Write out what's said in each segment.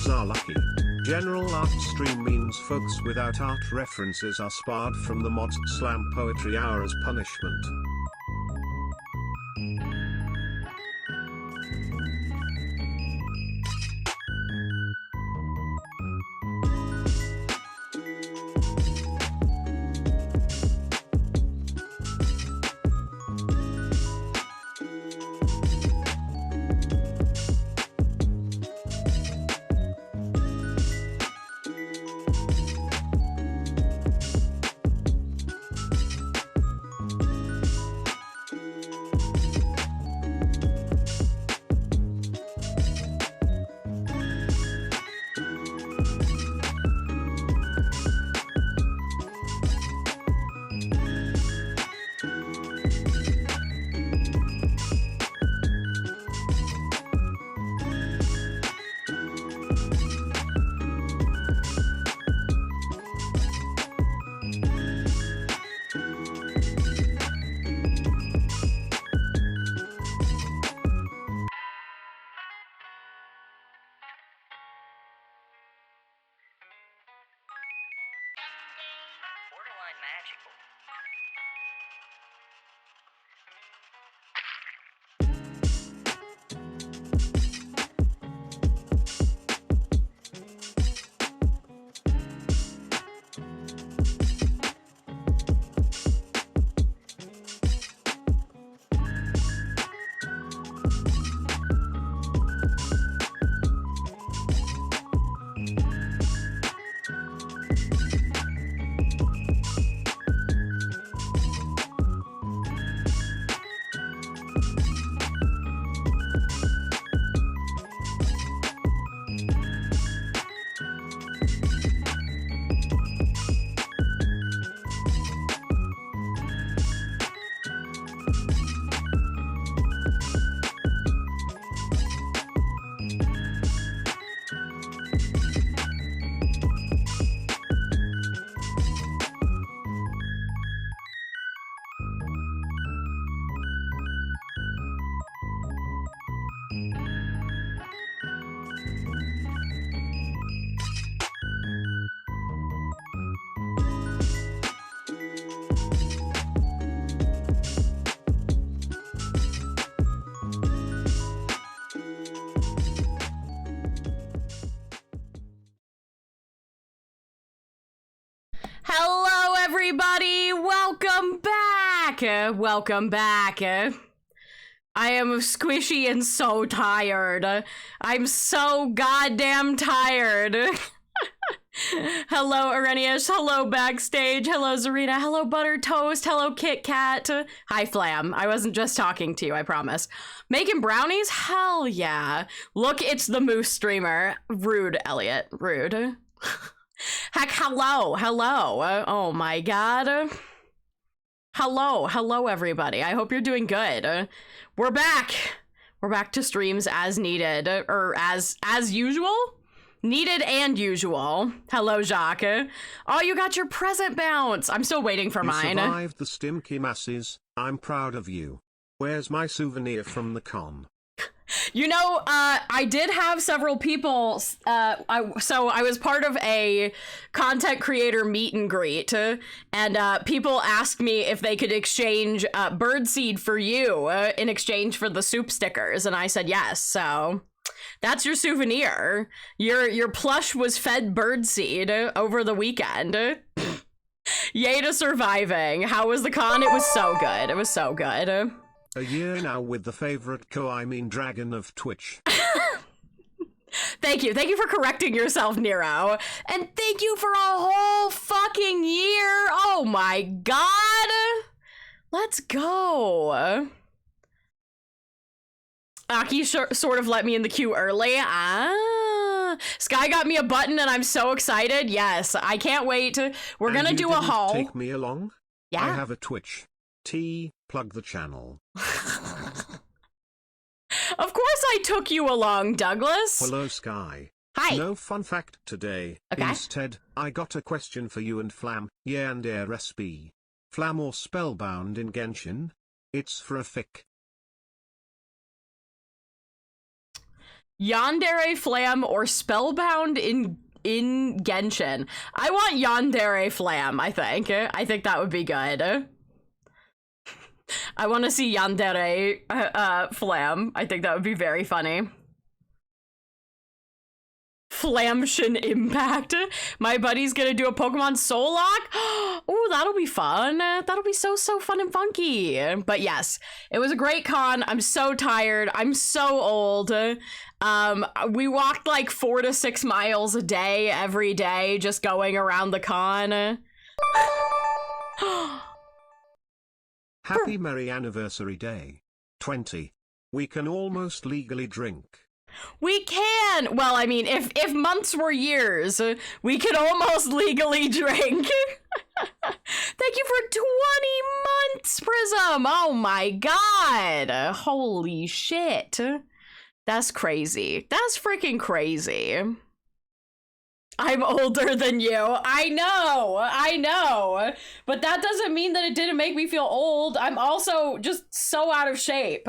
fans are lucky. General art stream means folks without art references are sparred from the mods slam poetry hour as punishment. Borderline magical. Hello, everybody! Welcome back! Welcome back. I am squishy and so tired. I'm so goddamn tired. Hello, Arrhenius. Hello, Backstage. Hello, Zarina. Hello, Butter Toast. Hello, Kit Kat. Hi, Flam. I wasn't just talking to you, I promise. Making brownies? Hell yeah. Look, it's the Moose streamer. Rude, Elliot. Rude. Heck, hello. Oh my god. Hello, everybody. I hope you're doing good. We're back. We're back to streams as needed, or as usual? Needed and usual. Hello, Jacques. Oh, you got your present bounce. I'm still waiting for mine. You survived the stimky masses. I'm proud of you. Where's my souvenir from the con? You know, I did have several people, so I was part of a content creator meet and greet, and people asked me if they could exchange birdseed for you in exchange for the soup stickers, and I said yes, so that's your souvenir. Your plush was fed birdseed over the weekend. Yay to surviving. How was the con? It was so good. It was so good. A year now with the favorite dragon of Twitch. Thank you for correcting yourself, Nero. And thank you for a whole fucking year. Oh my god. Let's go. Aki sort of let me in the queue early. Sky got me a button and I'm so excited. Yes, I can't wait. We're gonna do a haul. Take me along? Yeah. I have a Twitch. Plug the channel. Of course I took you along, Douglas. Hello, Sky. Hi. No fun fact today. Okay. Instead, I got a question for you and Flam. Yeah, and RSP. Flam or Spellbound in Genshin? It's for a fic. Yandere Flam or Spellbound in Genshin. I want Yandere Flam, I think. I think that would be good. I want to see Yandere Flam. I think that would be very funny. Flamshin Impact. My buddy's gonna do a Pokemon Soul Lock. Oh, that'll be fun. That'll be so fun and funky. But yes, it was a great con. I'm so tired. I'm so old. We walked like 4 to 6 miles a day every day just going around the con. Happy Merry Anniversary Day. 20. We can almost legally drink. We can! Well, I mean, if months were years, we could almost legally drink. Thank you for 20 months, Prism! Oh my god! Holy shit. That's crazy. That's freaking crazy. I'm older than you. I know. But that doesn't mean that it didn't make me feel old. I'm also just so out of shape.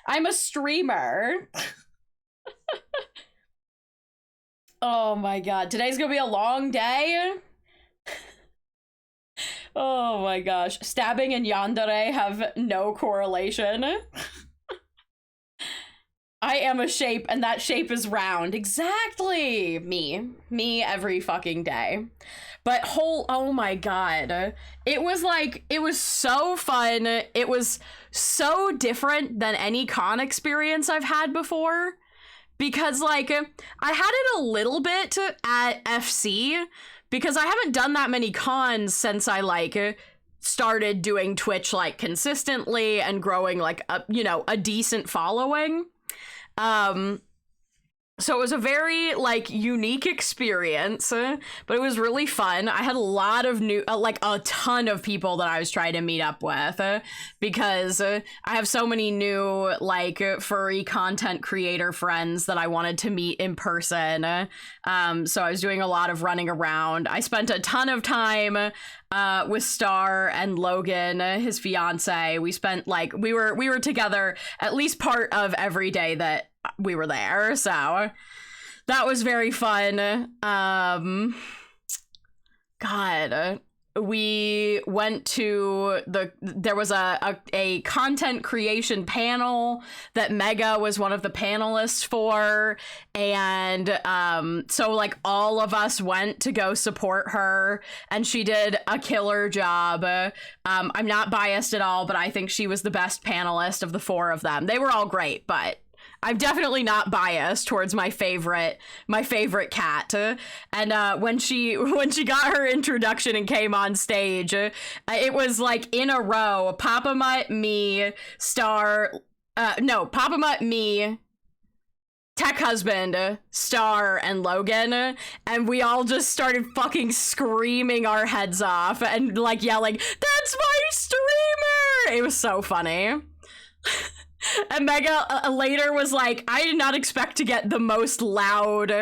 I'm a streamer. Oh my god, today's gonna be a long day. Oh my gosh, stabbing and yandere have no correlation. I am a shape and that shape is round. Exactly. Me every fucking day. But oh my god, it was so fun. It was so different than any con experience I've had before. Because, like, I had it a little bit at FC, because I haven't done that many cons since I, like, started doing Twitch, like, consistently and growing, like, a decent following. So it was a very, like, unique experience, but it was really fun. I had a lot of a ton of people that I was trying to meet up with, because I have so many new, like, furry content creator friends that I wanted to meet in person. So I was doing a lot of running around. I spent a ton of time with Star and Logan, his fiance. We spent, like, we were together at least part of every day that we were there, so that was very fun. God, we went to there was a content creation panel that Mega was one of the panelists for, and so, like, all of us went to go support her, and she did a killer job. I'm not biased at all, but I think she was the best panelist of the 4 of them. They were all great, but I'm definitely not biased towards my favorite cat. And when she got her introduction and came on stage, it was like in a row: Papa Mutt, me, Star, Papa Mutt, me, Tech Husband, Star, and Logan, and we all just started fucking screaming our heads off and, like, yelling, "That's my streamer!" It was so funny. And Mega later was like, I did not expect to get the most loud,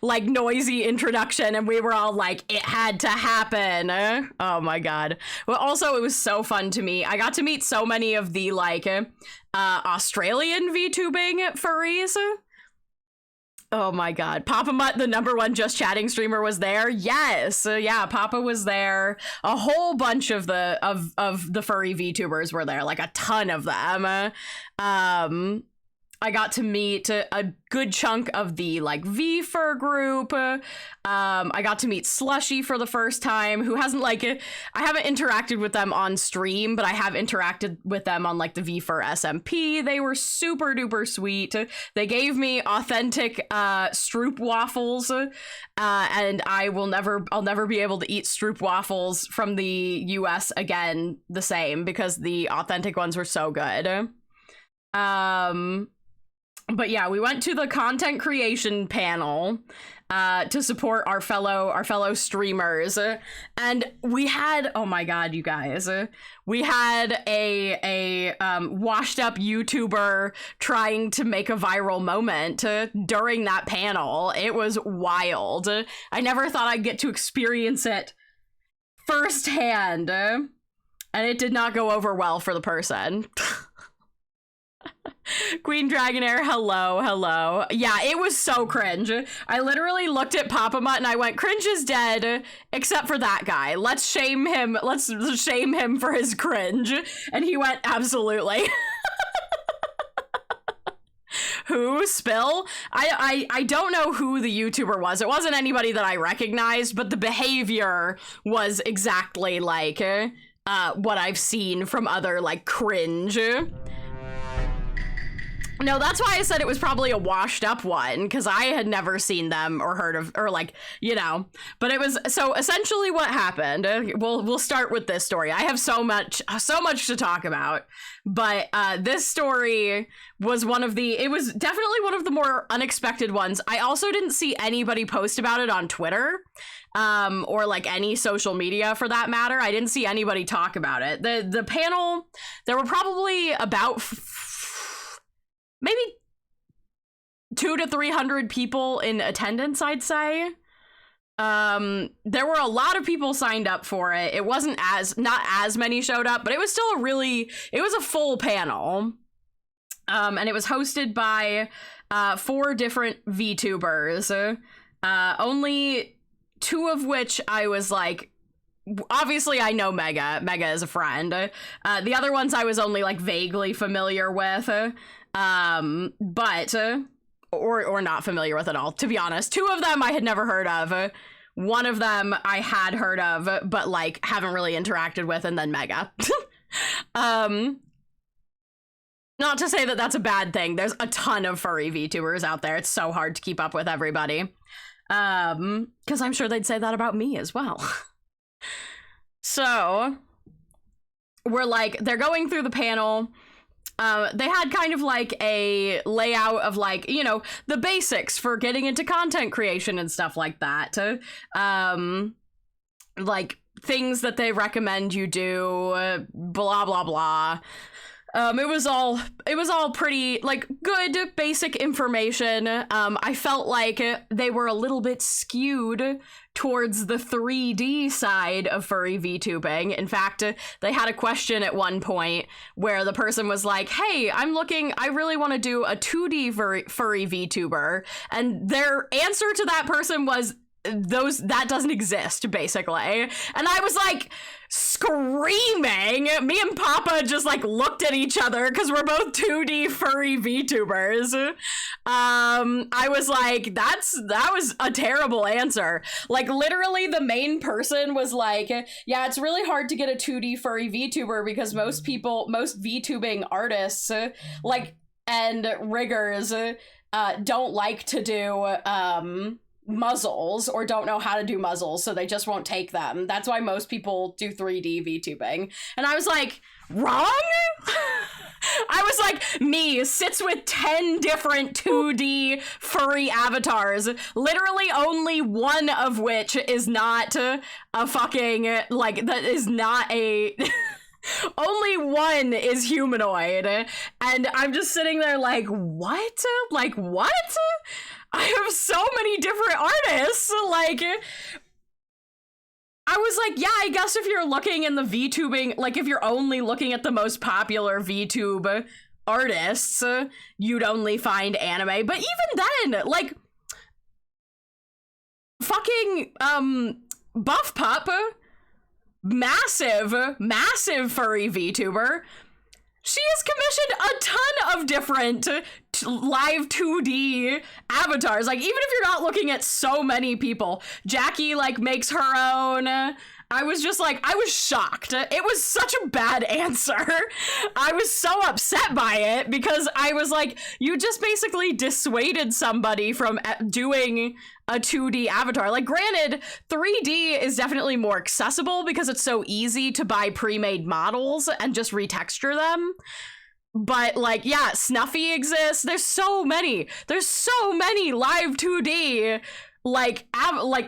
like, noisy introduction, and we were all like, it had to happen. Oh my god. Well, also, it was so fun to meet. I got to meet so many of the, like, Australian VTubing furries. Oh my god. Papa Mutt, the #1 just chatting streamer, was there. Yes. Yeah, Papa was there. A whole bunch of the furry VTubers were there, like a ton of them. I got to meet a good chunk of the, like, V-Fur group. I got to meet Slushie for the first time, who hasn't, like, I haven't interacted with them on stream, but I have interacted with them on, like, the V-Fur SMP. They were super duper sweet. They gave me authentic Stroop waffles, and I'll never be able to eat Stroop waffles from the US again the same, because the authentic ones were so good. But yeah, we went to the content creation panel to support our fellow streamers, and we had, oh my god, you guys, we had a washed up YouTuber trying to make a viral moment during that panel. It was wild. I never thought I'd get to experience it firsthand, and it did not go over well for the person. Queen Dragonair, hello. Yeah, it was so cringe. I literally looked at Papa Mutt and I went, cringe is dead, except for that guy. Let's shame him for his cringe. And he went, absolutely. Who? Spill? I don't know who the YouTuber was. It wasn't anybody that I recognized, but the behavior was exactly like what I've seen from other, like, cringe. No, that's why I said it was probably a washed up one, because I had never seen them or heard of, or like, you know, but it was, so essentially what happened, we'll start with this story. I have so much to talk about, but this story was it was definitely one of the more unexpected ones. I also didn't see anybody post about it on Twitter, or like any social media for that matter. I didn't see anybody talk about it. The panel, there were probably about maybe 200 to 300 people in attendance, I'd say. There were a lot of people signed up for it. It wasn't not as many showed up, but it was still it was a full panel. And it was hosted by 4 different VTubers. Only 2 of which I was like, obviously I know Mega is a friend. The other ones I was only like vaguely familiar with. But or not familiar with at all, to be honest. 2 of them I had never heard of. One of them I had heard of, but like haven't really interacted with, and then Mega. Not to say that that's a bad thing. There's a ton of furry VTubers out there. It's so hard to keep up with everybody. Because I'm sure they'd say that about me as well. So they're going through the panel. They had kind of like a layout of like, you know, the basics for getting into content creation and stuff like that. Like things that they recommend you do, blah, blah, blah. It was all pretty, like, good basic information. I felt like they were a little bit skewed towards the 3D side of furry VTubing. In fact, they had a question at one point where the person was like, hey, I really want to do a 2D furry VTuber. And their answer to that person was, that doesn't exist, basically. And I was like screaming. Me and Papa just like looked at each other because we're both 2D furry VTubers. I was like, that was a terrible answer. Like literally the main person was like, yeah, it's really hard to get a 2D furry VTuber because most VTubing artists like and riggers don't like to do muzzles or don't know how to do muzzles, so they just won't take them. That's why most people do 3D VTubing. And I was like, wrong? I was like, me sits with 10 different 2D furry avatars, literally only one of which is not a fucking, like, that is not a... Only one is humanoid. And I'm just sitting there like, what? Like, what? I have so many different artists. Like, I was like, yeah, I guess if you're looking in the VTubing, like if you're only looking at the most popular VTube artists, you'd only find anime. But even then, like, fucking Buff Pup, massive furry VTuber. She has commissioned a ton of different live 2D avatars. Like, even if you're not looking at so many people, Jackie, like, makes her own. I was just like, I was shocked. It was such a bad answer. I was so upset by it because I was like, you just basically dissuaded somebody from doing a 2D avatar. Like, granted, 3D is definitely more accessible because it's so easy to buy pre-made models and just retexture them. But, like, yeah, Snuffy exists. There's so many live 2D like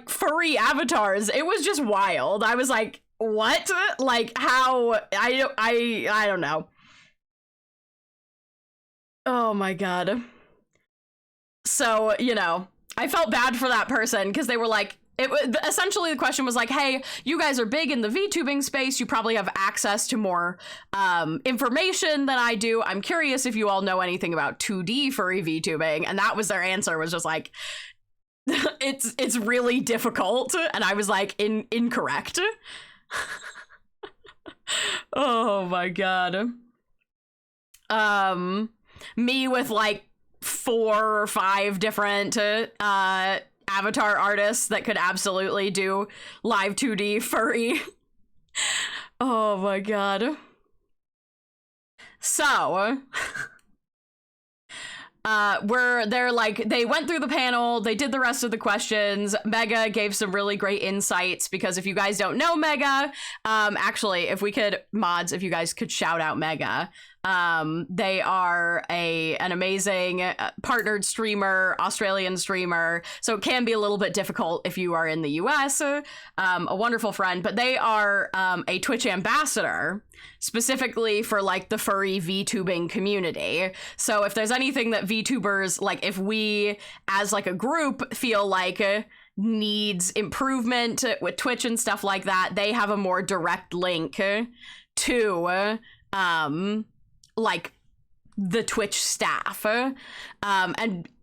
furry avatars. It was just wild. I was like, what? Like, how? I don't know. Oh my god. So, you know, I felt bad for that person because they were like, Essentially the question was like, hey, you guys are big in the VTubing space, you probably have access to more information than I do. I'm curious if you all know anything about 2D furry VTubing. And that was their answer, was just like, it's really difficult. And I was like, incorrect. Oh my god. Me with like 4 or 5 different avatar artists that could absolutely do live 2D furry. Oh my god. So they went through the panel, they did the rest of the questions. Mega gave some really great insights, because if you guys don't know Mega, actually, if you guys could shout out Mega. They are an amazing partnered streamer, Australian streamer, so it can be a little bit difficult if you are in the US. A wonderful friend, but they are a Twitch ambassador, specifically for like the furry VTubing community. So if there's anything that VTubers, like if we as like a group feel like needs improvement with Twitch and stuff like that, they have a more direct link to like the Twitch staff.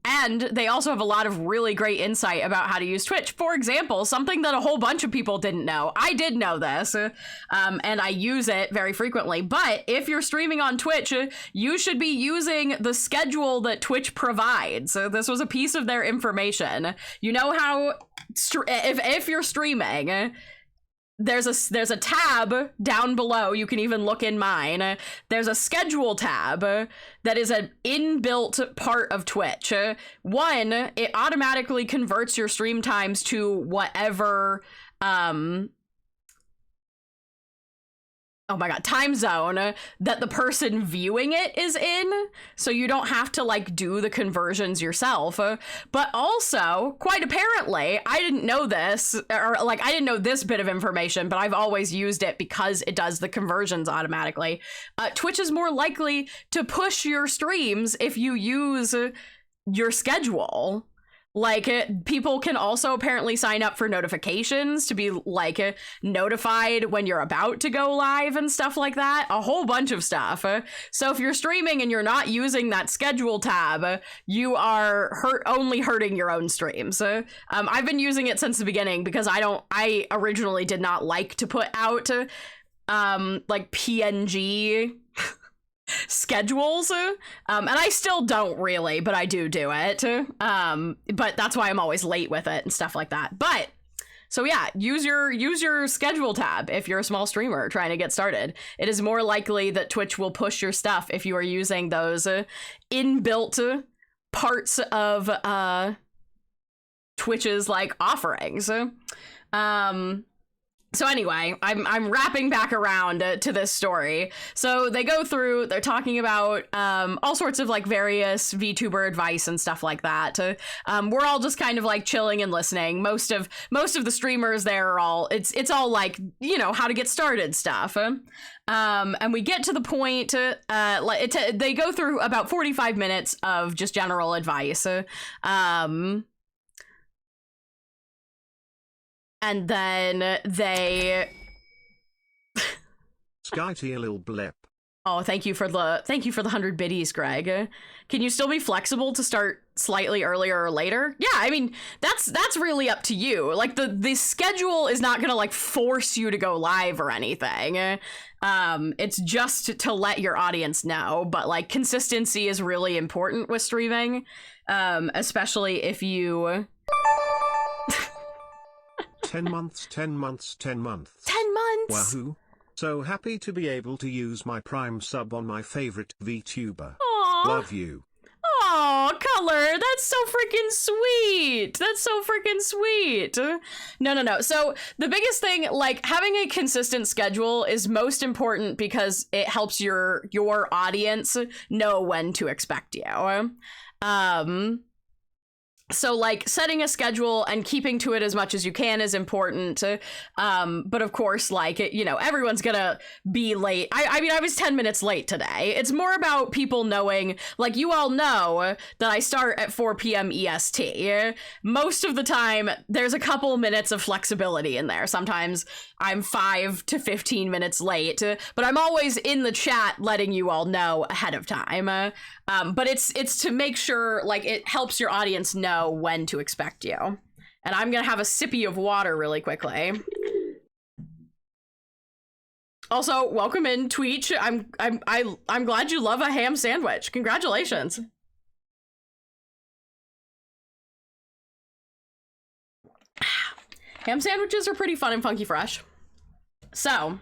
And they also have a lot of really great insight about how to use Twitch. For example, something that a whole bunch of people didn't know. I did know this, and I use it very frequently. But if you're streaming on Twitch, you should be using the schedule that Twitch provides. This was a piece of their information. You know how, if you're streaming, there's a tab down below. You can even look in mine. There's a schedule tab that is an inbuilt part of Twitch. One, it automatically converts your stream times to whatever time zone that the person viewing it is in, so you don't have to like do the conversions yourself. But also, quite apparently, I didn't know this, or like I didn't know this bit of information, but I've always used it because it does the conversions automatically. Twitch is more likely to push your streams if you use your schedule. Like, people can also apparently sign up for notifications to be, like, notified when you're about to go live and stuff like that. A whole bunch of stuff. So if you're streaming and you're not using that schedule tab, you are only hurting your own streams. I've been using it since the beginning because I originally did not like to put out, like, PNG schedules, and I still don't really, but I do it, but that's why I'm always late with it and stuff like that. But so yeah, use your schedule tab if you're a small streamer trying to get started. It is more likely that Twitch will push your stuff if you are using those inbuilt parts of Twitch's like offerings. So anyway, I'm wrapping back around to this story. So they go through, they're talking about all sorts of like various VTuber advice and stuff like that. We're all just kind of like chilling and listening. Most of the streamers there are all, it's all like, you know, how to get started stuff. And we get to the point, they go through about 45 minutes of just general advice. And then they Skyty a little blip. Oh, thank you for the 100 biddies, Greg. Can you still be flexible to start slightly earlier or later? Yeah, I mean, that's really up to you. Like the schedule is not gonna like force you to go live or anything. It's just to let your audience know, but like consistency is really important with streaming, especially if you 10 months. 10 months. Wahoo. So happy to be able to use my Prime sub on my favorite VTuber. Aww. Love you. Aw, Color, that's so freaking sweet. No. So the biggest thing, like having a consistent schedule is most important because it helps your audience know when to expect you. So like setting a schedule and keeping to it as much as you can is important. But of course, like, you know, everyone's gonna be late. I mean, I was 10 minutes late today. It's more about people knowing, like, you all know that I start at 4 p.m. EST. Most of the time, there's a couple minutes of flexibility in there. Sometimes I'm 5 to 15 minutes late, but I'm always in the chat letting you all know ahead of time. But it's to make sure, like, it helps your audience know when to expect you. And I'm gonna have a sippy of water really quickly. Also, welcome in, Tweech. I'm glad you love a ham sandwich. Congratulations. Ham sandwiches are pretty fun and funky fresh. So,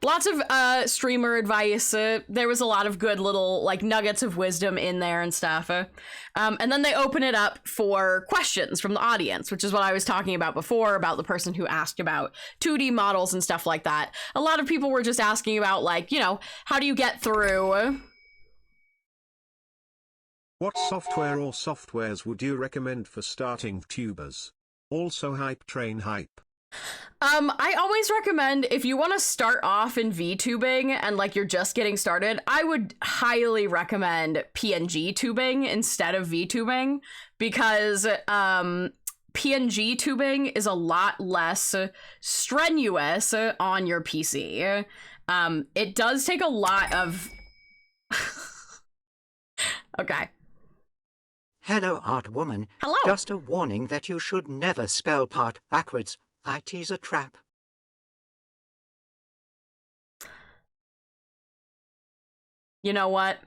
lots of streamer advice. There was a lot of good little like nuggets of wisdom in there and stuff. And then they open it up for questions from the audience, which is what I was talking about before, about the person who asked about 2D models and stuff like that. A lot of people were just asking about, like, you know, how do you get through? What software or softwares would you recommend for starting tubers? Also Hype Train Hype. I always recommend, if you want to start off in VTubing and like you're just getting started, I would highly recommend PNG tubing instead of VTubing, because PNG tubing is a lot less strenuous on your PC. It does take a lot of okay. Hello, art woman. Hello. Just a warning that you should never spell part backwards. IT's a trap. You know what?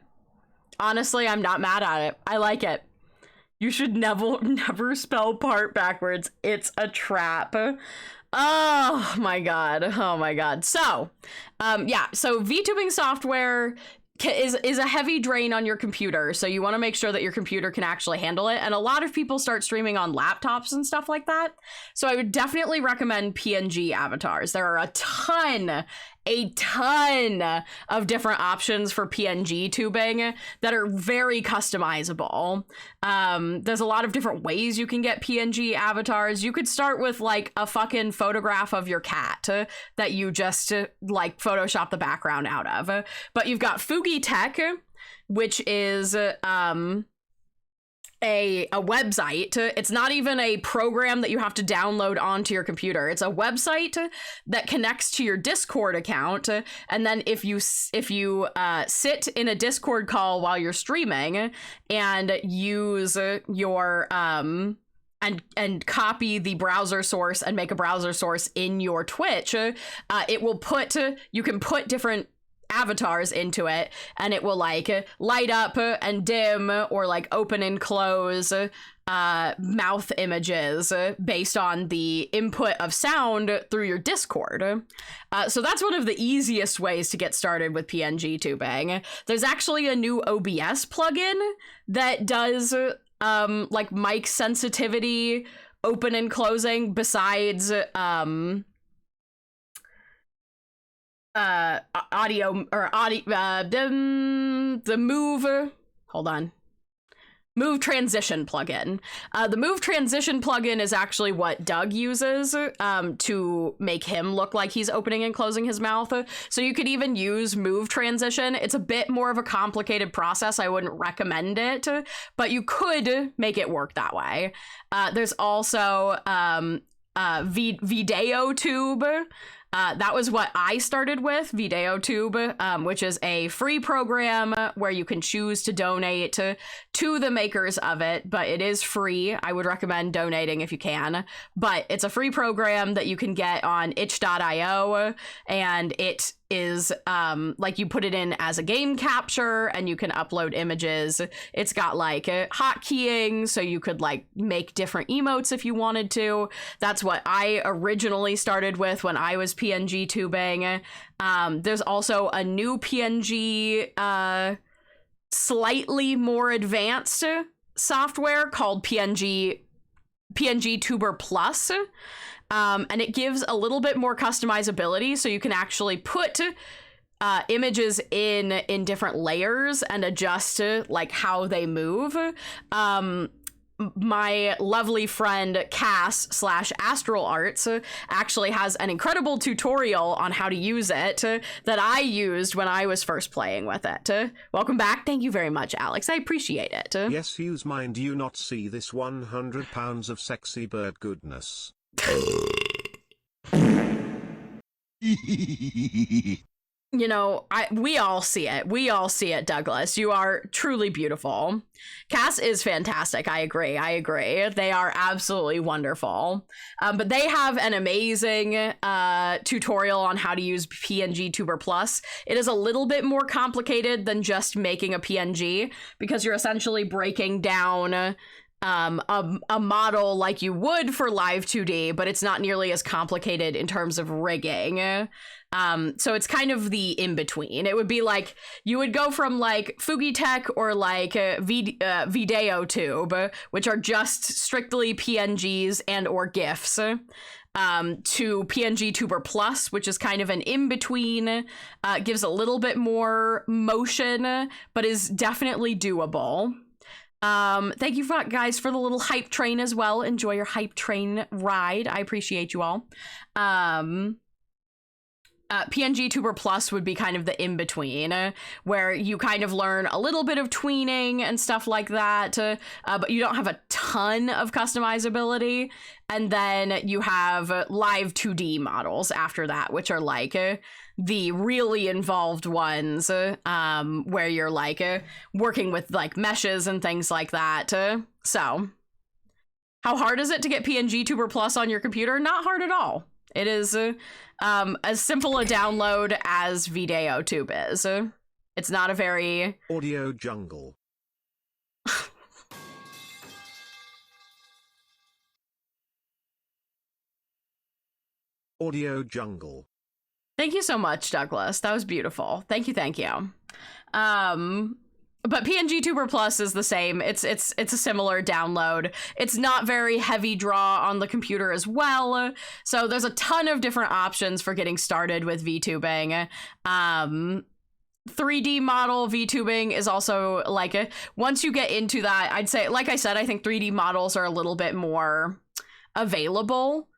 Honestly, I'm not mad at it. I like it. You should never spell part backwards. It's a trap. Oh my god. Oh my god. So, yeah. So VTubing software is a heavy drain on your computer, so you want to make sure that your computer can actually handle it. And a lot of people start streaming on laptops and stuff like that, so I would definitely recommend PNG avatars. There are a ton of different options for PNG tubing that are very customizable. There's a lot of different ways you can get PNG avatars. You could start with like a fucking photograph of your cat that you just like Photoshop the background out of. But you've got Fugi Tech, which is a website. It's not even a program that you have to download onto your computer. It's a website that connects to your Discord account, and then if you sit in a Discord call while you're streaming and use your and copy the browser source and make a browser source in your Twitch, it will you can put different avatars into it, and it will like light up and dim or like open and close mouth images based on the input of sound through your Discord. So that's one of the easiest ways to get started with PNG tubing. There's actually a new OBS plugin that does like mic sensitivity open and closing, besides audio or audio, the Move Transition plugin. The Move Transition plugin is actually what Doug uses to make him look like he's opening and closing his mouth. So you could even use Move Transition. It's a bit more of a complicated process. I wouldn't recommend it, but you could make it work that way. There's also VideoTube. That was what I started with, VideoTube, which is a free program where you can choose to donate to the makers of it, but it is free. I would recommend donating if you can, but it's a free program that you can get on itch.io, and it is like you put it in as a game capture and you can upload images. It's got like hotkeying, so you could like make different emotes if you wanted to. That's what I originally started with when I was PNG tubing. There's also a new PNG slightly more advanced software called PNG Tuber Plus. And it gives a little bit more customizability, so you can actually put images in different layers and adjust like how they move. my lovely friend Cass / Astral Arts actually has an incredible tutorial on how to use it that I used when I was first playing with it. Welcome back. Thank you very much, Alex. I appreciate it. Yes, use mine. Do you not see this 100 pounds of sexy bird goodness? You know, we all see it. We all see it, Douglas. You are truly beautiful. Cass is fantastic. I agree. They are absolutely wonderful. But they have an amazing tutorial on how to use PNG Tuber Plus. It is a little bit more complicated than just making a PNG because you're essentially breaking down a model like you would for live 2D, but it's not nearly as complicated in terms of rigging. So it's kind of the in-between. It would be like, you would go from like Fugitech or like Video Tube, which are just strictly PNGs and or GIFs, to PNG Tuber Plus, which is kind of an in-between, gives a little bit more motion, but is definitely doable. Thank you guys for the little hype train as well. Enjoy your hype train ride. I appreciate you all. PNG Tuber Plus would be kind of the in-between, where you kind of learn a little bit of tweening and stuff like that, but you don't have a ton of customizability. And then you have live 2D models after that, which are like the really involved ones, where you're like working with like meshes and things like that. So how hard is it to get PNG Tuber Plus on your computer? Not hard at all. It is as simple a download as Video Tube is. It's not a very... Audio jungle. Audio jungle. Thank you so much, Douglas. That was beautiful. Thank you. But PNG Tuber Plus is the same. It's a similar download. It's not very heavy draw on the computer as well. So there's a ton of different options for getting started with VTubing. 3D model VTubing is also like once you get into that, I'd say, like I said, I think 3D models are a little bit more available.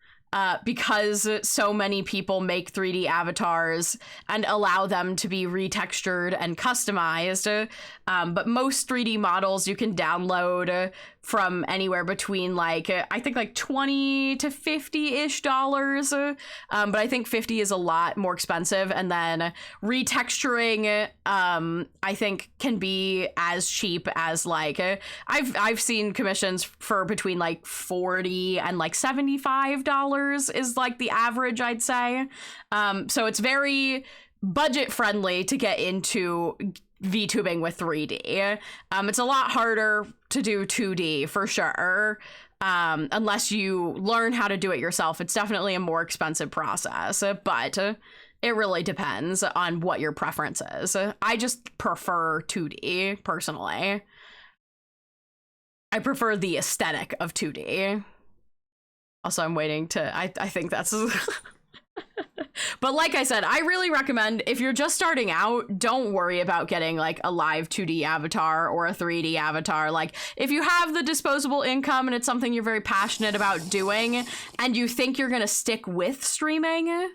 Because so many people make 3D avatars and allow them to be retextured and customized. But most 3D models you can download from anywhere between like, I think like $20 to $50-ish. But I think 50 is a lot more expensive. And then retexturing, I think can be as cheap as like, I've seen commissions for between like 40 and like $75 is like the average, I'd say. So it's very budget friendly to get into VTubing with 3D. It's a lot harder to do 2D for sure. Unless you learn how to do it yourself. It's definitely a more expensive process, but it really depends on what your preference is. I just prefer 2D personally. I prefer the aesthetic of 2D. Also, I'm waiting to, I think that's... But like I said, I really recommend if you're just starting out, don't worry about getting like a live 2D avatar or a 3D avatar. Like if you have the disposable income and it's something you're very passionate about doing and you think you're going to stick with streaming,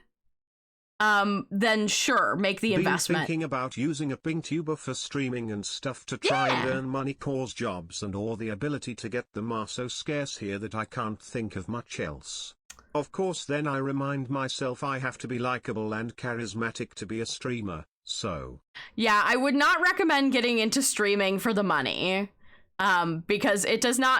then sure, make the investment. Thinking about using a PingTuber for streaming and stuff to try and earn money, cause jobs and or the ability to get them are so scarce here that I can't think of much else. Of course, then I remind myself I have to be likable and charismatic to be a streamer, so... Yeah, I would not recommend getting into streaming for the money, because it doesn't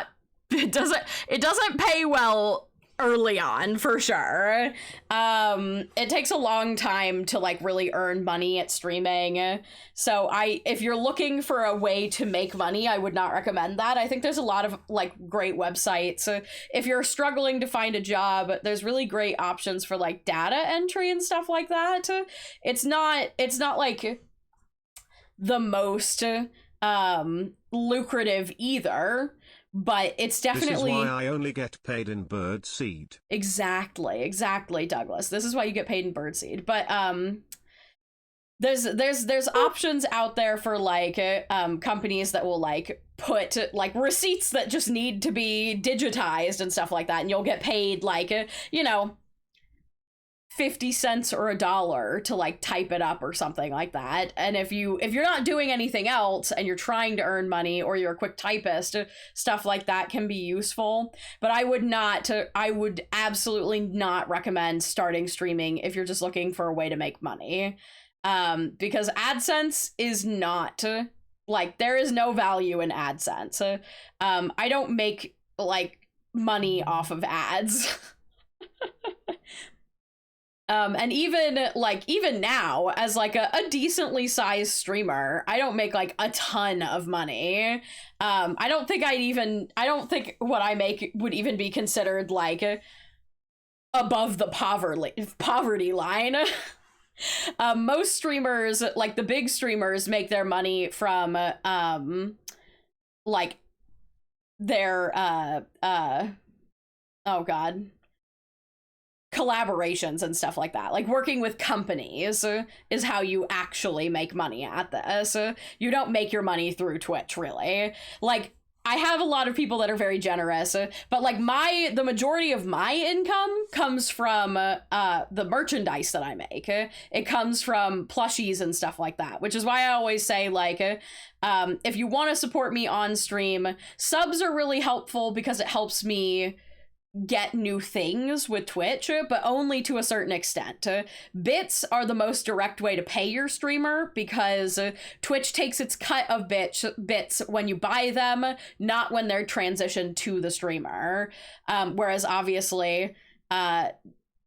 pay well early on, for sure. It takes a long time to like really earn money at streaming. So if you're looking for a way to make money, I would not recommend that. I think there's a lot of like great websites. If you're struggling to find a job, there's really great options for like data entry and stuff like that. It's not like the most lucrative either. But it's definitely... This is why I only get paid in birdseed. Exactly, Douglas. This is why you get paid in birdseed. But there's options out there for like companies that will like put like receipts that just need to be digitized and stuff like that, and you'll get paid like 50 cents or $1 to like type it up or something like that. And if you're not doing anything else and you're trying to earn money, or you're a quick typist, stuff like that can be useful. But I would absolutely not recommend starting streaming if you're just looking for a way to make money. Because AdSense is not like, there is no value in AdSense. I don't make like money off of ads. And even now, as like a decently sized streamer, I don't make like a ton of money. I don't think what I make would even be considered like above the poverty line. Most streamers, like the big streamers, make their money from like their oh god, collaborations and stuff like that. Like working with companies is how you actually make money at this. You don't make your money through Twitch, really. Like, I have a lot of people that are very generous, but like the majority of my income comes from the merchandise that I make. It comes from plushies and stuff like that, which is why I always say, like, if you want to support me on stream, subs are really helpful because it helps me get new things with Twitch, but only to a certain extent. Bits are the most direct way to pay your streamer, because Twitch takes its cut of bits when you buy them, not when they're transitioned to the streamer. Whereas obviously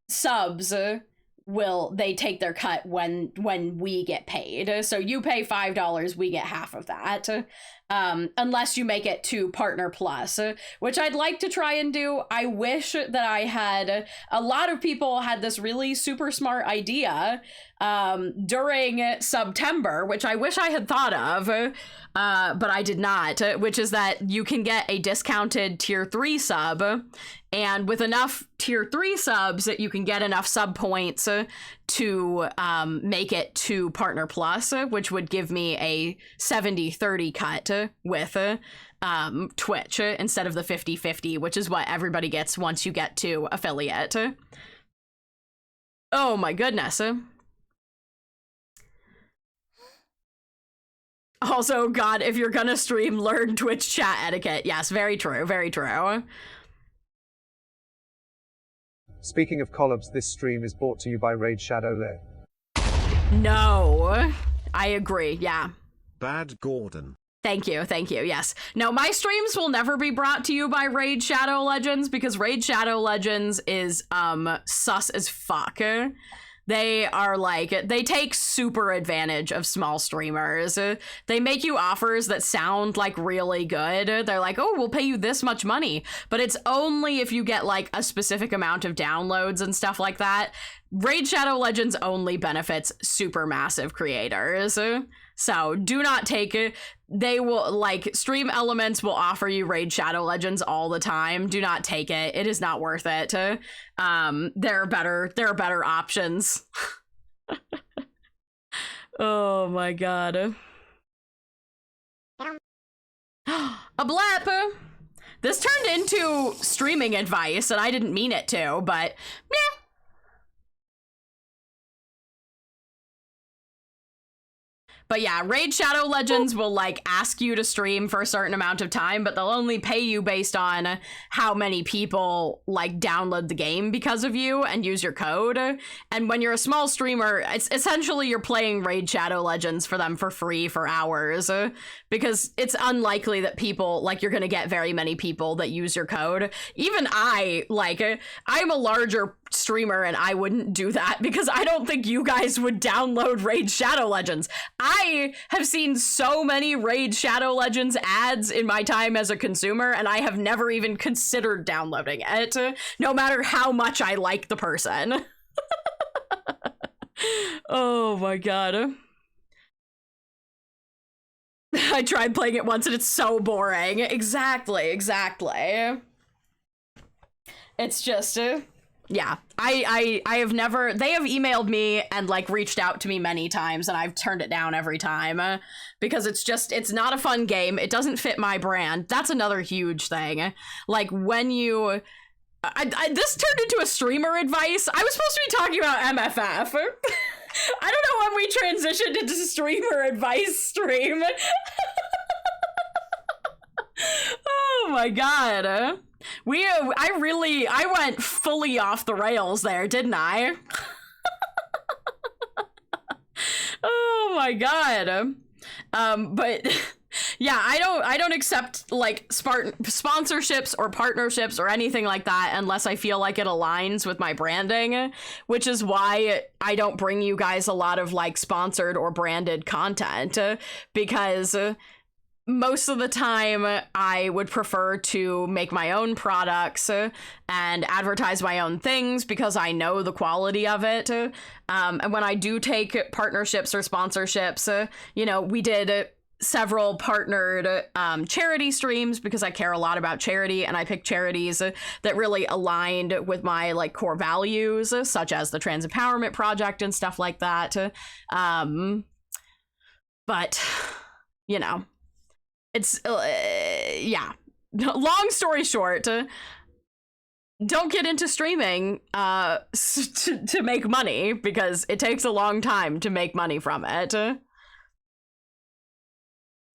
subs they take their cut when we get paid. So you pay $5, we get half of that. Unless you make it to Partner Plus, which I'd like to try and do. I wish that I had, a lot of people had this really super smart idea during September, which I wish I had thought of, but I did not, which is that you can get a discounted tier 3 sub, and with enough tier 3 subs, you can get enough sub points to make it to Partner Plus, which would give me a 70-30 cut with Twitch instead of the 50-50, which is what everybody gets once you get to affiliate. Oh my goodness. Also, God, if you're gonna stream, learn Twitch chat etiquette. Yes, very true, very true. Speaking of collabs, this stream is brought to you by Raid Shadow Lair. No, I agree, yeah. Bad Gordon. Thank you, yes. No, my streams will never be brought to you by Raid Shadow Legends, because Raid Shadow Legends is, sus as fuck. They are like, they take super advantage of small streamers. They make you offers that sound like really good. They're like, oh, we'll pay you this much money, but it's only if you get like a specific amount of downloads and stuff like that. Raid Shadow Legends only benefits super massive creators. So do not take it. They will, like, Stream Elements will offer you Raid Shadow Legends all the time. Do not take it. It is not worth it. There are better options. Oh my god. A blep. This turned into streaming advice, and I didn't mean it to, but meh. But yeah, Raid Shadow Legends will like ask you to stream for a certain amount of time, but they'll only pay you based on how many people like download the game because of you and use your code. And when you're a small streamer, it's essentially you're playing Raid Shadow Legends for them for free for hours, because it's unlikely that people, like, you're gonna get very many people that use your code. Even I'm a larger streamer and I wouldn't do that, because I don't think you guys would download Raid Shadow Legends. I have seen so many Raid Shadow Legends ads in my time as a consumer, and I have never even considered downloading it, no matter how much I like the person. Oh my god. I tried playing it once and it's so boring. Exactly. It's just Yeah, I have never, they have emailed me and like reached out to me many times and I've turned it down every time because it's not a fun game. It doesn't fit my brand. That's another huge thing. Like when you, this turned into a streamer advice. I was supposed to be talking about MFF. I don't know when we transitioned into streamer advice stream. Oh my god. I went fully off the rails there, didn't I? Oh my god. But yeah, I don't accept like sponsorships or partnerships or anything like that unless I feel like it aligns with my branding, which is why I don't bring you guys a lot of like sponsored or branded content, because most of the time I would prefer to make my own products and advertise my own things because I know the quality of it. And when I do take partnerships or sponsorships, we did several partnered charity streams because I care a lot about charity, and I picked charities that really aligned with my like core values, such as the Trans Empowerment Project and stuff like that. But it's yeah. Long story short, don't get into streaming to make money because it takes a long time to make money from it.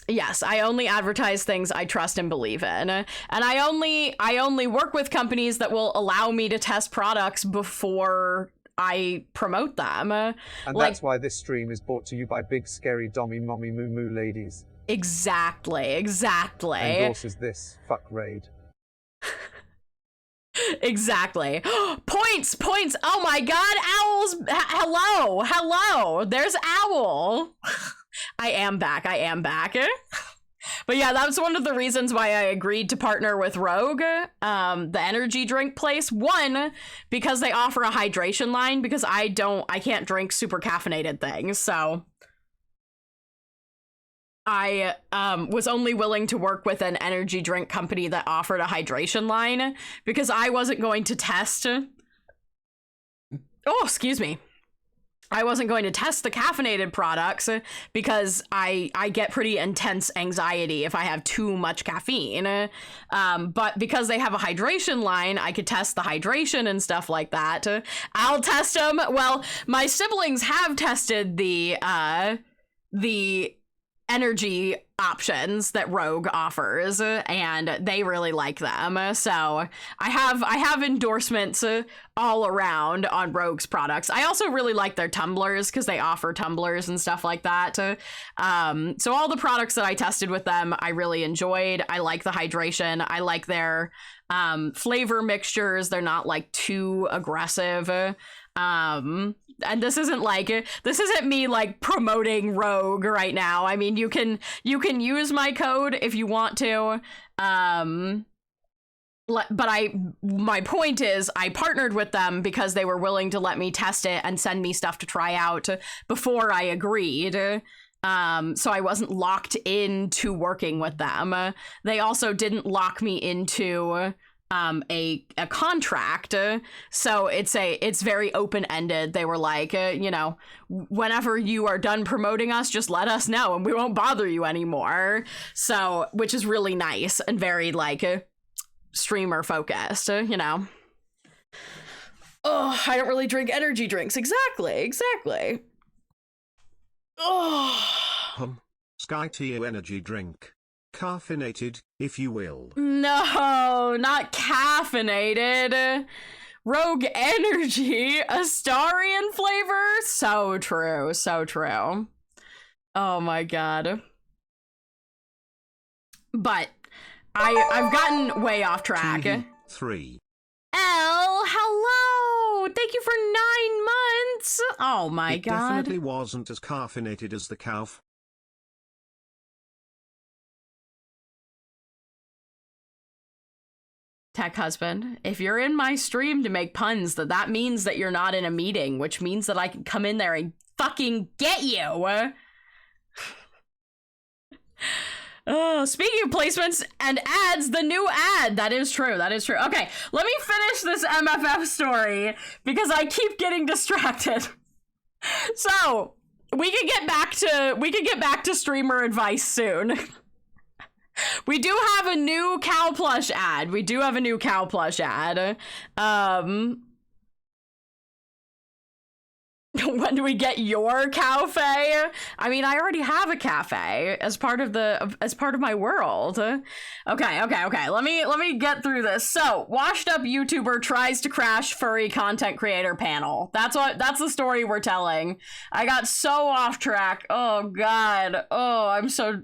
Yes, I only advertise things I trust and believe in. And I only work with companies that will allow me to test products before I promote them. And that's why this stream is brought to you by Big Scary Dommy Mommy Moo Moo Ladies. Exactly. Endorses this fuck raid. Exactly. Points. Oh my god, owls. Hello. There's Owl. I am back. But yeah, that's one of the reasons why I agreed to partner with Rogue, the energy drink place. One, because they offer a hydration line, because I can't drink super caffeinated things, so I was only willing to work with an energy drink company that offered a hydration line because I wasn't going to test. Oh, excuse me. I wasn't going to test the caffeinated products because I get pretty intense anxiety if I have too much caffeine. But because they have a hydration line, I could test the hydration and stuff like that. I'll test them. Well, my siblings have tested the energy options that Rogue offers, and they really like them. So I have endorsements all around on Rogue's products. I also really like their tumblers because they offer tumblers and stuff like that. So all the products that I tested with them, I really enjoyed. I like the hydration. I like their flavor mixtures. They're not like too aggressive. And this isn't me like promoting Rogue right now. I mean, you can use my code if you want to. But my point is I partnered with them because they were willing to let me test it and send me stuff to try out before I agreed. So I wasn't locked into working with them. They also didn't lock me into a contract, so it's very open-ended. They were like, whenever you are done promoting us, just let us know and we won't bother you anymore. So, which is really nice and very like streamer focused. Oh, I don't really drink energy drinks. Exactly. Oh, Sky Tea energy drink. Caffeinated, if you will. No, not caffeinated. Rogue Energy, Astarian flavor. So true. Oh my god. But I've gotten way off track. 3. L, hello. Thank you for 9 months. Oh my god. It definitely wasn't as caffeinated as the calf. Tech husband, if you're in my stream to make puns, that means that you're not in a meeting, which means that I can come in there and fucking get you. Speaking of placements and ads, the new ad. That is true. That is true. Okay, let me finish this MFF story because I keep getting distracted. So, we could get back to streamer advice soon. We do have a new cow plush ad. When do we get your cafe? I mean, I already have a cafe as part of my world. Okay. Let me get through this. So, washed up YouTuber tries to crash furry content creator panel. That's the story we're telling. I got so off track. Oh god. Oh, I'm so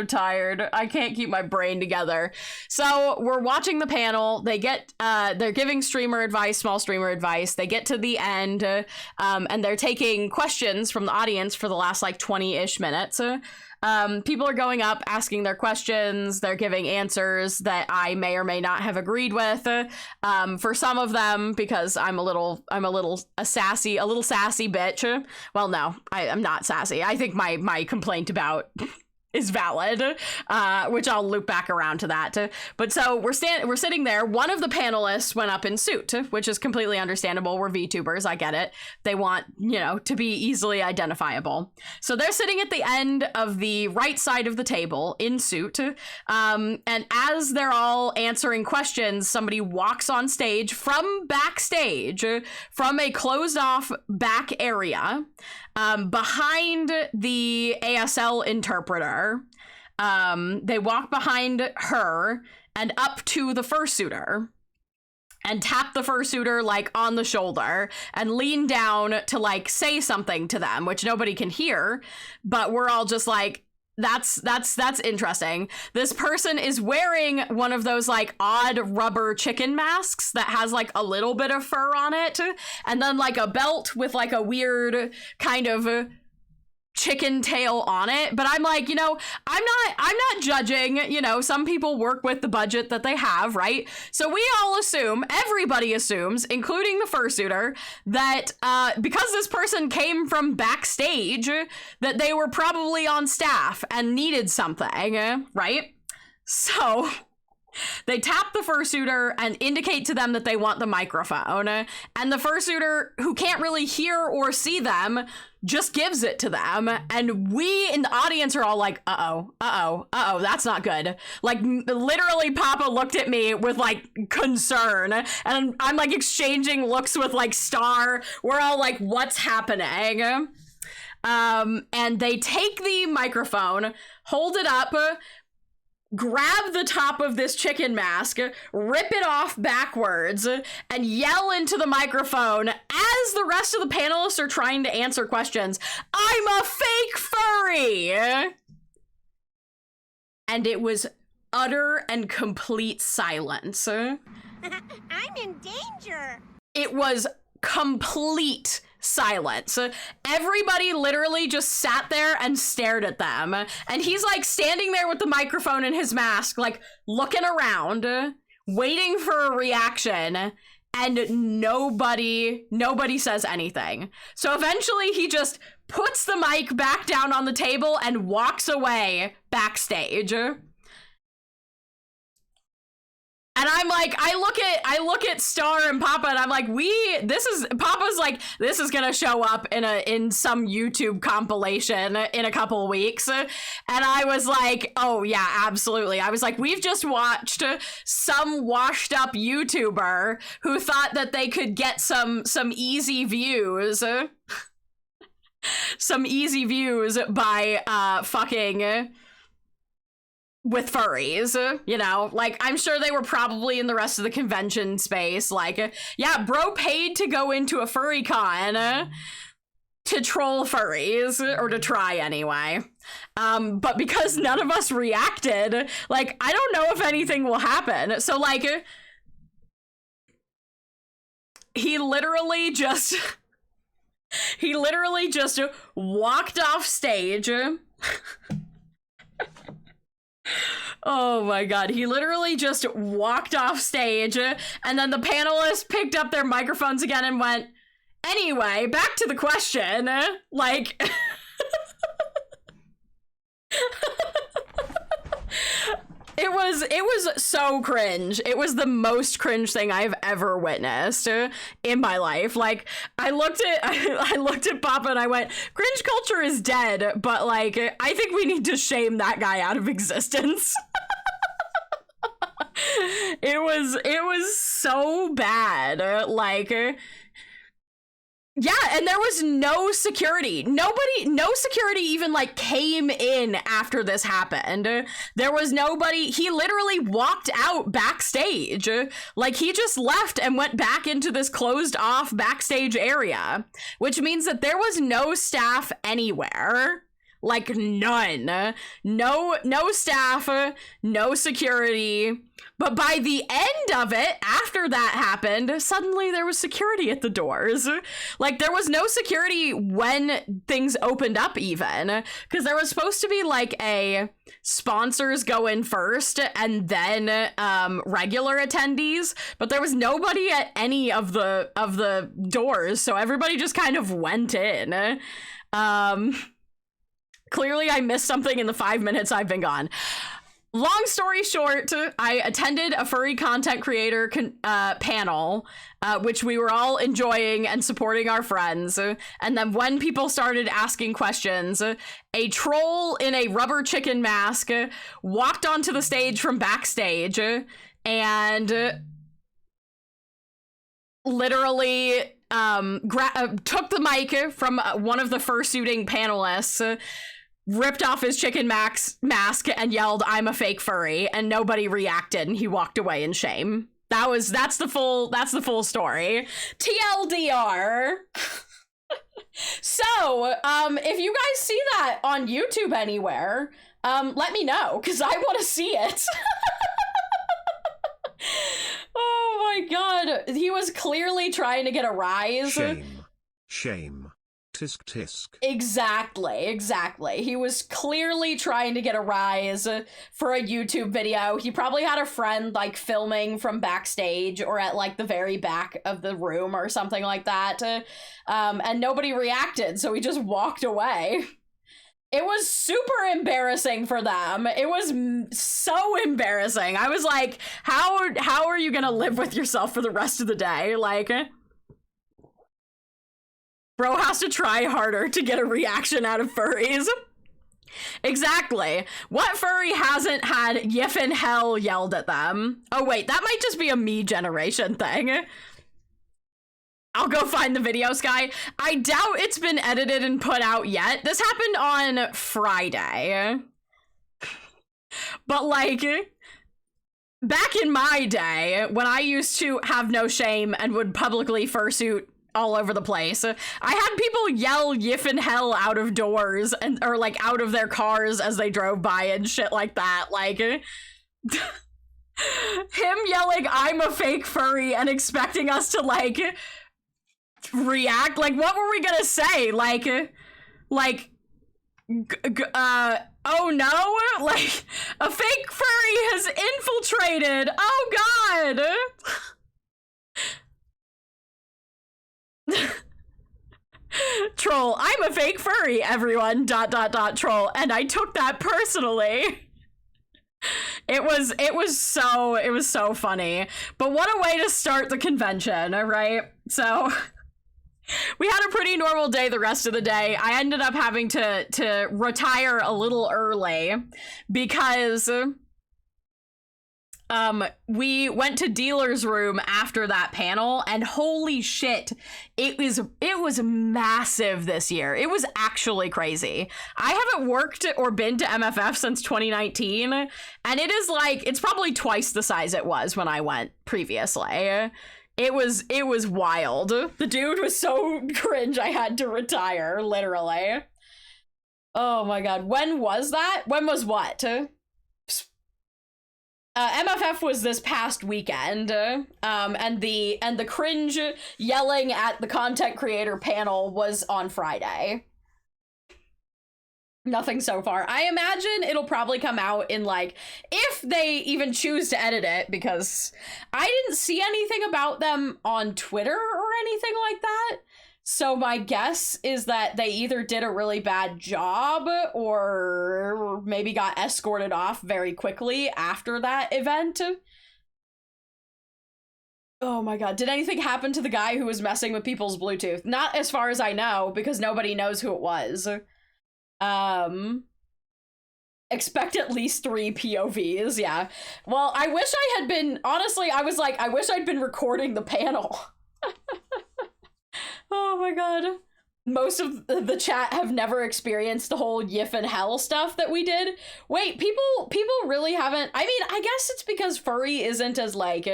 tired. I can't keep my brain together. So, we're watching the panel. They're giving streamer advice, small streamer advice. They get to the end, and they're taking questions from the audience for the last like 20-ish minutes. People are going up, asking their questions. They're giving answers that I may or may not have agreed with. For some of them, because I'm a little sassy bitch. Well, no, I'm not sassy. I think my complaint about is valid, which I'll loop back around to that. But so we're sitting there. One of the panelists went up in suit, which is completely understandable. We're VTubers, I get it. They want, to be easily identifiable. So they're sitting at the end of the right side of the table in suit. And as they're all answering questions, somebody walks on stage from backstage, from a closed off back area, behind the ASL interpreter. They walk behind her and up to the fursuiter and tap the fursuiter like on the shoulder and lean down to like say something to them, which nobody can hear, but we're all just like, that's interesting. This person is wearing one of those like odd rubber chicken masks that has like a little bit of fur on it, and then like a belt with like a weird kind of chicken tail on it. But I'm like, I'm not judging. Some people work with the budget that they have, right? So we all assume, everybody assumes, including the fursuiter, that because this person came from backstage, that they were probably on staff and needed something, right? So they tap the fursuiter and indicate to them that they want the microphone. And the fursuiter, who can't really hear or see them, just gives it to them. And we in the audience are all like, uh-oh, that's not good. Like, literally, Papa looked at me with, like, concern. And I'm, like, exchanging looks with, like, Star. We're all like, what's happening? And they take the microphone, hold it up, grab the top of this chicken mask, rip it off backwards, and yell into the microphone as the rest of the panelists are trying to answer questions, "I'm a fake furry!" And it was utter and complete silence. I'm in danger. It was complete silence. Everybody literally just sat there and stared at them. And he's like standing there with the microphone and his mask, like looking around, waiting for a reaction, and nobody says anything. So eventually he just puts the mic back down on the table and walks away backstage. And I'm like, I look at Star and Papa, and I'm like, Papa's like, this is gonna show up in some YouTube compilation in a couple of weeks. And I was like, oh yeah, absolutely. I was like, we've just watched some washed up YouTuber who thought that they could get some easy views. Some easy views by fucking with furries, like, I'm sure they were probably in the rest of the convention space, like, yeah, bro paid to go into a furry con to troll furries, or to try anyway. But because none of us reacted, like, I don't know if anything will happen. So, like, he literally just walked off stage. Oh my god, he literally just walked off stage, and then the panelists picked up their microphones again and went, anyway, back to the question, like... It was so cringe. It was the most cringe thing I've ever witnessed in my life. Like, I looked at Papa and I went, cringe culture is dead, but like, I think we need to shame that guy out of existence. It was so bad. Like, yeah, and there was no security. No security even like came in after this happened. There was nobody. He literally walked out backstage. Like, he just left and went back into this closed off backstage area, which means that there was no staff anywhere. Like, none. No staff, no security. But by the end of it, after that happened, suddenly there was security at the doors. Like, there was no security when things opened up even, because there was supposed to be like a sponsors go in first and then regular attendees, but there was nobody at any of the doors, so everybody just kind of went in. Clearly I missed something in the 5 minutes I've been gone. Long story short, I attended a furry content creator panel, which we were all enjoying and supporting our friends. And then when people started asking questions, a troll in a rubber chicken mask walked onto the stage from backstage and literally took the mic from one of the fursuiting panelists, ripped off his chicken mask and yelled, "I'm a fake furry," and nobody reacted, and he walked away in shame. That's the full story. TLDR. So, if you guys see that on YouTube anywhere, let me know, because I want to see it. Oh my god. He was clearly trying to get a rise. Shame. Tisk tisk. Exactly. He was clearly trying to get a rise for a YouTube video. He probably had a friend like filming from backstage or at like the very back of the room or something like that. And nobody reacted, so he just walked away. It was super embarrassing for them. It was so embarrassing. I was like, how are you gonna live with yourself for the rest of the day? Like, bro has to try harder to get a reaction out of furries. Exactly. What furry hasn't had yiffin' hell yelled at them? Oh wait, that might just be a me generation thing. I'll go find the video, Sky. I doubt it's been edited and put out yet. This happened on Friday. But like, back in my day, when I used to have no shame and would publicly fursuit all over the place, I had people yell yiffin' hell out of doors or like out of their cars as they drove by and shit like that. Like, him yelling, "I'm a fake furry," and expecting us to like react. Like, what were we gonna say? Like, oh no, like, a fake furry has infiltrated. Oh god. Troll, "I'm a fake furry, everyone, ... troll, and I took that personally." It was so funny. But what a way to start the convention, right? So we had a pretty normal day the rest of the day. I ended up having to retire a little early because we went to dealer's room after that panel, and holy shit, it was massive this year. It was actually crazy. I haven't worked or been to MFF since 2019, and it is like, it's probably twice the size it was when I went previously. It was wild. The dude was so cringe I had to retire, literally. Oh my god. When was that? When was what? MFF was this past weekend, and the cringe yelling at the content creator panel was on Friday. Nothing so far. I imagine it'll probably come out in like, if they even choose to edit it, because I didn't see anything about them on Twitter or anything like that. So my guess is that they either did a really bad job or maybe got escorted off very quickly after that event. Oh my god, did anything happen to the guy who was messing with people's Bluetooth? Not as far as I know, because nobody knows who it was. Expect at least 3 POVs, yeah. Well, I wish I had been, honestly, I was like, I wish I'd been recording the panel. Oh my god. Most of the chat have never experienced the whole Yif and Hell stuff that we did. Wait, people really haven't, I mean, I guess it's because furry isn't as like,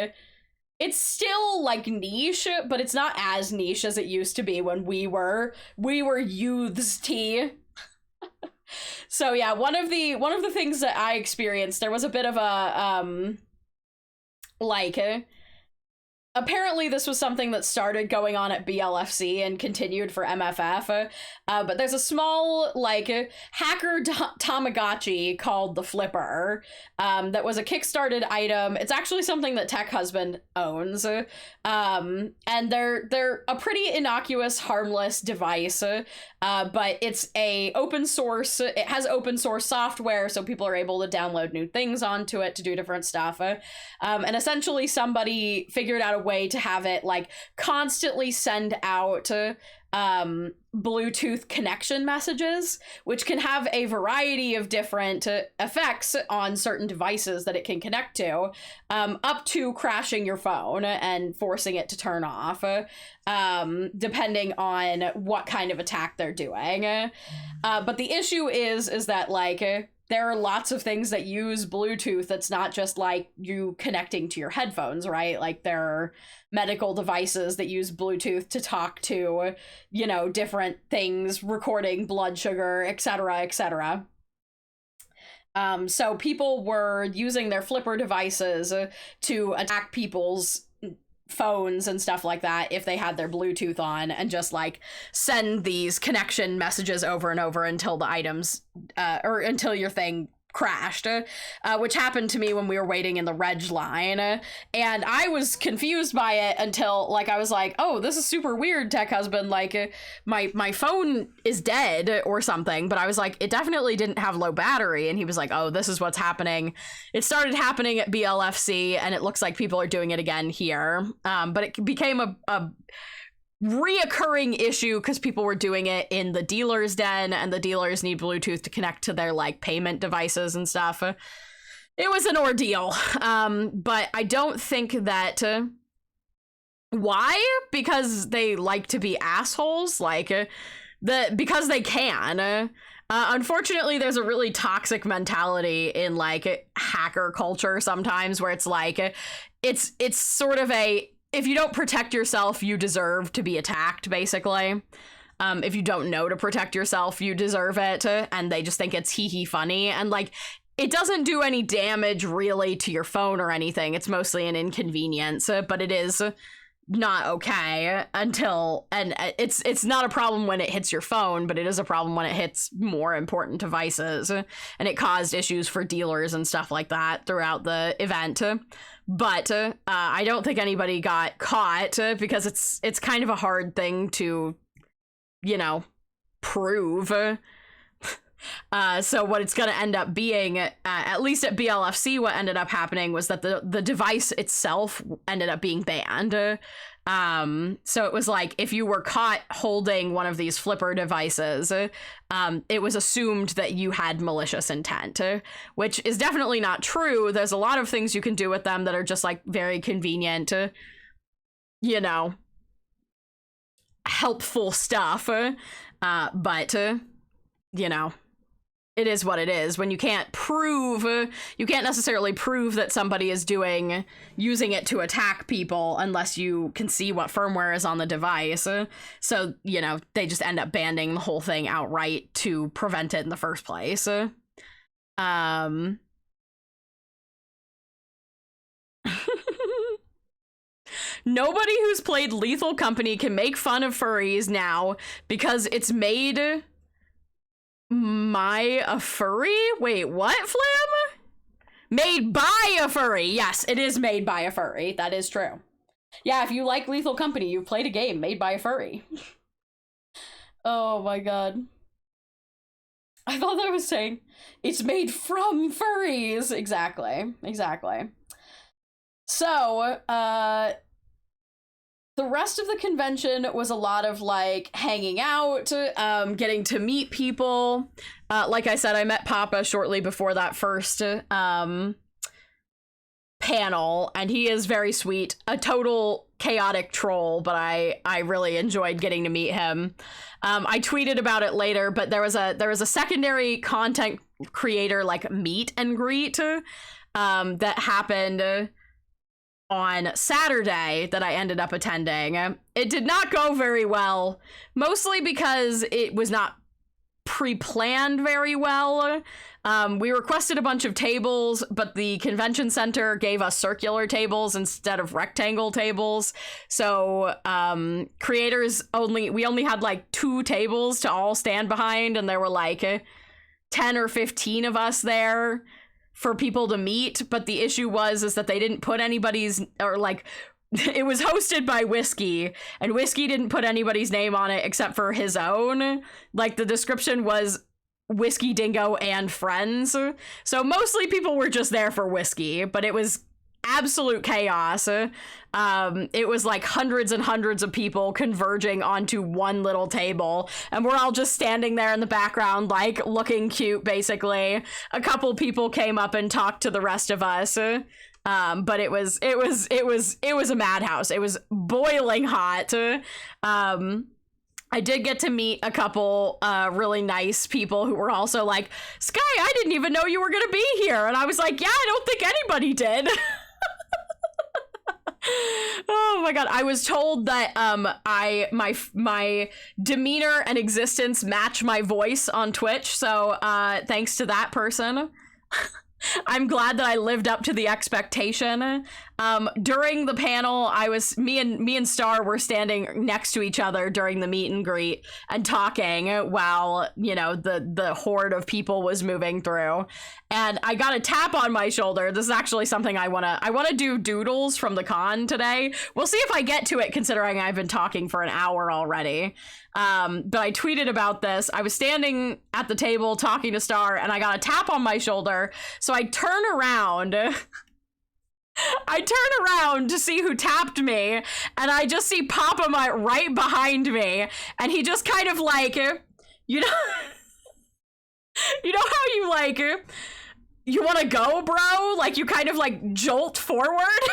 it's still like niche, but it's not as niche as it used to be when we were youths tea. So yeah, one of the things that I experienced, there was a bit of a apparently this was something that started going on at BLFC and continued for MFF, but there's a small, like, hacker Tamagotchi called the Flipper, that was a Kickstarted item. It's actually something that Tech Husband owns, and they're a pretty innocuous, harmless device, but it's a open source, it has open source software, so people are able to download new things onto it to do different stuff, and essentially somebody figured out a way to have it like constantly send out Bluetooth connection messages, which can have a variety of different effects on certain devices that it can connect to, up to crashing your phone and forcing it to turn off, depending on what kind of attack they're doing. But the issue is that, like, there are lots of things that use Bluetooth that's not just like you connecting to your headphones, right? Like, there are medical devices that use Bluetooth to talk to, you know, different things, recording blood sugar, etc., etc. So people were using their Flipper devices to attack people's phones and stuff like that if they had their Bluetooth on, and just like send these connection messages over and over until the items or until your thing crashed, which happened to me when we were waiting in the reg line, and I was confused by it until, like, I was like, oh, this is super weird, Tech Husband, like, my phone is dead or something, but I was like, it definitely didn't have low battery, and he was like, oh, this is what's happening. It started happening at BLFC, and it looks like people are doing it again here, but it became a reoccurring issue because people were doing it in the dealer's den, and the dealers need Bluetooth to connect to their, like, payment devices and stuff. It was an ordeal, but I don't think that why? Because they like to be assholes, like, because they can. Unfortunately, there's a really toxic mentality in, like, hacker culture sometimes, where it's like, it's sort of a, if you don't protect yourself, you deserve to be attacked, basically. If you don't know to protect yourself, you deserve it, and they just think it's hee-hee funny, and, like, it doesn't do any damage, really, to your phone or anything. It's mostly an inconvenience, but it is not okay until, and it's not a problem when it hits your phone, but it is a problem when it hits more important devices, and it caused issues for dealers and stuff like that throughout the event. But I don't think anybody got caught, because it's kind of a hard thing to, you know, prove. So what it's going to end up being, at least at BLFC, what ended up happening was that the device itself ended up being banned. So it was like, if you were caught holding one of these Flipper devices, it was assumed that you had malicious intent, which is definitely not true. There's a lot of things you can do with them that are just, like, very convenient, you know, helpful stuff. But, you know, it is what it is. When you can't necessarily prove that somebody is using it to attack people unless you can see what firmware is on the device. So, you know, they just end up banning the whole thing outright to prevent it in the first place. Nobody who's played Lethal Company can make fun of furries now because it's made a furry? Wait, what, Flim? Made by a furry. Yes, it is made by a furry. That is true. Yeah, if you like Lethal Company, you've played a game made by a furry. Oh my god. I thought that was saying it's made from furries. Exactly. So, the rest of the convention was a lot of like hanging out, getting to meet people. Like I said, I met Papa shortly before that first panel, and he is very sweet, a total chaotic troll, but I really enjoyed getting to meet him. I tweeted about it later, but there was a secondary content creator like meet and greet that happened on Saturday that I ended up attending. It did not go very well, mostly because it was not pre-planned very well. We requested a bunch of tables, but the convention center gave us circular tables instead of rectangle tables. So we only had like 2 tables to all stand behind, and there were like 10 or 15 of us there for people to meet. But the issue is that they didn't put anybody's, or like, it was hosted by Whiskey, and Whiskey didn't put anybody's name on it except for his own. Like, the description was Whiskey Dingo and friends. So mostly people were just there for Whiskey, but it was absolute chaos. It was like hundreds and hundreds of people converging onto one little table, and we're all just standing there in the background, like looking cute, basically. A couple people came up and talked to the rest of us. But it was a madhouse. It was boiling hot. I did get to meet a couple really nice people who were also like, Sky, I didn't even know you were gonna be here. And I was like, yeah, I don't think anybody did. Oh my god, I was told that my demeanor and existence match my voice on Twitch, so thanks to that person. I'm glad that I lived up to the expectation. During the panel, me and Star were standing next to each other during the meet and greet and talking while, you know, the horde of people was moving through. And I got a tap on my shoulder. This is actually something I wanna do doodles from the con today. We'll see if I get to it, considering I've been talking for an hour already. But I tweeted about this. I was standing at the table talking to Star, and I got a tap on my shoulder. So I turn around. To see who tapped me, and I just see Papa right behind me, and he just kind of like, you know, how you like, you want to go, bro? Like, you kind of like jolt forward.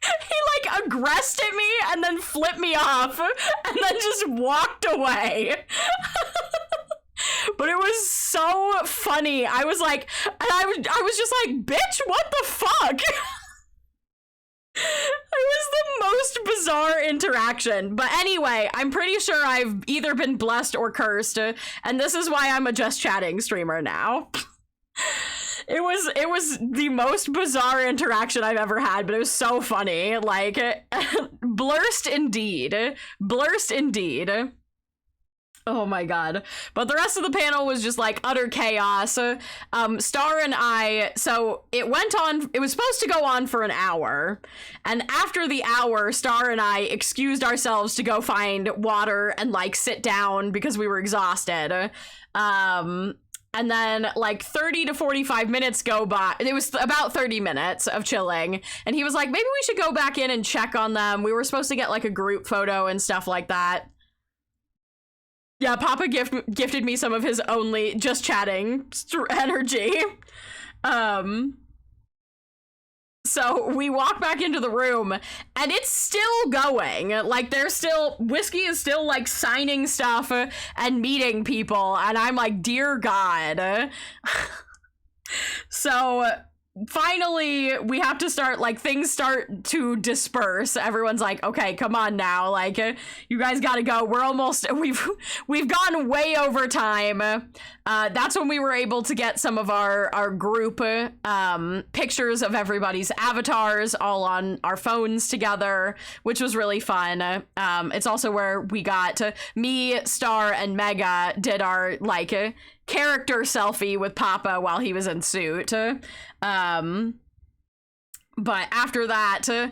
He like aggressed at me and then flipped me off and then just walked away. But it was so funny. I was like, and I was just like, bitch, what the fuck? It was the most bizarre interaction. But anyway, I'm pretty sure I've either been blessed or cursed, and this is why I'm a just chatting streamer now. It was the most bizarre interaction I've ever had, but it was so funny. Like, blurst indeed. Oh my god. But the rest of the panel was just like utter chaos. Star and I, so it was supposed to go on for an hour. And after the hour, Star and I excused ourselves to go find water and like sit down because we were exhausted. And then like 30 to 45 minutes go by. It was about 30 minutes of chilling. And he was like, maybe we should go back in and check on them. We were supposed to get like a group photo and stuff like that. Yeah, Papa gifted me some of his only just chatting energy. So we walk back into the room, and it's still going. Like, Whiskey is still like signing stuff and meeting people, and I'm like, dear God. So finally we have to start, like, things start to disperse. Everyone's like, okay, come on now, like, you guys gotta go. We've gone way over time. That's when we were able to get some of our group pictures of everybody's avatars all on our phones together, which was really fun. It's also where we got me, Star, and Mega did our like character selfie with Papa while he was in suit. But after that,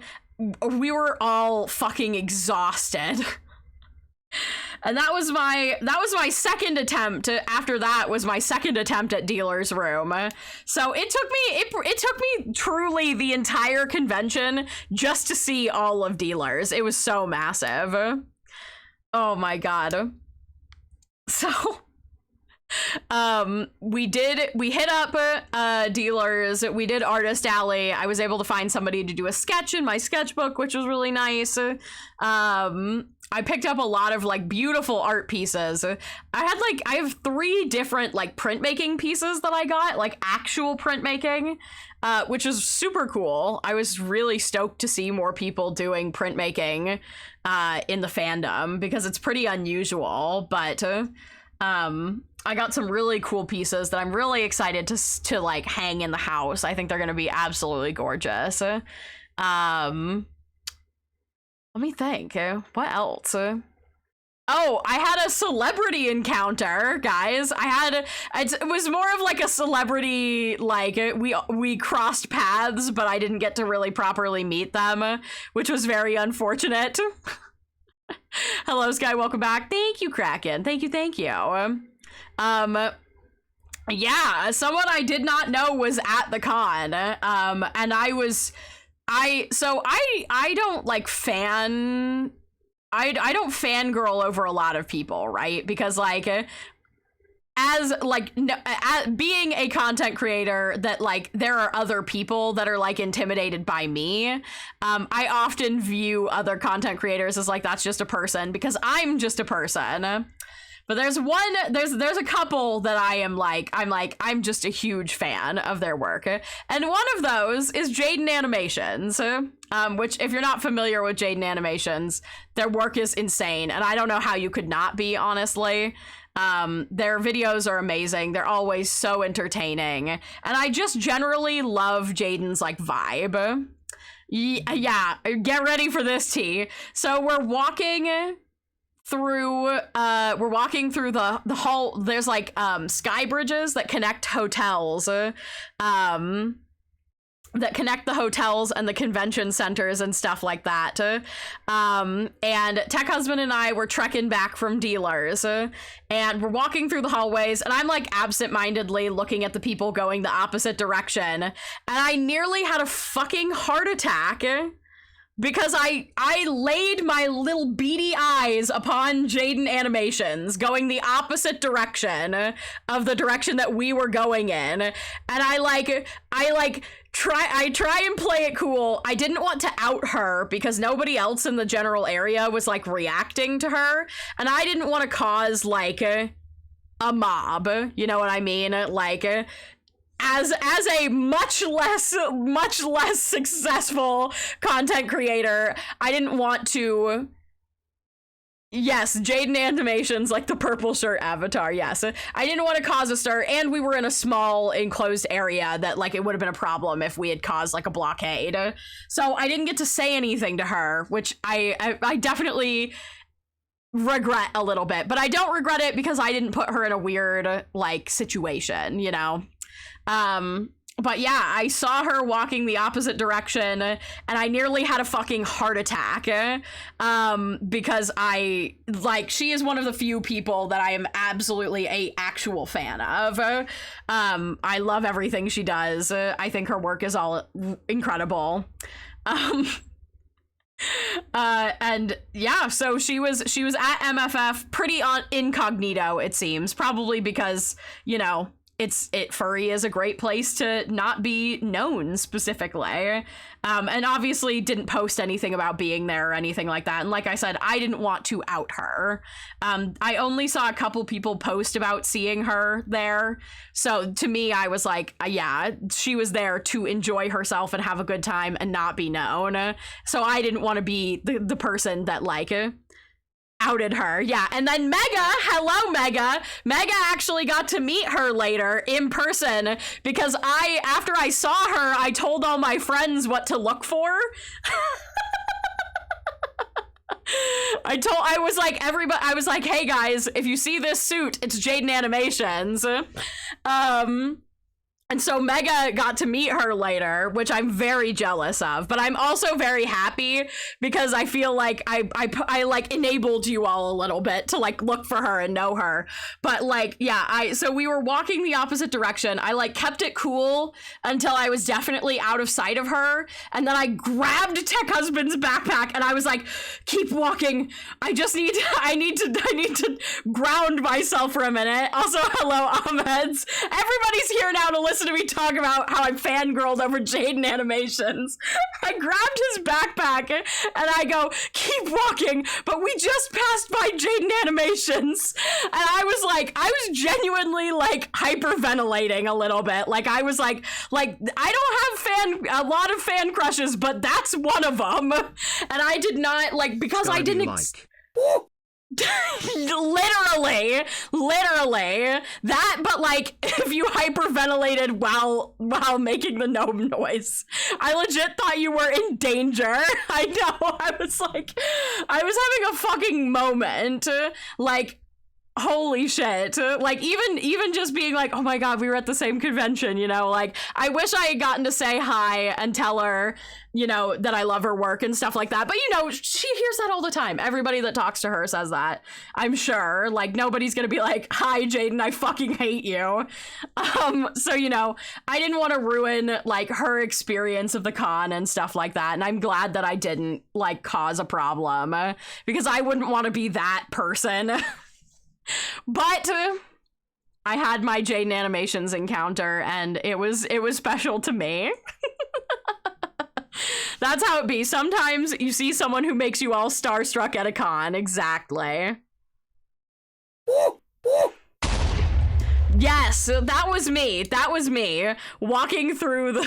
we were all fucking exhausted. And that was my second attempt. After that was my second attempt at Dealer's Room. So it took me truly the entire convention just to see all of Dealers. It was so massive. Oh my god. So we hit up Dealers, we did Artist Alley. I was able to find somebody to do a sketch in my sketchbook, which was really nice. I picked up a lot of like beautiful art pieces. I have 3 different like printmaking pieces that I got, like actual printmaking, which is super cool. I was really stoked to see more people doing printmaking in the fandom because it's pretty unusual, but I got some really cool pieces that I'm really excited to like hang in the house. I think they're gonna be absolutely gorgeous. Let me think. What else? Oh, I had a celebrity encounter, guys. It was more of like a celebrity, like we crossed paths, but I didn't get to really properly meet them, which was very unfortunate. Hello, Sky, welcome back. Thank you, Kraken. Thank you. Yeah, someone I did not know was at the con, and I don't like I don't fangirl over a lot of people, right? Because like being a content creator that like there are other people that are like intimidated by me, I often view other content creators as like that's just a person because I'm just a person. But there's a couple that I'm just a huge fan of their work. And one of those is Jaden Animations, which if you're not familiar with Jaden Animations, their work is insane. And I don't know how you could not be, honestly. Their videos are amazing. They're always so entertaining. And I just generally love Jaden's like vibe. Yeah, get ready for this, T. So we're walking through the hall. There's like sky bridges that connect hotels, that connect the hotels and the convention centers and stuff like that. And Tech Husband and I were trekking back from Dealers, and we're walking through the hallways, and I'm like absentmindedly looking at the people going the opposite direction, and I nearly had a fucking heart attack because I laid my little beady eyes upon Jaden Animations going the opposite direction of the direction that we were going in. And I try and play it cool. I didn't want to out her because nobody else in the general area was like reacting to her. And I didn't want to cause like a mob, you know what I mean? Like, as a much less successful content creator, I didn't want to. Yes, Jaden Animations, like the purple shirt avatar, yes. I didn't want to cause a stir, and we were in a small enclosed area that like it would have been a problem if we had caused like a blockade. So I didn't get to say anything to her, which I definitely regret a little bit, but I don't regret it because I didn't put her in a weird like situation, you know? But yeah, I saw her walking the opposite direction and I nearly had a fucking heart attack, because she is one of the few people that I am absolutely a actual fan of. I love everything she does. I think her work is all incredible. And yeah, so she was at MFF pretty incognito, it seems, probably because, you know, furry is a great place to not be known specifically. And obviously didn't post anything about being there or anything like that. And like I said, I didn't want to out her. I only saw a couple people post about seeing her there. So to me, I was like, yeah, she was there to enjoy herself and have a good time and not be known. So I didn't want to be the person that like outed her. Yeah. And then Mega, hello Mega. Mega actually got to meet her later in person because after I saw her, I told all my friends what to look for. I was like, hey guys, if you see this suit, it's Jaden Animations. And so Mega got to meet her later, which I'm very jealous of, but I'm also very happy because I feel like I like enabled you all a little bit to like look for her and know her. But like, yeah, so we were walking the opposite direction. I like kept it cool until I was definitely out of sight of her. And then I grabbed Tech Husband's backpack and I was like, keep walking. I need to ground myself for a minute. Also, hello, Ahmeds. Everybody's here now to listen to me talk about how I fangirled over Jaden animations. I grabbed his backpack and I go, keep walking, but we just passed by Jaden animations. And I was genuinely like hyperventilating a little bit. Like I was like I don't have a lot of fan crushes, but that's one of them. And I did not like, because I didn't literally that, but like if you hyperventilated while making the gnome noise, I legit thought you were in danger. I know, I was having a fucking moment, like holy shit. Like even just being like, oh my god, we were at the same convention, you know, like I wish I had gotten to say hi and tell her, you know, that I love her work and stuff like that. But you know, she hears that all the time. Everybody that talks to her says that, I'm sure. Like nobody's gonna be like, hi Jaden, I fucking hate you. So you know, I didn't want to ruin like her experience of the con and stuff like that, and I'm glad that I didn't like cause a problem, because I wouldn't want to be that person. But I had my Jaden Animations encounter and it was special to me. That's how it be. Sometimes you see someone who makes you all starstruck at a con. Exactly. Yes, that was me. That was me walking through the...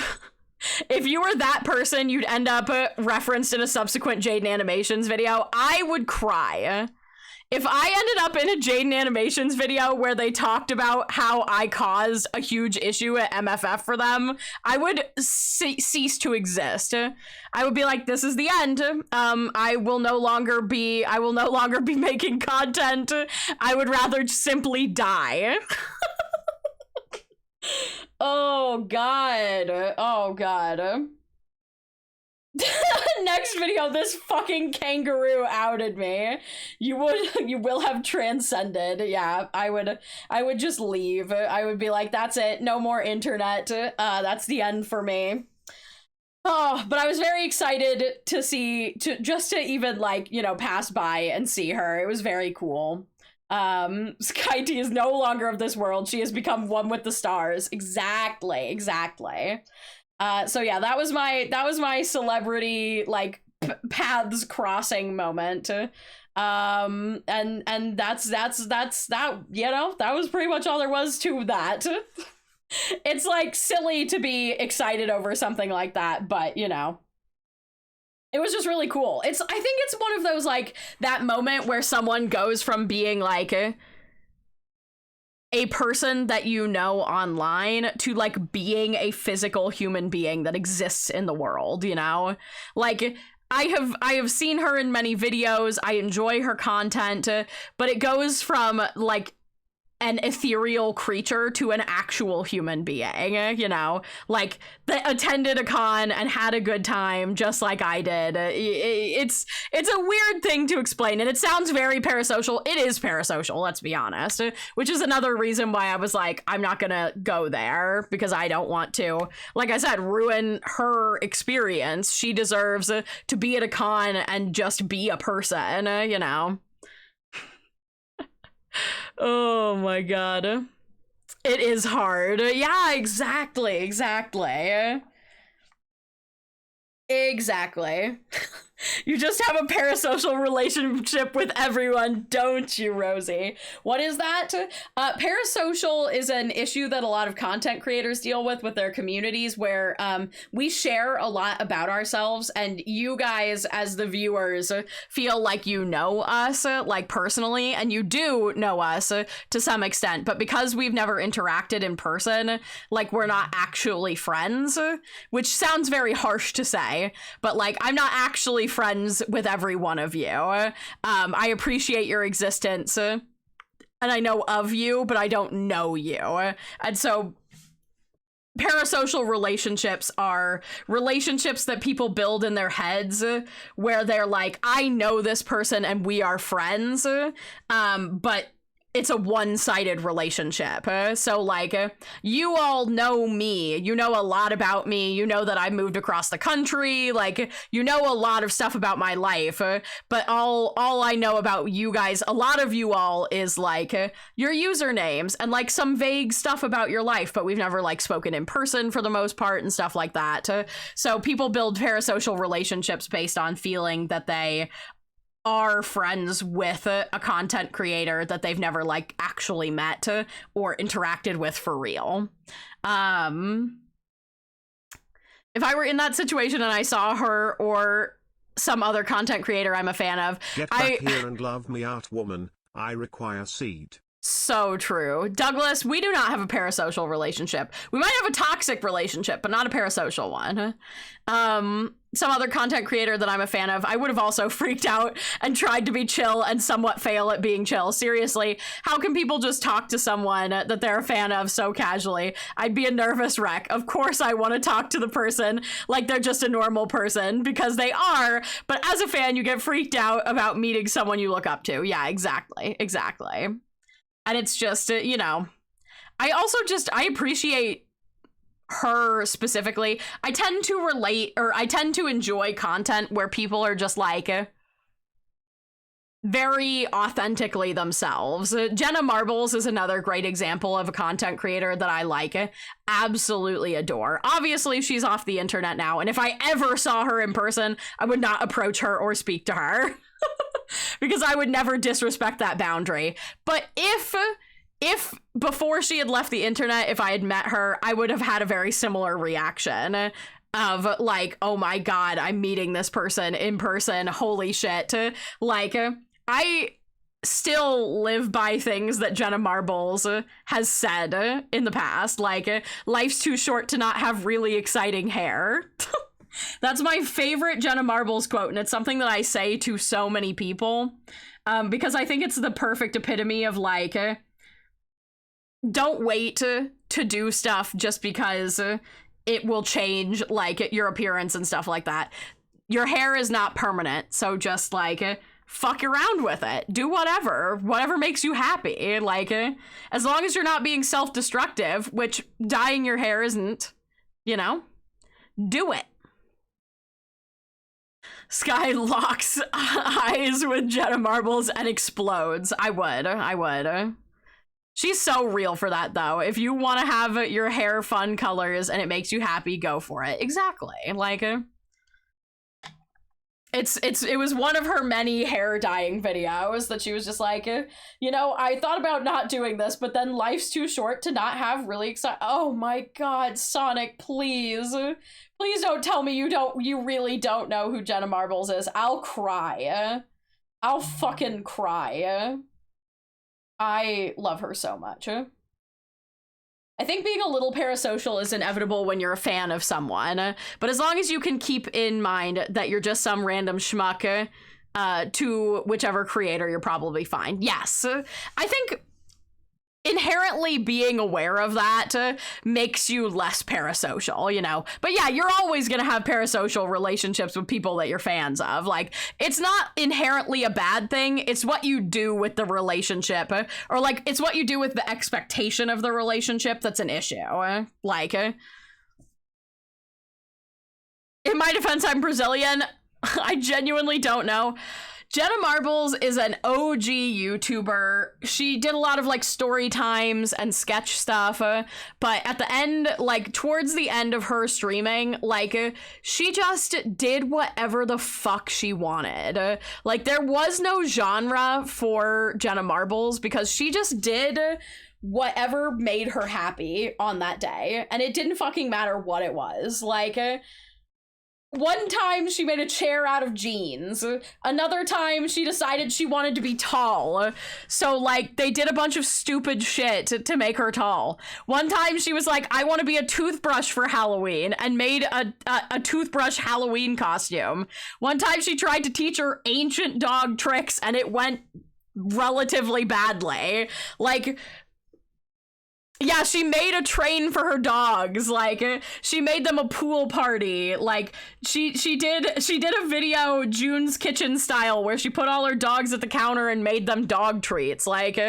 If you were that person, you'd end up referenced in a subsequent Jaden Animations video. I would cry. If I ended up in a Jaden Animations video where they talked about how I caused a huge issue at MFF for them, I would cease to exist. I would be like, this is the end. I will no longer be making content. I would rather simply die. Oh god. Oh god. Next video, this fucking kangaroo outed me. You will have transcended. Yeah, I would just leave. I would be like, that's it, no more internet. That's the end for me. Oh, but I was very excited to even like, you know, pass by and see her. It was very cool. Sky T is no longer of this world. She has become one with the stars. Exactly. So yeah, that was my celebrity like paths crossing moment. And that's that, you know, that was pretty much all there was to that. It's like silly to be excited over something like that, but you know, it was just really cool. I think it's one of those like that moment where someone goes from being like a person that you know online to like being a physical human being that exists in the world, you know? Like I have seen her in many videos. I enjoy her content, but it goes from like an ethereal creature to an actual human being, you know, like that attended a con and had a good time just like I did. It's a weird thing to explain, and it sounds very parasocial. It is parasocial, let's be honest, which is another reason why I was like, I'm not gonna go there, because I don't want to, like I said, ruin her experience. She deserves to be at a con and just be a person, you know. Oh my god. It is hard. Yeah, exactly. You just have a parasocial relationship with everyone, don't you, Rosie? What is that? Parasocial is an issue that a lot of content creators deal with their communities, where we share a lot about ourselves, and you guys, as the viewers, feel like you know us, like personally, and you do know us to some extent, but because we've never interacted in person, like we're not actually friends, which sounds very harsh to say, but like I'm not actually friends with every one of you. I appreciate your existence, and I know of you, but I don't know you. And so parasocial relationships are relationships that people build in their heads where they're like, I know this person and we are friends, but it's a one-sided relationship. So, like, you all know me. You know a lot about me. You know that I moved across the country. Like, you know a lot of stuff about my life. But all I know about you guys, a lot of you all, is, like, your usernames and, like, some vague stuff about your life. But we've never, like, spoken in person for the most part and stuff like that. So people build parasocial relationships based on feeling that they are friends with a content creator that they've never like actually met or interacted with for real. If I were in that situation and I saw her or some other content creator I'm a fan of, Get back here and love me out, woman. I require seed. So true. Douglas, we do not have a parasocial relationship. We might have a toxic relationship, but not a parasocial one. Some other content creator that I'm a fan of, I would have also freaked out and tried to be chill and somewhat fail at being chill. Seriously, how can people just talk to someone that they're a fan of so casually? I'd be a nervous wreck. Of course I want to talk to the person like they're just a normal person, because they are, but as a fan, you get freaked out about meeting someone you look up to. Yeah, exactly. And it's just, you know, I appreciate her specifically. I tend to relate, or I tend to enjoy content where people are just like very authentically themselves. Jenna Marbles is another great example of a content creator that I like, absolutely adore. Obviously, she's off the internet now, and if I ever saw her in person, I would not approach her or speak to her. Because I would never disrespect that boundary. But if before she had left the internet, if I had met her, I would have had a very similar reaction of like, oh my god, I'm meeting this person in person, holy shit. Like, I still live by things that Jenna Marbles has said in the past, like, life's too short to not have really exciting hair. That's my favorite Jenna Marbles quote, and it's something that I say to so many people, because I think it's the perfect epitome of, like, don't wait to do stuff just because it will change, like, your appearance and stuff like that. Your hair is not permanent, so just, like, fuck around with it. Do whatever makes you happy. Like, as long as you're not being self-destructive, which dyeing your hair isn't, you know, do it. Sky locks eyes with Jenna Marbles and explodes. I would. She's so real for that, though. If you want to have your hair fun colors and it makes you happy, go for it. Exactly. Like, it was one of her many hair dyeing videos that she was just like, you know, I thought about not doing this, but then life's too short to not have really exciting. Oh my god, Sonic, please. Please don't tell me you really don't know who Jenna Marbles is. I'll cry. I'll fucking cry. I love her so much. I think being a little parasocial is inevitable when you're a fan of someone, but as long as you can keep in mind that you're just some random schmuck to whichever creator, you're probably fine. Yes, I think inherently being aware of that makes you less parasocial, you know. But yeah, you're always gonna have parasocial relationships with people that you're fans of. Like, it's not inherently a bad thing, it's what you do with the relationship, or like, it's what you do with the expectation of the relationship that's an issue. Like, in my defense, I'm Brazilian. I genuinely don't know. Jenna Marbles is an OG YouTuber. She did a lot of, like, story times and sketch stuff, but at the end, like, towards the end of her streaming, like, she just did whatever the fuck she wanted. Like, there was no genre for Jenna Marbles because she just did whatever made her happy on that day, and it didn't fucking matter what it was. Like, one time she made a chair out of jeans. Another time she decided she wanted to be tall. So, like, they did a bunch of stupid shit to make her tall. One time she was like, I want to be a toothbrush for Halloween, and made a toothbrush Halloween costume. One time she tried to teach her ancient dog tricks, and it went relatively badly. Like, Yeah, she made a train for her dogs. Like, she made them a pool party. Like, she did a video, June's Kitchen style, where she put all her dogs at the counter and made them dog treats. Like,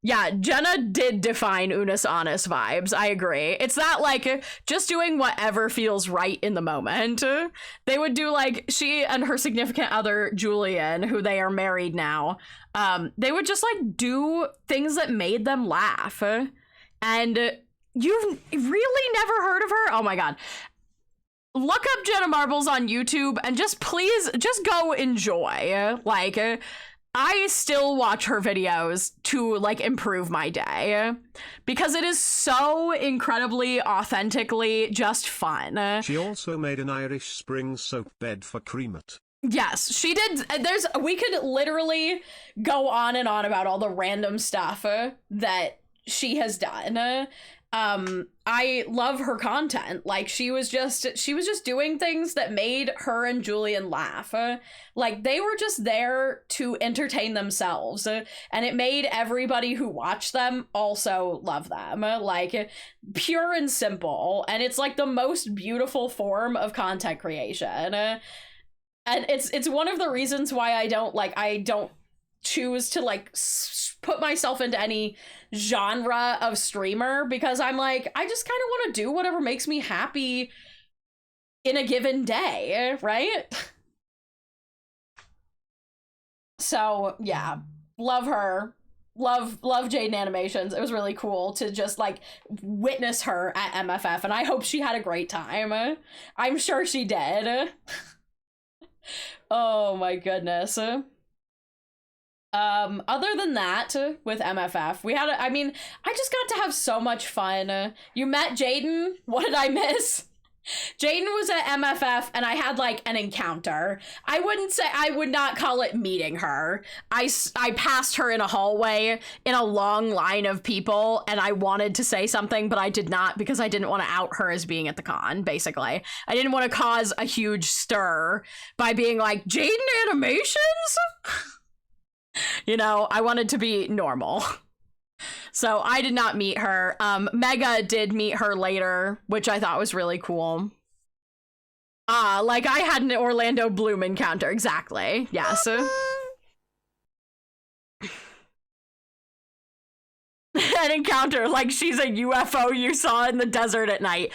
yeah, Jenna did define Unis Honest vibes. I agree. It's that, like, just doing whatever feels right in the moment. They would do, like, she and her significant other, Julian, who they are married now, they would just, like, do things that made them laugh. And you've really never heard of her? Oh my god. Look up Jenna Marbles on YouTube and just please, just go enjoy. Like, I still watch her videos to, like, improve my day. Because it is so incredibly, authentically just fun. She also made an Irish Spring soap bed for Creamit. Yes, she did. We could literally go on and on about all the random stuff that she has done. I love her content. Like, she was just doing things that made her and Julian laugh. Like, they were just there to entertain themselves, and it made everybody who watched them also love them. Like, pure and simple, and it's like the most beautiful form of content creation. And it's one of the reasons why I don't choose to, like, put myself into any genre of streamer, because I'm like, I just kind of want to do whatever makes me happy in a given day, right? So yeah, love her. Love Jaden Animations. It was really cool to just, like, witness her at MFF, and I hope she had a great time. I'm sure she did. Oh my goodness. Other than that, with MFF, I just got to have so much fun. You met Jaden? What did I miss? Jaden was at MFF, and I had, like, an encounter. I would not call it meeting her. I passed her in a hallway in a long line of people, and I wanted to say something, but I did not, because I didn't want to out her as being at the con, basically. I didn't want to cause a huge stir by being like, Jaden Animations? You know, I wanted to be normal. So I did not meet her. Mega did meet her later, which I thought was really cool. Like, I had an Orlando Bloom encounter. Exactly. Yes. An encounter, like she's a UFO you saw in the desert at night.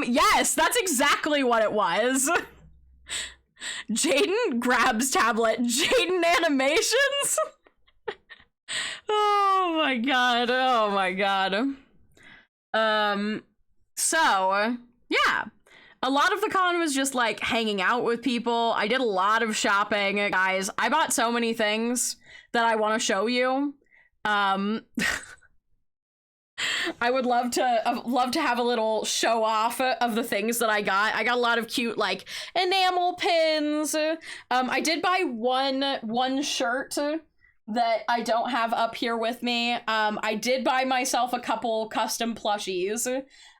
Yes, that's exactly what it was. Jaden grabs tablet. Jaden Animations? Oh my god. Oh my god. So, yeah. A lot of the con was just, like, hanging out with people. I did a lot of shopping, guys. I bought so many things that I want to show you. I would love to have a little show off of the things that I got. I got a lot of cute, like, enamel pins. I did buy one shirt that I don't have up here with me. I did buy myself a couple custom plushies.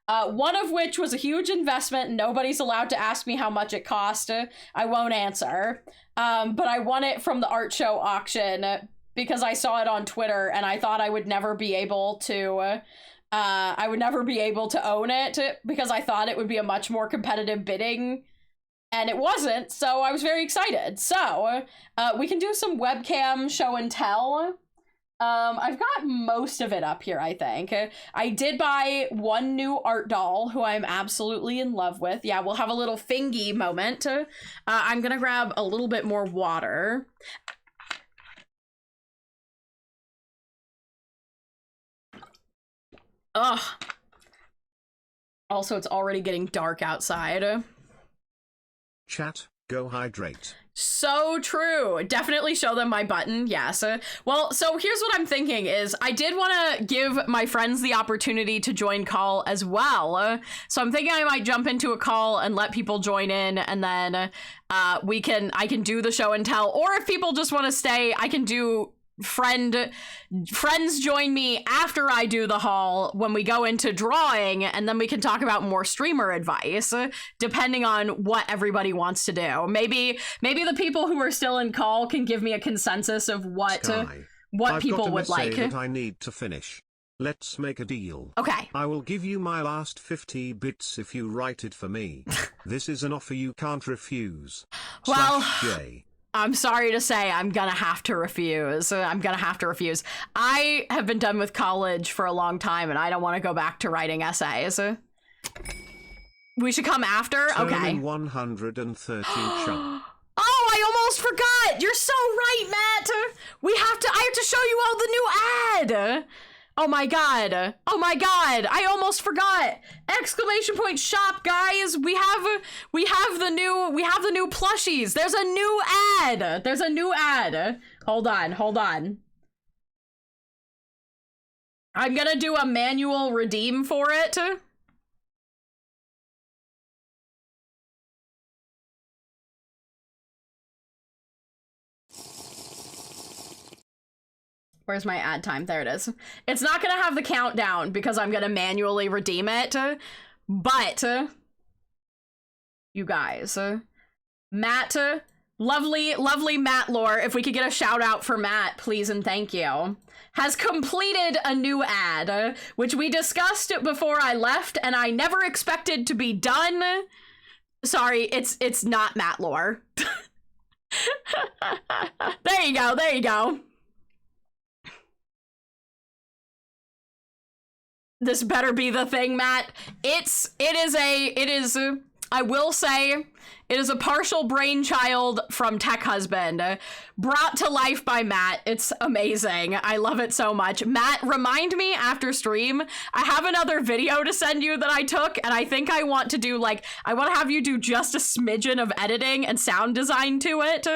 One of which was a huge investment. Nobody's allowed to ask me how much it cost. I won't answer. But I won it from the art show auction because I saw it on Twitter, and I thought I would never be able to own it, because I thought it would be a much more competitive bidding, and it wasn't, so I was very excited. So, we can do some webcam show and tell. I've got most of it up here, I think. I did buy one new art doll who I'm absolutely in love with. Yeah, we'll have a little fingy moment. I'm gonna grab a little bit more water. Ugh. Also, it's already getting dark outside. Chat, go hydrate. So true. Definitely show them my button. Yes. Well, so here's what I'm thinking is I did want to give my friends the opportunity to join call as well. So I'm thinking I might jump into a call and let people join in, and then I can do the show and tell, or if people just want to stay, I can do friends join me after I do the haul when we go into drawing, and then we can talk about more streamer advice depending on what everybody wants to do. Maybe the people who are still in call can give me a consensus of what Sky, what I've people got to would say like. that I need to finish. Let's make a deal. Okay. I will give you my last 50 bits if you write it for me. This is an offer you can't refuse. Well, /J. I'm sorry to say I'm gonna have to refuse. I have been done with college for a long time and I don't want to go back to writing essays. We should come after? Turn Okay. in 113 chunk. Oh, I almost forgot! You're so right, Matt! I have to show you all the new ad! Oh my god. Oh my god. I almost forgot. Exclamation point shop, guys. We have the new plushies. There's a new ad. Hold on. I'm gonna do a manual redeem for it. Where's my ad time? There it is. It's not gonna have the countdown because I'm gonna manually redeem it, but you guys, Matt, lovely Matt Lore, if we could get a shout out for Matt, please and thank you, has completed a new ad, which we discussed before I left and I never expected to be done. Sorry, it's not Matt Lore. There you go. This better be the thing, Matt. I will say, it is a partial brainchild from Tech Husband, brought to life by Matt. It's amazing. I love it so much. Matt, remind me after stream. I have another video to send you that I took, and I think I want to have you do just a smidgen of editing and sound design to it.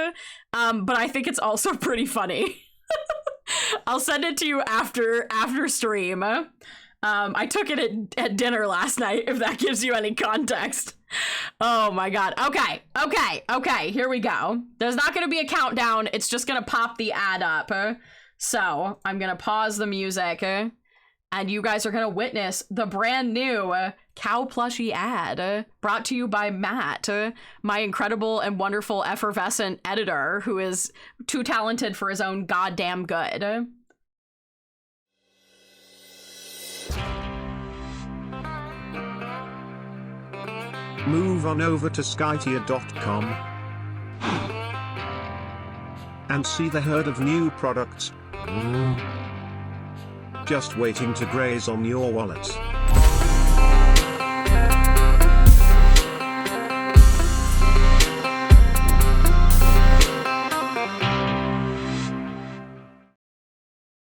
But I think it's also pretty funny. I'll send it to you after stream. I took it at dinner last night, if that gives you any context. Oh my god. Okay, here we go. There's not gonna be a countdown, it's just gonna pop the ad up. So, I'm gonna pause the music, and you guys are gonna witness the brand new cow plushie ad, brought to you by Matt, my incredible and wonderful effervescent editor, who is too talented for his own goddamn good. Move on over to skytier.com and see the herd of new products just waiting to graze on your wallet.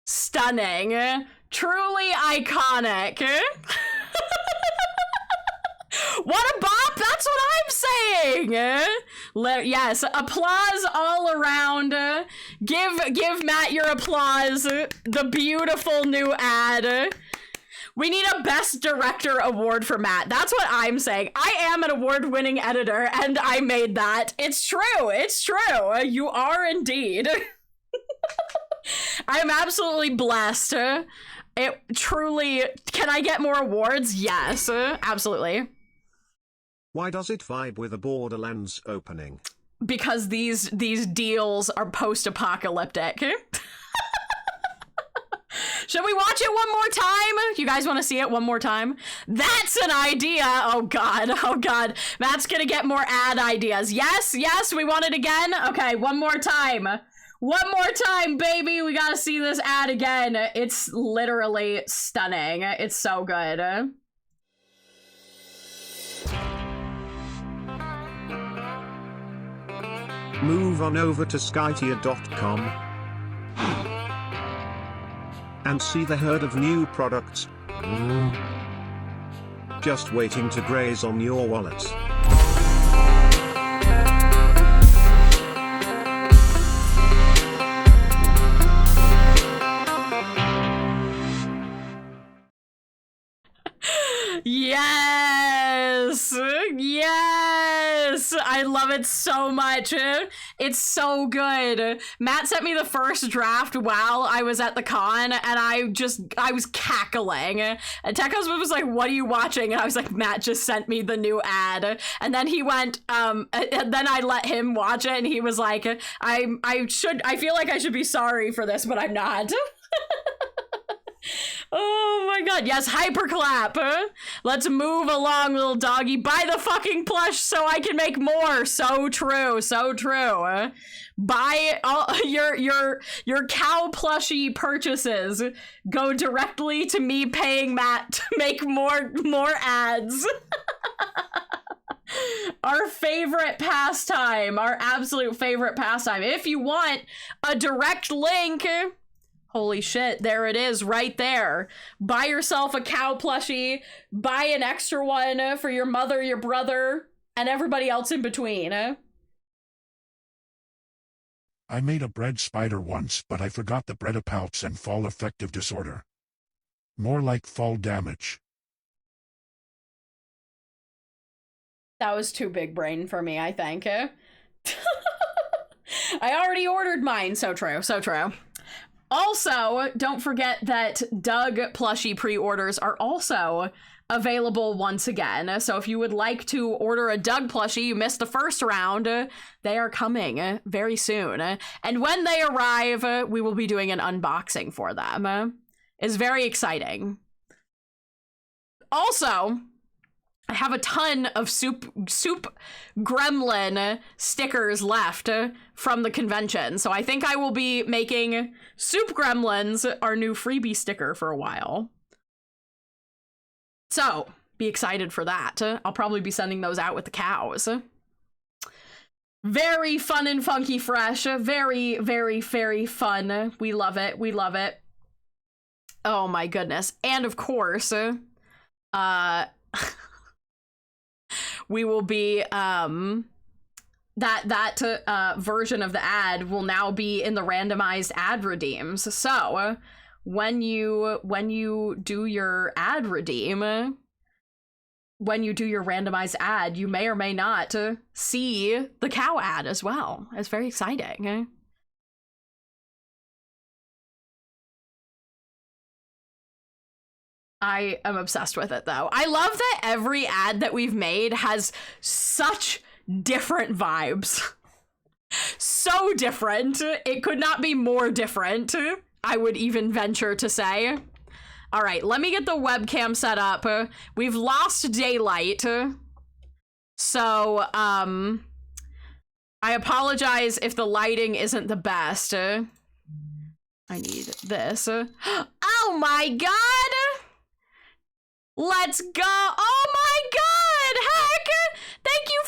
Stunning. Truly iconic. What a bop! That's what I'm saying! Yes, applause all around. Give Matt your applause. The beautiful new ad. We need a Best Director award for Matt. That's what I'm saying. I am an award-winning editor, and I made that. It's true. You are indeed. I'm absolutely blessed. It truly... Can I get more awards? Yes, absolutely. Why does it vibe with a Borderlands opening? Because these deals are post-apocalyptic. Should we watch it one more time? You guys want to see it one more time? That's an idea! Oh god. Matt's gonna get more ad ideas. Yes, we want it again? Okay, one more time. One more time, baby! We gotta see this ad again. It's literally stunning. It's so good. Move on over to skytier.com and see the herd of new products just waiting to graze on your wallet. Yes! I love it so much. It's so good. Matt sent me the first draft while I was at the con, and I was cackling. And Tech Husband was like, "What are you watching?" And I was like, "Matt just sent me the new ad." And then he went, and then I let him watch it, and he was like, I feel like I should be sorry for this, but I'm not. Oh my god, yes, hyperclap. Let's move along, little doggy. Buy the fucking plush so I can make more. So true, so true. Buy all your cow plushie purchases go directly to me paying Matt to make more ads. Our favorite pastime, our absolute favorite pastime. If you want a direct link, holy shit, there it is right there. Buy yourself a cow plushie, buy an extra one for your mother, your brother, and everybody else in between. I made a bread spider once, but I forgot the bread pouts and fall affective disorder. More like fall damage. That was too big brain for me, I think. I already ordered mine, so true, so true. Also, don't forget that Doug plushie pre-orders are also available once again. So if you would like to order a Doug plushie, you missed the first round, they are coming very soon. And when they arrive, we will be doing an unboxing for them. It's very exciting. Also, I have a ton of soup gremlin stickers left from the convention. So I think I will be making soup gremlins our new freebie sticker for a while. So be excited for that. I'll probably be sending those out with the cows. Very fun and funky fresh. Very, very, very fun. We love it. We love it. Oh my goodness. And of course, we will be, that version of the ad will now be in the randomized ad redeems. So when you do your ad redeem, when you do your randomized ad, you may or may not see the cow ad as well. It's very exciting. I am obsessed with it, though. I love that every ad that we've made has such different vibes. So different. It could not be more different, I would even venture to say. All right, let me get the webcam set up. We've lost daylight. So, I apologize if the lighting isn't the best. I need this. Oh my god! Let's go! Oh my god! Heck! Thank you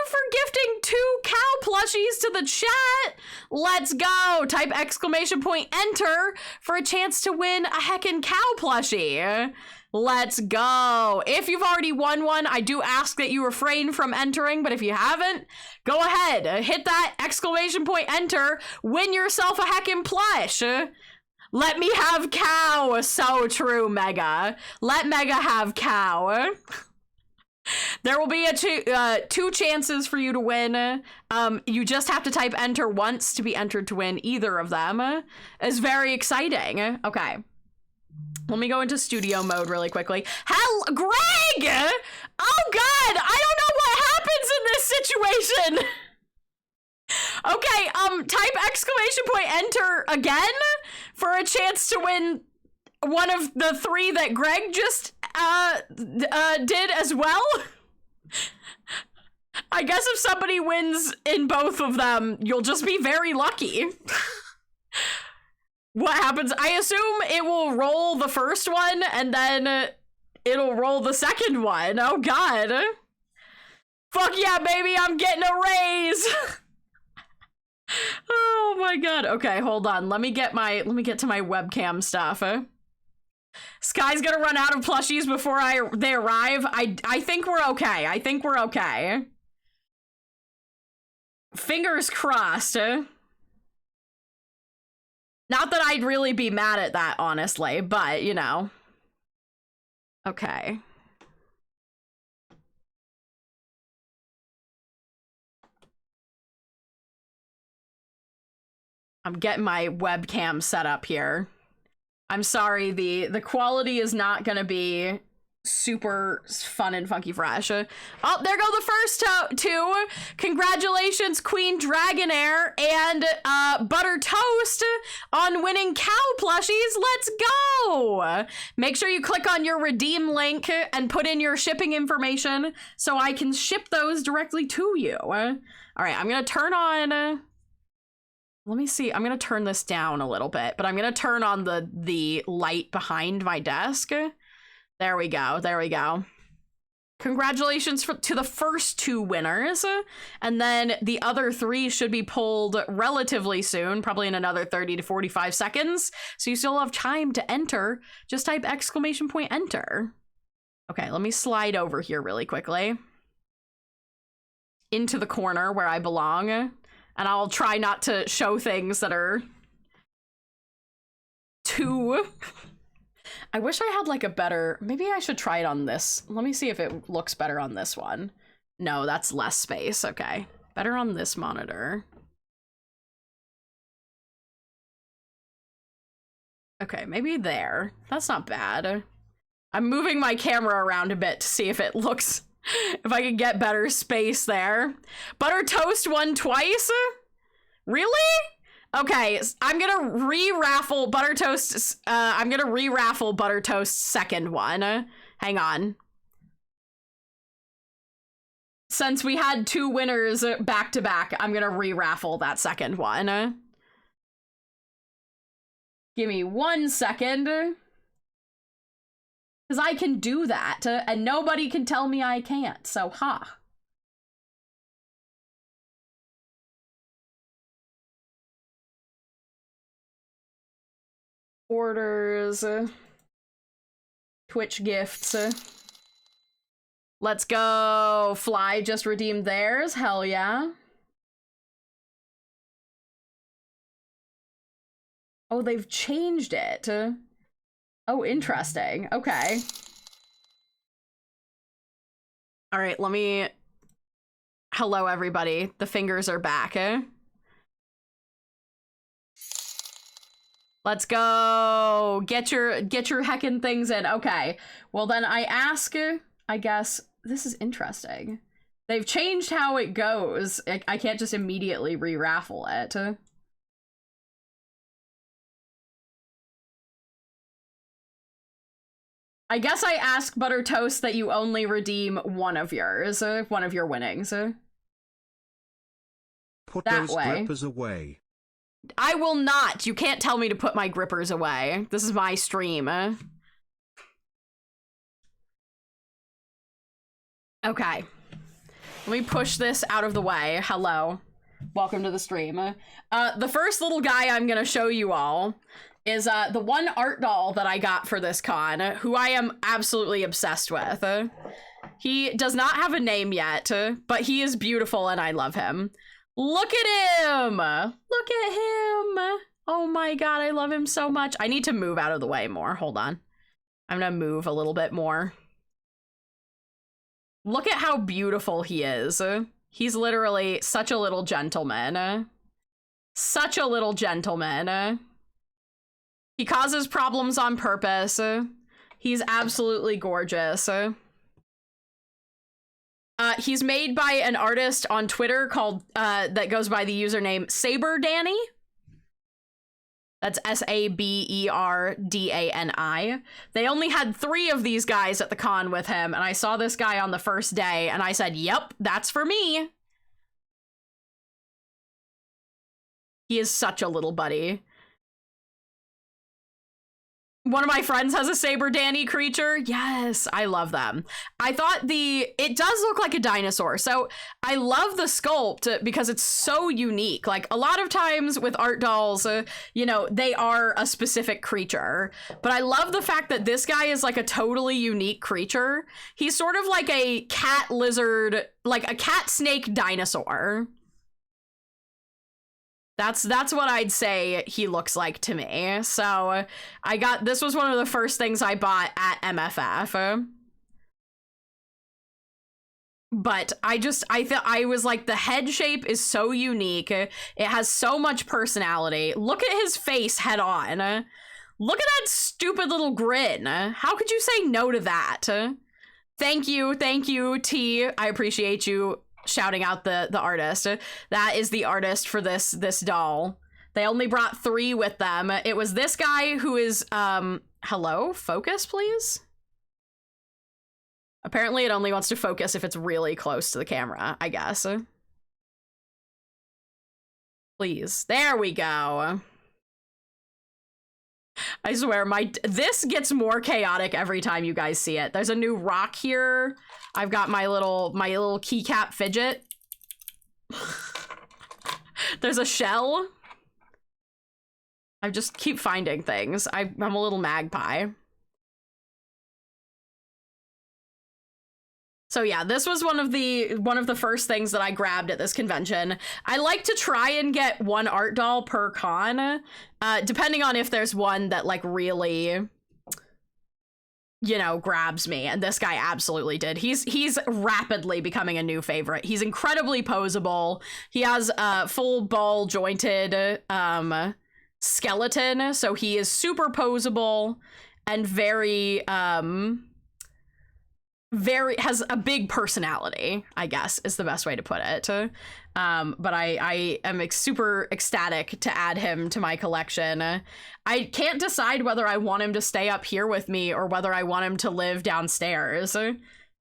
for gifting 2 cow plushies to the chat. Let's go! Type exclamation point enter for a chance to win a heckin' cow plushie. Let's go! If you've already won one, I do ask that you refrain from entering, but if you haven't, go ahead, hit that exclamation point enter, win yourself a heckin' plush. Let me have cow. So true, Mega. Let Mega have cow. There will be two chances for you to win. You just have to type enter once to be entered to win either of them. It's very exciting. Okay. Let me go into studio mode really quickly. Hell, Greg! Oh god, I don't know what happens in this situation. Okay, type exclamation point enter again for a chance to win one of the 3 that Greg just did as well. I guess if somebody wins in both of them, you'll just be very lucky. What happens? I assume it will roll the first one and then it'll roll the second one. Oh god. Fuck yeah, baby, I'm getting a raise. Oh my god. Okay, hold on. Let me get to my webcam stuff. Sky's gonna run out of plushies before they arrive. I think we're okay. I think we're okay. Fingers crossed. Not that I'd really be mad at that, honestly, but, you know. Okay. I'm getting my webcam set up here. I'm sorry, the quality is not gonna be super fun and funky fresh. Oh, there go the first two. Congratulations, Queen Dragonair and Butter Toast on winning cow plushies. Let's go. Make sure you click on your redeem link and put in your shipping information so I can ship those directly to you. All right, I'm gonna turn on, let me see, I'm gonna turn this down a little bit, but I'm gonna turn on the light behind my desk. There we go. There we go. Congratulations to the first two winners. And then the other three should be pulled relatively soon, probably in another 30 to 45 seconds. So you still have time to enter. Just type !enter. Okay, let me slide over here really quickly. Into the corner where I belong. And I'll try not to show things that are too... I wish I had like a better, maybe I should try it on this. Let me see if it looks better on this one. No, that's less space. Okay. Better on this monitor. Okay, maybe there. That's not bad. I'm moving my camera around a bit to see if it looks, if I can get better space there. Butter Toast won twice? Really? Okay, I'm gonna re-raffle Butter Toast's, I'm gonna re-raffle Butter Toast's second one. Hang on. Since we had two winners back to back, I'm gonna re-raffle that second one. Give me 1 second. Because I can do that, and nobody can tell me I can't, so ha. Orders, Twitch gifts. Let's go. Fly just redeemed theirs. Hell yeah. Oh, they've changed it. Oh, interesting. Okay. All right, let me... Hello, everybody. The fingers are back, Let's go. Get your heckin' things in. Okay. Well, then I ask, I guess, this is interesting. They've changed how it goes. I can't just immediately re-raffle it. I guess I ask Butter Toast that you only redeem one of yours, one of your winnings. Put that those way. grippers away. I will not. You can't tell me to put my grippers away. This is my stream. Okay. Let me push this out of the way. Hello. Welcome to the stream. The first little guy I'm gonna show you all is the one art doll that I got for this con, who I am absolutely obsessed with. He does not have a name yet, but he is beautiful and I love him. Look at him! Look at him! Oh my god, I love him so much. I need to move out of the way more. Hold on. I'm gonna move a little bit more. Look at how beautiful he is. He's literally such a little gentleman. Such a little gentleman. He causes problems on purpose. He's absolutely gorgeous. He's made by an artist on Twitter called, that goes by the username Saber Danny. That's SABERDANI. They only had 3 of these guys at the con with him, and I saw this guy on the first day, and I said, yep, that's for me. He is such a little buddy. One of my friends has a Saber Danny creature. Yes, I love them. I thought it does look like a dinosaur. So I love the sculpt because it's so unique. Like a lot of times with art dolls, you know, they are a specific creature. But I love the fact that this guy is like a totally unique creature. He's sort of like a cat lizard, like a cat snake dinosaur. That's what I'd say he looks like to me. So this was one of the first things I bought at MFF. But I was like, the head shape is so unique. It has so much personality. Look at his face head on. Look at that stupid little grin. How could you say no to that? Thank you, T. I appreciate you shouting out the artist. That is the artist for this doll. They only brought 3 with them. It was this guy who is, hello? Focus, please? Apparently it only wants to focus if it's really close to the camera, I guess. Please. There we go. I swear, this gets more chaotic every time you guys see it. There's a new rock here. I've got my little keycap fidget. There's a shell. I just keep finding things. I'm a little magpie. So yeah, this was one of the first things that I grabbed at this convention. I like to try and get 1 art doll per con, depending on if there's one that like really, you know, grabs me. And this guy absolutely did. He's rapidly becoming a new favorite. He's incredibly posable. He has a full ball jointed skeleton, so he is super posable and very has a big personality, I guess is the best way to put it. But I am super ecstatic to add him to my collection. I can't decide whether I want him to stay up here with me or whether I want him to live downstairs,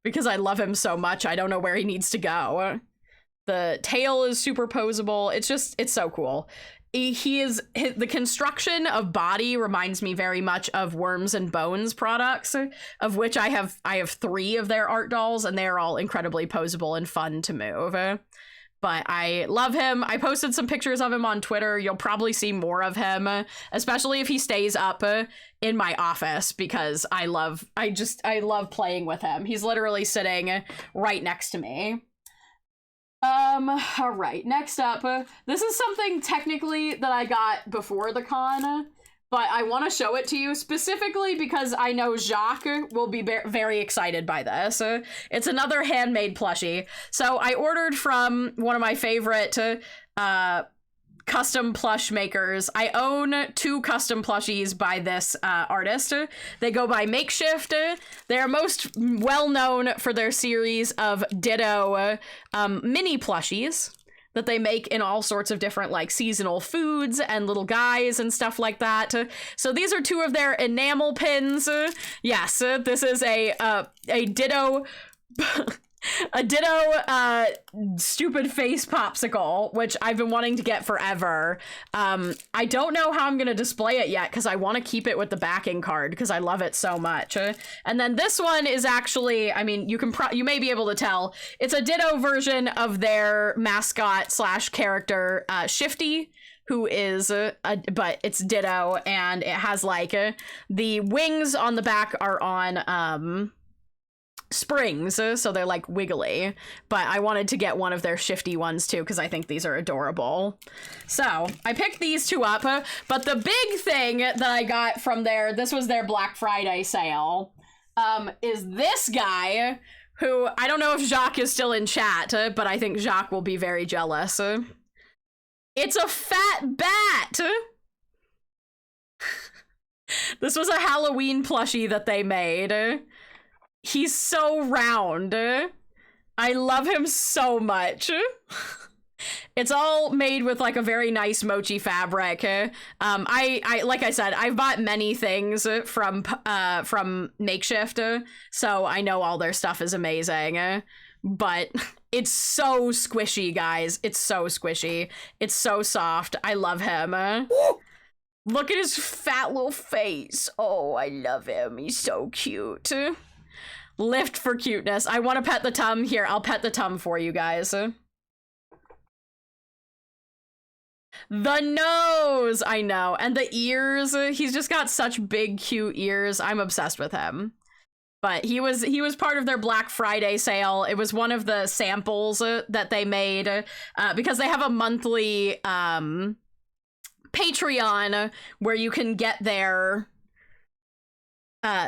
because I love him so much. I don't know where he needs to go. The tail is super posable. It's so cool. The construction of body reminds me very much of Worms and Bones products, of which I have 3 of their art dolls, and they're all incredibly posable and fun to move. But I love him. I posted some pictures of him on Twitter. You'll probably see more of him, especially if he stays up in my office, because I love playing with him. He's literally sitting right next to me. All right, next up, this is something technically that I got before the con, but I want to show it to you specifically because I know Jacques will be very excited by this. It's another handmade plushie. So I ordered from one of my favorite, custom plush makers. I own 2 custom plushies by this artist. They go by Makeshift. They're most well known for their series of Ditto mini plushies that they make in all sorts of different like seasonal foods and little guys and stuff like that. So these are 2 of their enamel pins. Yes, this is a Ditto a Ditto stupid face popsicle, which I've been wanting to get forever. I don't know how I'm gonna display it yet because I want to keep it with the backing card because I love it so much. And then this one is actually, I mean, you may be able to tell, it's a Ditto version of their mascot / character, Shifty, who is but it's Ditto, and it has like the wings on the back are on springs, so they're like wiggly, but I wanted to get one of their shifty ones too because I think these are adorable. So I picked these 2 up, but the big thing that I got from this was their Black Friday sale, is this guy, who I don't know if Jacques is still in chat, but I think Jacques will be very jealous. It's a fat bat! This was a Halloween plushie that they made. He's so round. I love him so much. It's all made with like a very nice mochi fabric. I like I said, I've bought many things from Makeshift, so I know all their stuff is amazing. But it's so squishy, guys. It's so squishy. It's so soft. I love him. Look at his fat little face. Oh, I love him. He's so cute. Lift for cuteness. I want to pet the tum. Here, I'll pet the tum for you guys. The nose! I know. And the ears. He's just got such big, cute ears. I'm obsessed with him. But he was part of their Black Friday sale. It was one of the samples that they made because they have a monthly Patreon where you can get their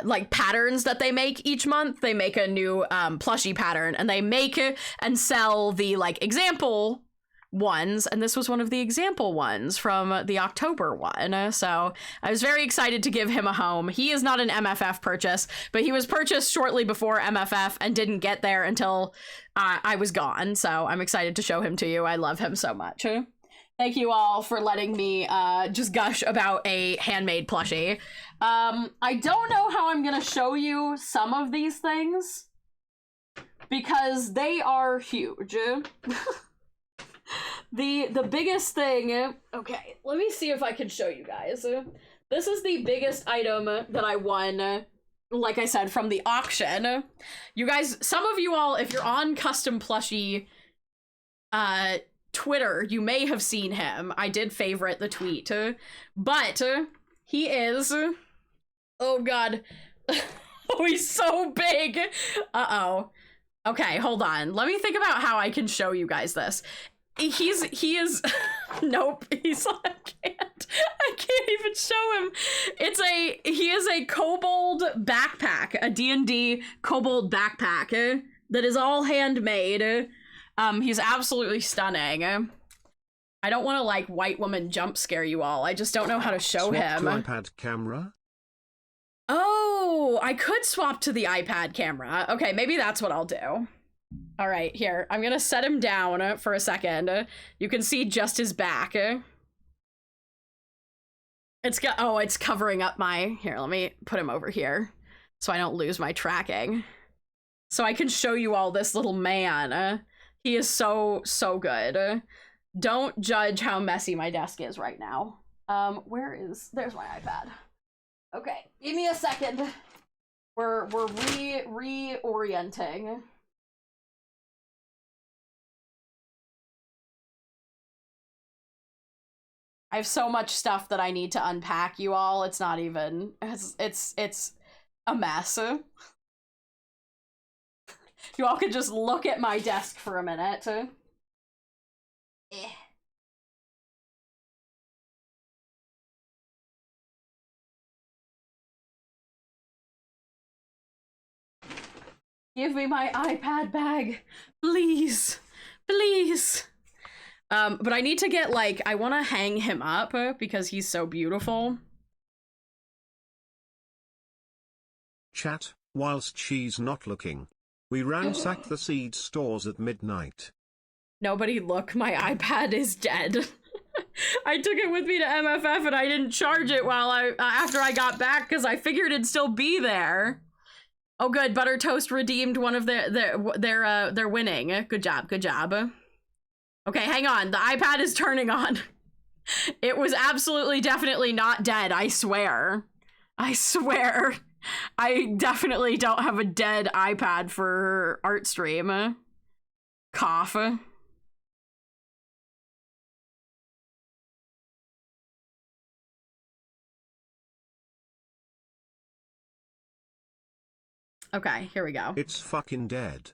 like patterns that they make each month. They make a new plushie pattern, and they make and sell the like example ones, and this was one of the example ones from the October one. So I was very excited to give him a home. He is not an MFF purchase, but he was purchased shortly before MFF and didn't get there until I was gone. So I'm excited to show him to you. I love him so much. Thank you all for letting me just gush about a handmade plushie. I don't know how I'm gonna show you some of these things because they are huge. The biggest thing, okay, let me see if I can show you guys. This is the biggest item that I won, like I said, from the auction. You guys, some of you all, if you're on Custom Plushie Twitter, you may have seen him. I did favorite the tweet, but he is, oh god, oh, he's so big. Uh-oh. Okay, hold on. Let me think about how I can show you guys this. He is nope, I can't even show him. He is a kobold backpack, a D&D kobold backpack that is all handmade. He's absolutely stunning. I don't want to like white woman jump scare you all. I just don't know how to show Swap him. to iPad camera? Oh, I could swap to the iPad camera. Okay, maybe that's what I'll do. All right, here. I'm gonna set him down for a second. You can see just his back. It's covering up my, here, let me put him over here so I don't lose my tracking. So I can show you all this little man. He is so good. Don't judge how messy my desk is right now. There's my iPad. Okay, give me a second. We're reorienting. I have so much stuff that I need to unpack, you all. It's not even, it's a mess. You all could just look at my desk for a minute. Give me my iPad bag, please, please. But I need to get, like, I want to hang him up because he's so beautiful. Chat, whilst she's not looking. We ransack the seed stores at midnight. Nobody look, my iPad is dead. I took it with me to MFF and I didn't charge it after I got back because I figured it'd still be there. Oh good, Butter Toast redeemed one of their winning. Good job, good job. Okay, hang on, the iPad is turning on. It was absolutely definitely not dead, I swear. I swear. I definitely don't have a dead iPad for art stream. Cough. Okay, here we go. It's fucking dead.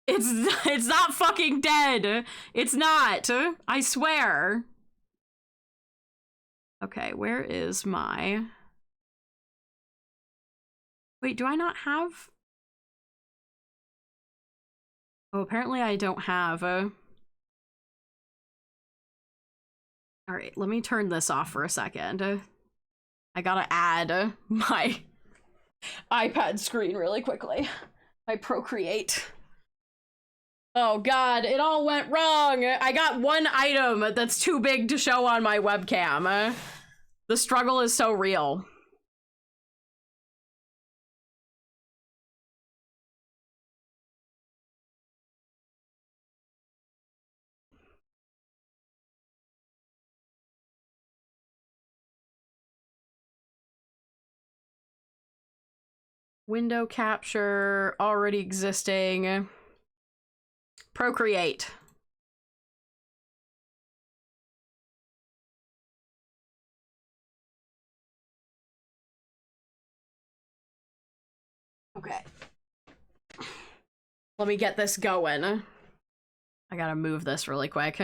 It's not fucking dead. It's not. I swear. Okay, where is my... Wait, do I not have... Oh, apparently I don't have a... Alright, let me turn this off for a second. I gotta add my iPad screen really quickly. My Procreate. Oh god, it all went wrong! I got one item that's too big to show on my webcam. The struggle is so real. Window capture, already existing. Procreate. Okay. Let me get this going. I gotta move this really quick.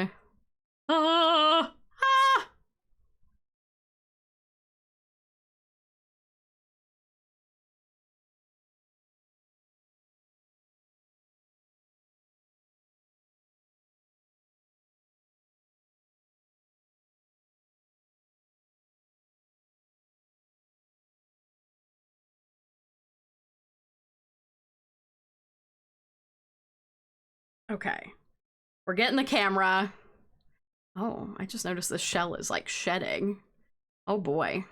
Ah! Okay. We're getting the camera. Oh, I just noticed the shell is like shedding. Oh boy.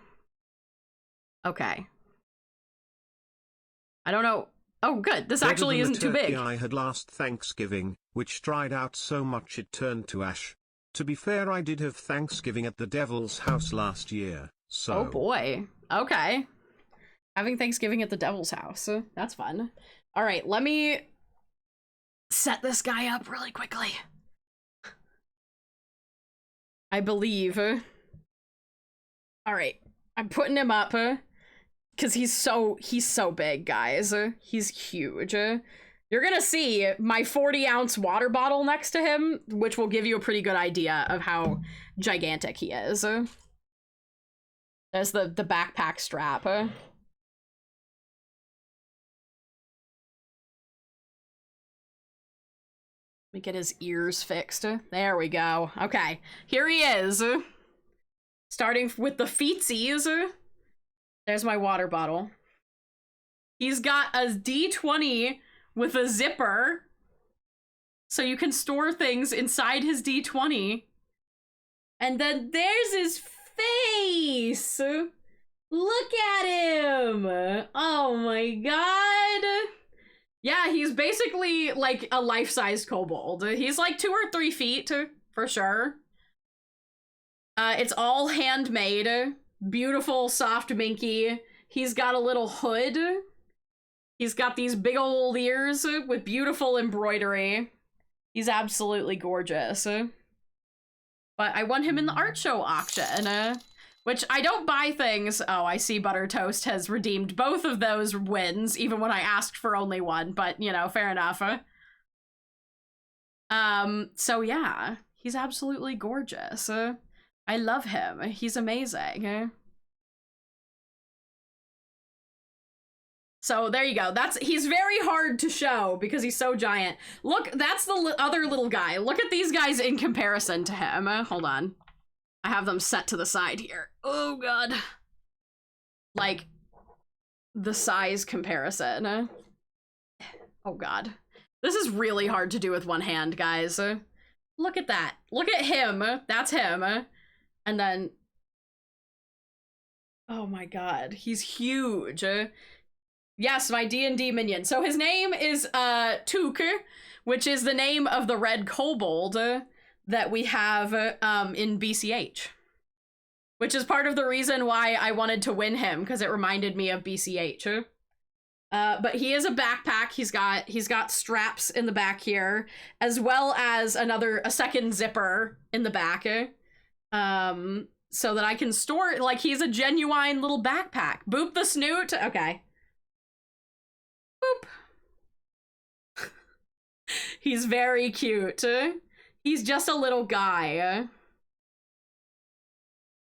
Okay. I don't know. Oh, good. This actually isn't too big. I had last Thanksgiving, which dried out so much it turned to ash. To be fair, I did have Thanksgiving at the Devil's House last year, so... Oh boy. Okay. Having Thanksgiving at the Devil's House. That's fun. All right, let me set this guy up really quickly. I believe. All right, I'm putting him up because he's so big, guys. He's huge. You're gonna see my 40-ounce water bottle next to him, which will give you a pretty good idea of how gigantic he is. There's the backpack strap. Let me get his ears fixed. There we go. Okay, here he is. Starting with the feetsies. There's my water bottle. He's got a D20 with a zipper, so you can store things inside his D20. And then there's his face! Look at him! Oh my god! Yeah, he's basically like a life-size kobold. He's like 2 or 3 feet, for sure. It's all handmade. Beautiful, soft minky. He's got a little hood. He's got these big old ears with beautiful embroidery. He's absolutely gorgeous. But I won him in the art show auction, which I don't buy things. Oh, I see Butter Toast has redeemed both of those wins, even when I asked for only one, but, you know, fair enough. So yeah, he's absolutely gorgeous. I love him. He's amazing. So there you go. He's very hard to show because he's so giant. Look, that's the other little guy. Look at these guys in comparison to him. Hold on. I have them set to the side here. Oh god. Like, the size comparison. Oh god. This is really hard to do with one hand, guys. Look at that. Look at him. That's him. And then... oh my god. He's huge. Yes, my D&D minion. So his name is Took, which is the name of the red kobold that we have in BCH. Which is part of the reason why I wanted to win him, because it reminded me of BCH. But he is a backpack. He's got straps in the back here, as well as a second zipper in the back. So that I can store, like, he's a genuine little backpack. Boop the snoot. Okay. Boop. He's very cute. He's just a little guy.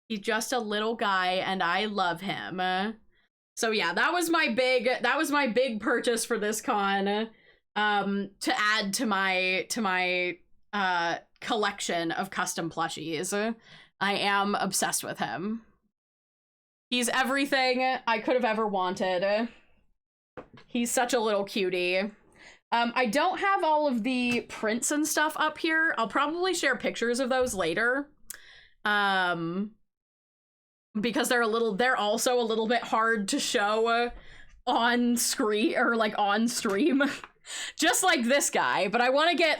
He's just a little guy, and I love him. So yeah, that was my big purchase for this con. To add to my collection of custom plushies. I am obsessed with him. He's everything I could have ever wanted. He's such a little cutie. I don't have all of the prints and stuff up here. I'll probably share pictures of those later. Because they're also a little bit hard to show on screen or like on stream. Just like this guy, but I want to get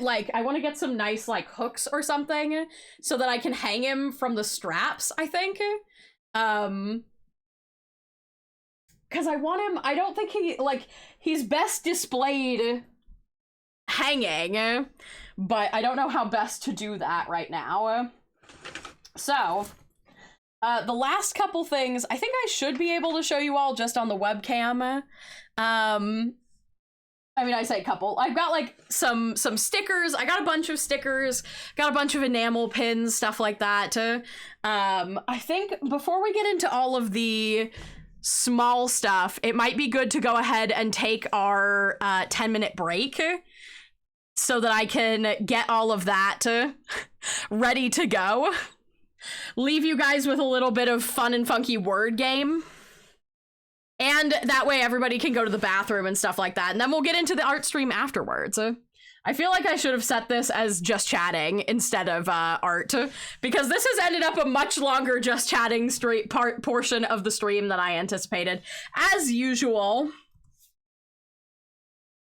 some nice like hooks or something so that I can hang him from the straps, I think. Because I want him, I don't think he's best displayed hanging, but I don't know how best to do that right now. So, the last couple things, I think I should be able to show you all just on the webcam. I mean, I say couple. I've got like some stickers. I got a bunch of stickers, got a bunch of enamel pins, stuff like that. I think before we get into all of the small stuff, it might be good to go ahead and take our 10-minute break so that I can get all of that ready to go. Leave you guys with a little bit of fun and funky word game. And that way everybody can go to the bathroom and stuff like that. And then we'll get into the art stream afterwards. I feel like I should have set this as just chatting instead of art, because this has ended up a much longer just chatting portion of the stream than I anticipated, as usual.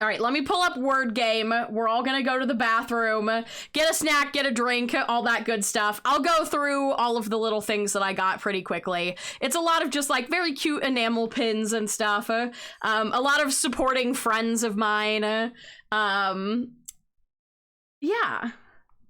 All right, let me pull up word game. We're all gonna go to the bathroom, get a snack, get a drink, all that good stuff. I'll go through all of the little things that I got pretty quickly. It's a lot of just like very cute enamel pins and stuff. A lot of supporting friends of mine. Yeah.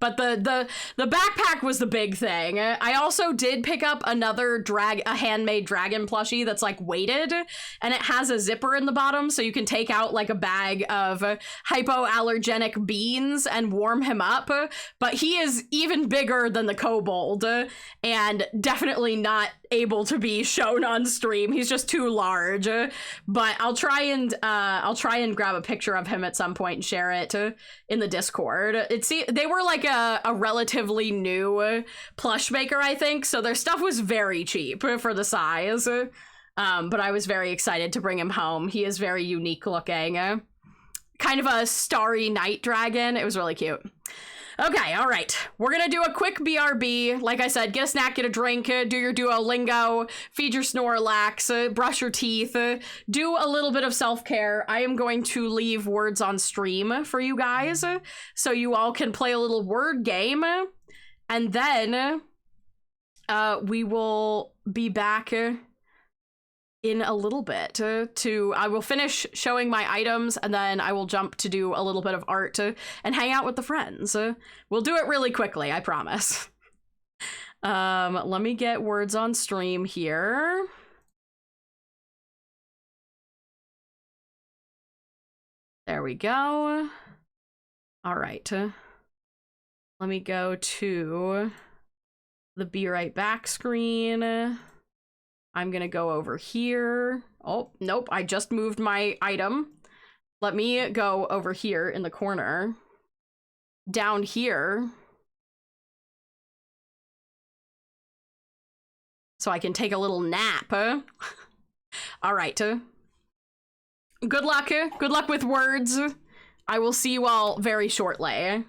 But the backpack was the big thing. I also did pick up another a handmade dragon plushie that's like weighted, and it has a zipper in the bottom, so you can take out like a bag of hypoallergenic beans and warm him up. But he is even bigger than the kobold, and definitely not able to be shown on stream. He's just too large. But I'll try and grab a picture of him at some point and share it in the Discord. They were like a relatively new plush maker, I think, so their stuff was very cheap for the size. But I was very excited to bring him home. He is very unique looking. Kind of a starry night dragon. It was really cute. Okay, all right. We're gonna do a quick BRB. Like I said, get a snack, get a drink, do your Duolingo, feed your Snorlax, brush your teeth, do a little bit of self-care. I am going to leave words on stream for you guys, so you all can play a little word game, and then we will be back in a little bit I will finish showing my items, and then I will jump to do a little bit of art and hang out with the friends. We'll do it really quickly, I promise. Let me get words on stream here. There we go. All right. Let me go to the be right back screen. I'm gonna go over here. Oh, nope, I just moved my item. Let me go over here in the corner. Down here. So I can take a little nap. All right. Good luck. Good luck with words. I will see you all very shortly.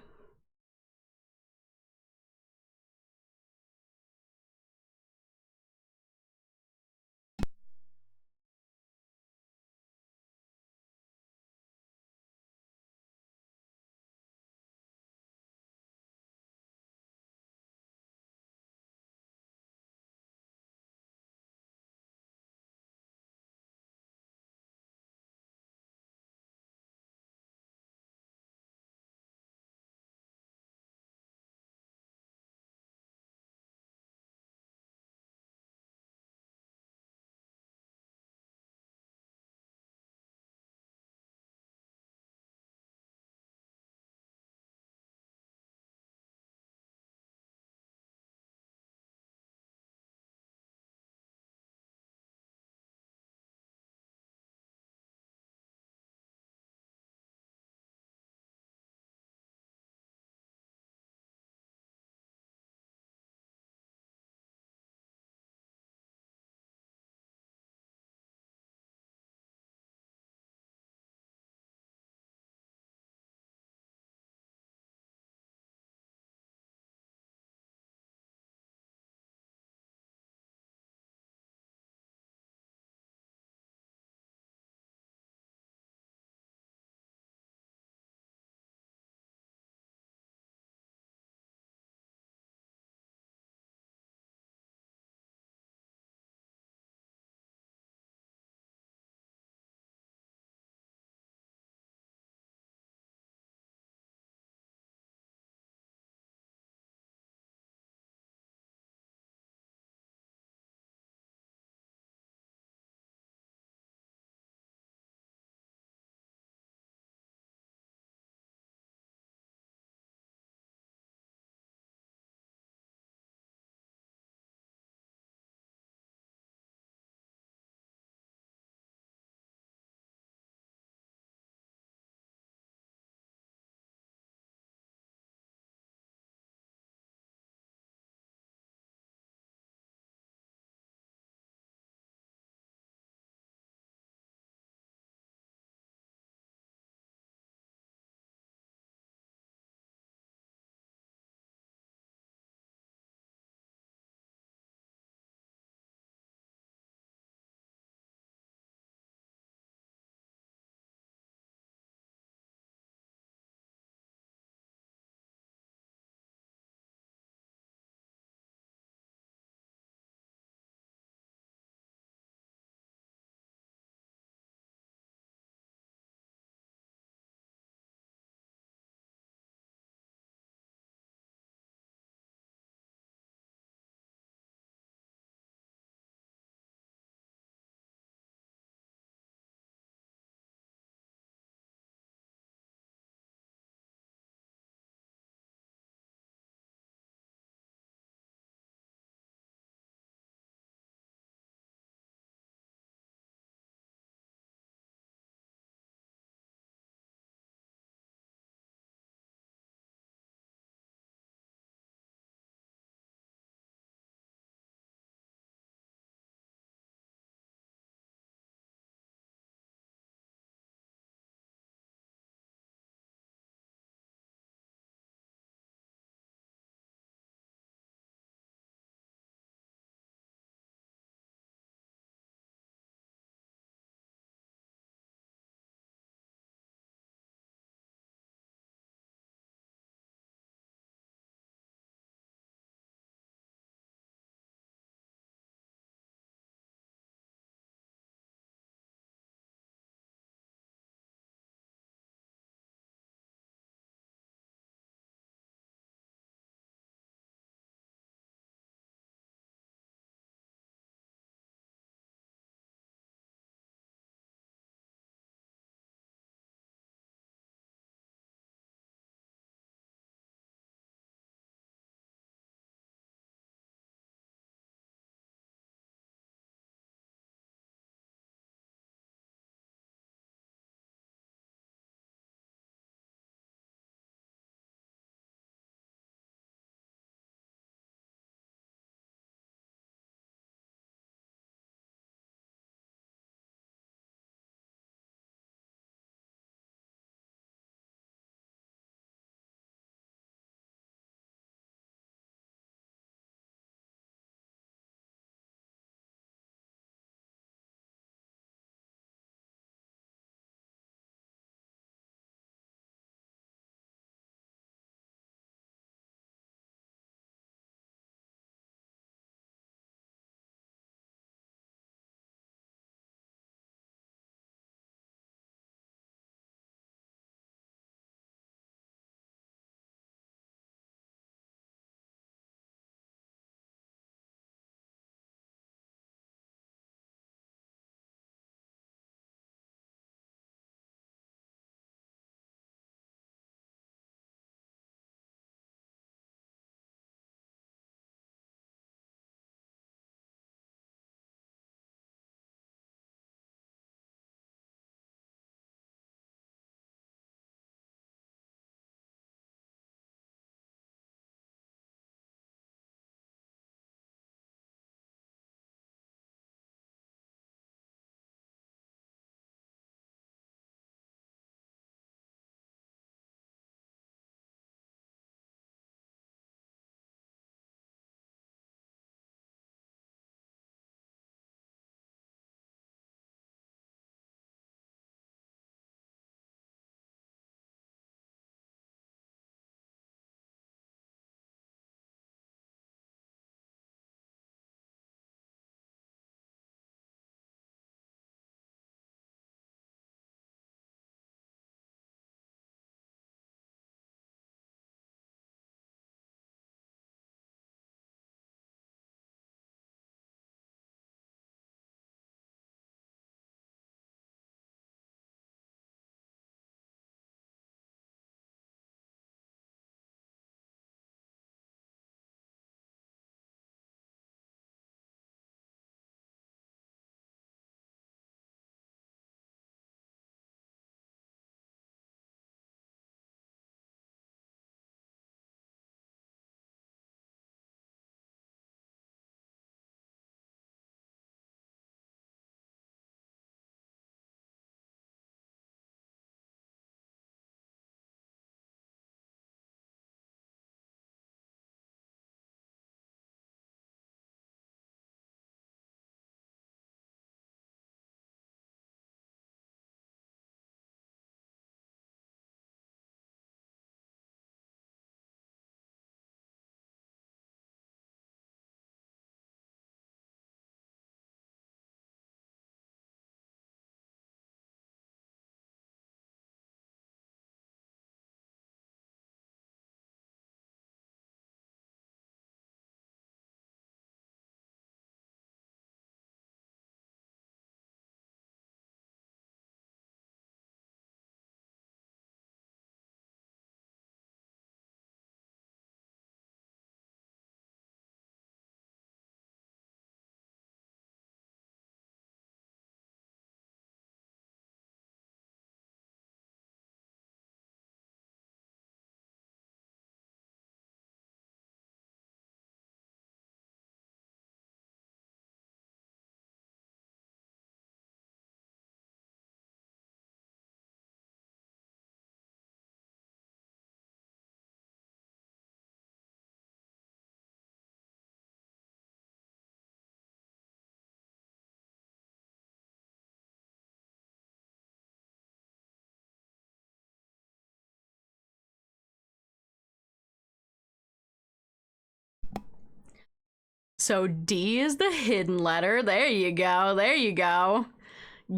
So D is the hidden letter. There you go. There you go.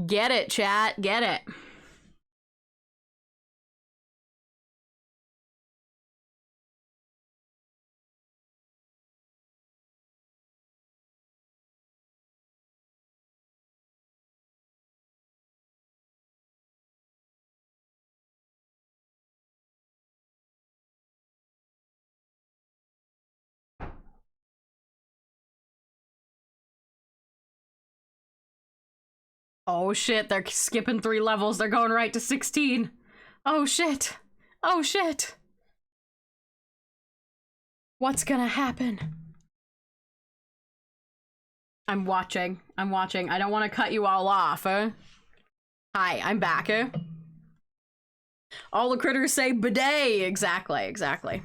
Get it, chat. Get it. Oh shit, they're skipping 3 levels. They're going right to 16. Oh shit. Oh shit. What's gonna happen? I'm watching. I'm watching. I don't want to cut you all off. Hi, I'm back. All the critters say bidet. Exactly, exactly.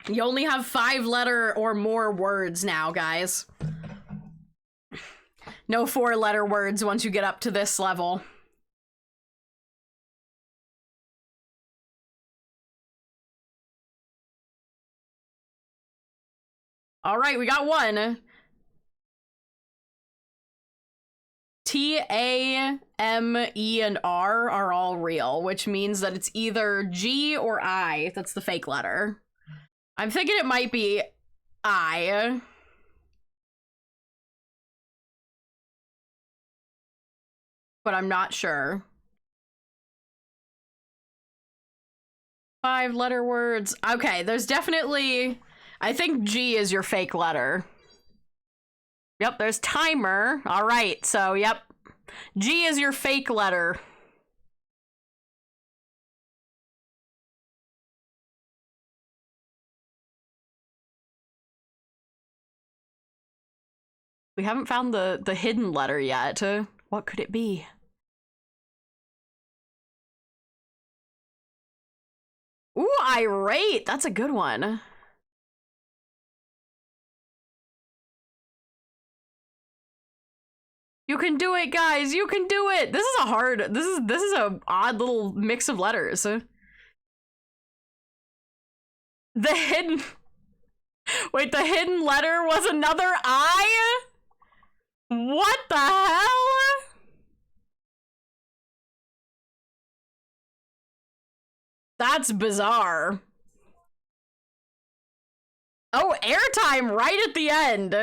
You only have 5-letter or more words now, guys. No 4-letter words once you get up to this level. All right, we got one. T, A, M, E, and R are all real, which means that it's either G or I. That's the fake letter. I'm thinking it might be I. But I'm not sure. 5-letter words. Okay, there's definitely... I think G is your fake letter. Yep, there's timer. All right, so yep. G is your fake letter. We haven't found the hidden letter yet. What could it be? Ooh, irate. That's a good one. You can do it, guys. You can do it. This is a hard. This is a odd little mix of letters. The hidden. Wait, the hidden letter was another I? What the hell? That's bizarre. Oh, airtime right at the end.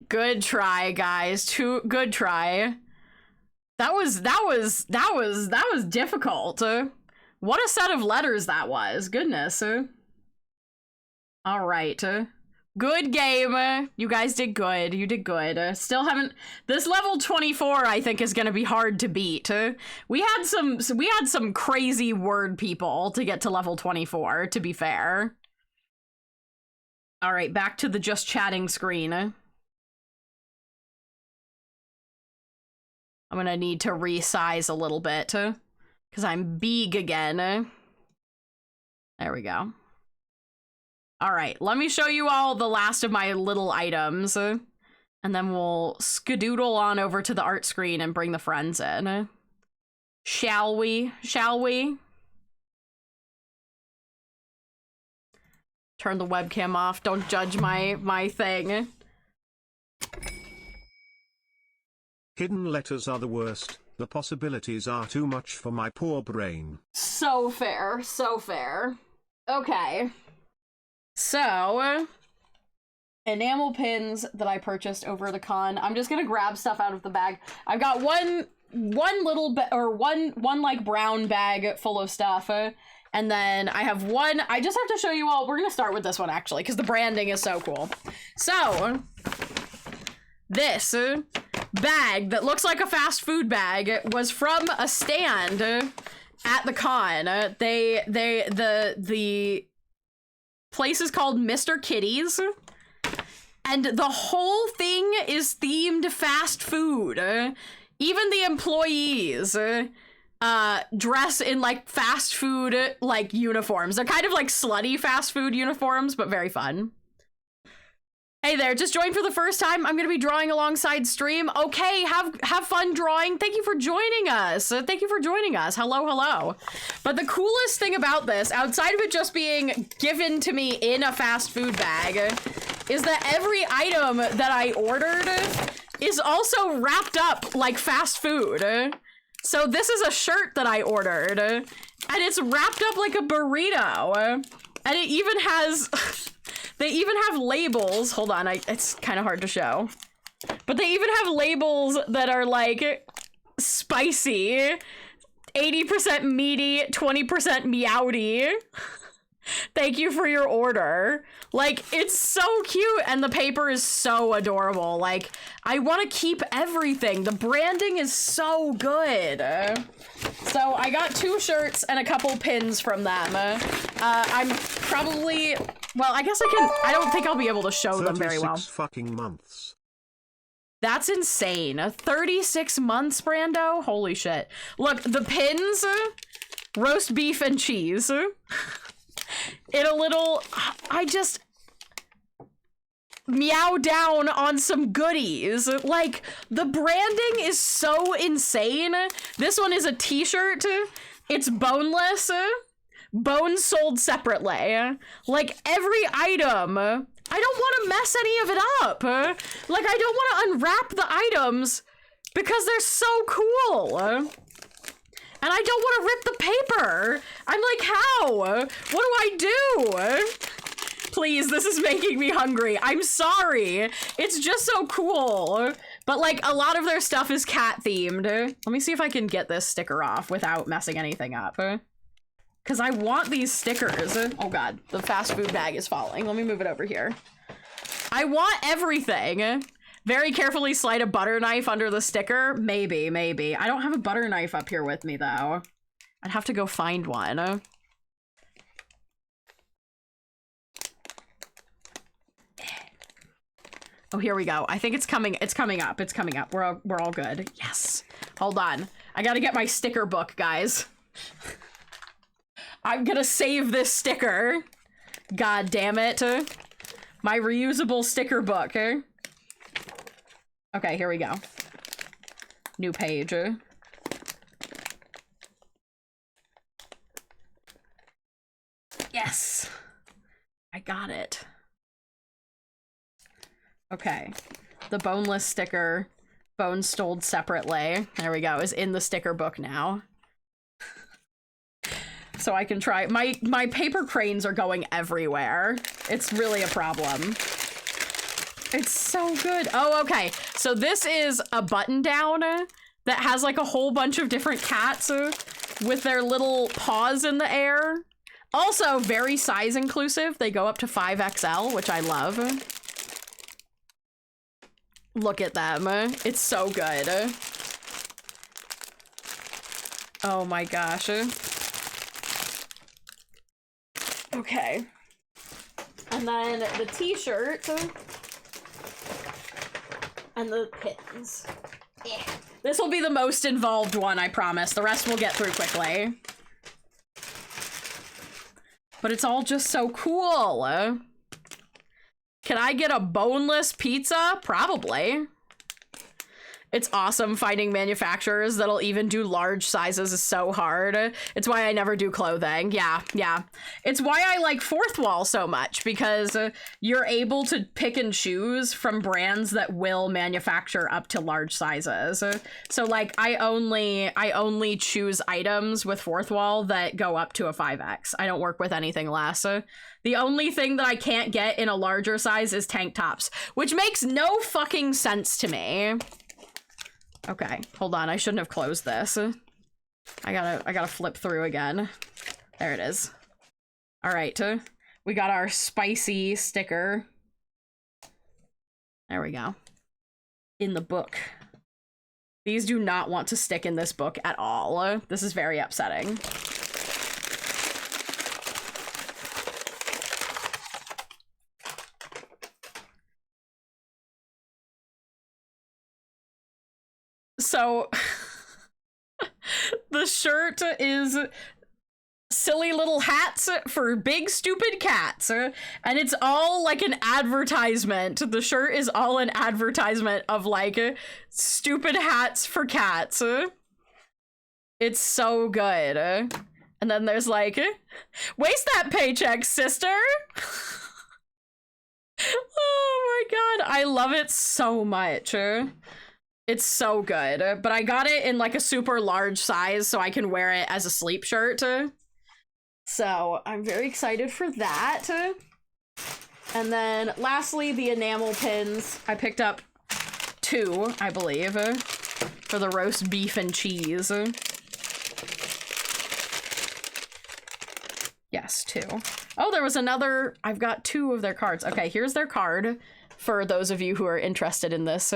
Good try, guys. Good try. That was difficult. What a set of letters that was. Goodness. All right. Good game. You guys did good. You did good. Still haven't... This level 24, I think, is going to be hard to beat. We had some crazy word people to get to level 24, to be fair. All right, back to the just chatting screen. I'm going to need to resize a little bit, because I'm big again. There we go. All right, let me show you all the last of my little items, and then we'll skedoodle on over to the art screen and bring the friends in. Shall we? Shall we? Turn the webcam off. Don't judge my thing. Hidden letters are the worst. The possibilities are too much for my poor brain. So fair. So fair. Okay. So, enamel pins that I purchased over the con. I'm just gonna grab stuff out of the bag. I've got one little one like brown bag full of stuff, and then I have one. I just have to show you all. We're gonna start with this one actually because the branding is so cool. So, this bag that looks like a fast food bag was from a stand at the con. The place is called Mr. Kitty's, and the whole thing is themed fast food. Even the employees dress in like fast food like uniforms. They're kind of like slutty fast food uniforms, but very fun. Hey, Hey there, just joined for the first time. I'm gonna be drawing alongside stream. Okay, have fun drawing. Thank you for joining us. Thank you for joining us. Hello, hello. But the coolest thing about this, outside of it just being given to me in a fast food bag, is that every item that I ordered is also wrapped up like fast food. So this is a shirt that I ordered, and it's wrapped up like a burrito. And it even has, they even have labels. Hold on, it's kind of hard to show. But they even have labels that are like spicy, 80% meaty, 20% meowdy. Thank you for your order. Like, it's so cute, and the paper is so adorable. Like, I want to keep everything. The branding is so good. So I got 2 shirts and a couple pins from them. I'm probably, well, I guess I don't think I'll be able to show them very well. 36 fucking months. That's insane. 36 months, Brando? Holy shit. Look, the pins, roast beef and cheese. In a little, I just meow down on some goodies. Like, the branding is so insane. This one is a t-shirt. It's boneless. Bones sold separately. Like, every item. I don't want to mess any of it up. Like, I don't want to unwrap the items because they're so cool. And I don't want to rip the paper. I'm like, how? What do I do? Please, this is making me hungry. I'm sorry. It's just so cool. But like, a lot of their stuff is cat themed. Let me see if I can get this sticker off without messing anything up. Because I want these stickers. Oh god, the fast food bag is falling. Let me move it over here. I want everything. Very carefully slide a butter knife under the sticker. Maybe, maybe. I don't have a butter knife up here with me, though. I'd have to go find one. Oh, here we go. I think it's coming. It's coming up. It's coming up. We're all good. Yes. Hold on. I gotta get my sticker book, guys. I'm gonna save this sticker. God damn it. My reusable sticker book. Okay, here we go. New page. Yes! I got it. Okay. The boneless sticker, bones sold separately, there we go, is in the sticker book now. So I can try. My paper cranes are going everywhere. It's really a problem. It's so good. Oh, okay. So this is a button down that has like a whole bunch of different cats with their little paws in the air. Also very size inclusive. They go up to 5XL, which I love. Look at them. It's so good. Oh my gosh. Okay. And then the t-shirt. And the pins. Yeah. This will be the most involved one, I promise. The rest we'll get through quickly. But it's all just so cool. Can I get a boneless pizza? Probably. It's awesome finding manufacturers that'll even do large sizes is so hard. It's why I never do clothing. Yeah. It's why I like Fourth Wall so much, because you're able to pick and choose from brands that will manufacture up to large sizes. So like I only choose items with Fourth Wall that go up to a 5X. I don't work with anything less. The only thing that I can't get in a larger size is tank tops, which makes no fucking sense to me. Okay, hold on. I shouldn't have closed this. I gotta flip through again. There it is. All right, we got our spicy sticker. There we go. In the book. These do not want to stick in this book at all. This is very upsetting. So, the shirt is silly little hats for big stupid cats, and it's all like an advertisement. The shirt is all an advertisement of like stupid hats for cats. It's so good. And then there's like, waste that paycheck, sister. Oh my god, I love it so much. It's so good, but I got it in like a super large size so I can wear it as a sleep shirt. So I'm very excited for that. And then lastly, the enamel pins. I picked up 2, I believe, for the roast beef and cheese. Yes, 2. Oh, there was another. I've got 2 of their cards. Okay, here's their card for those of you who are interested in this.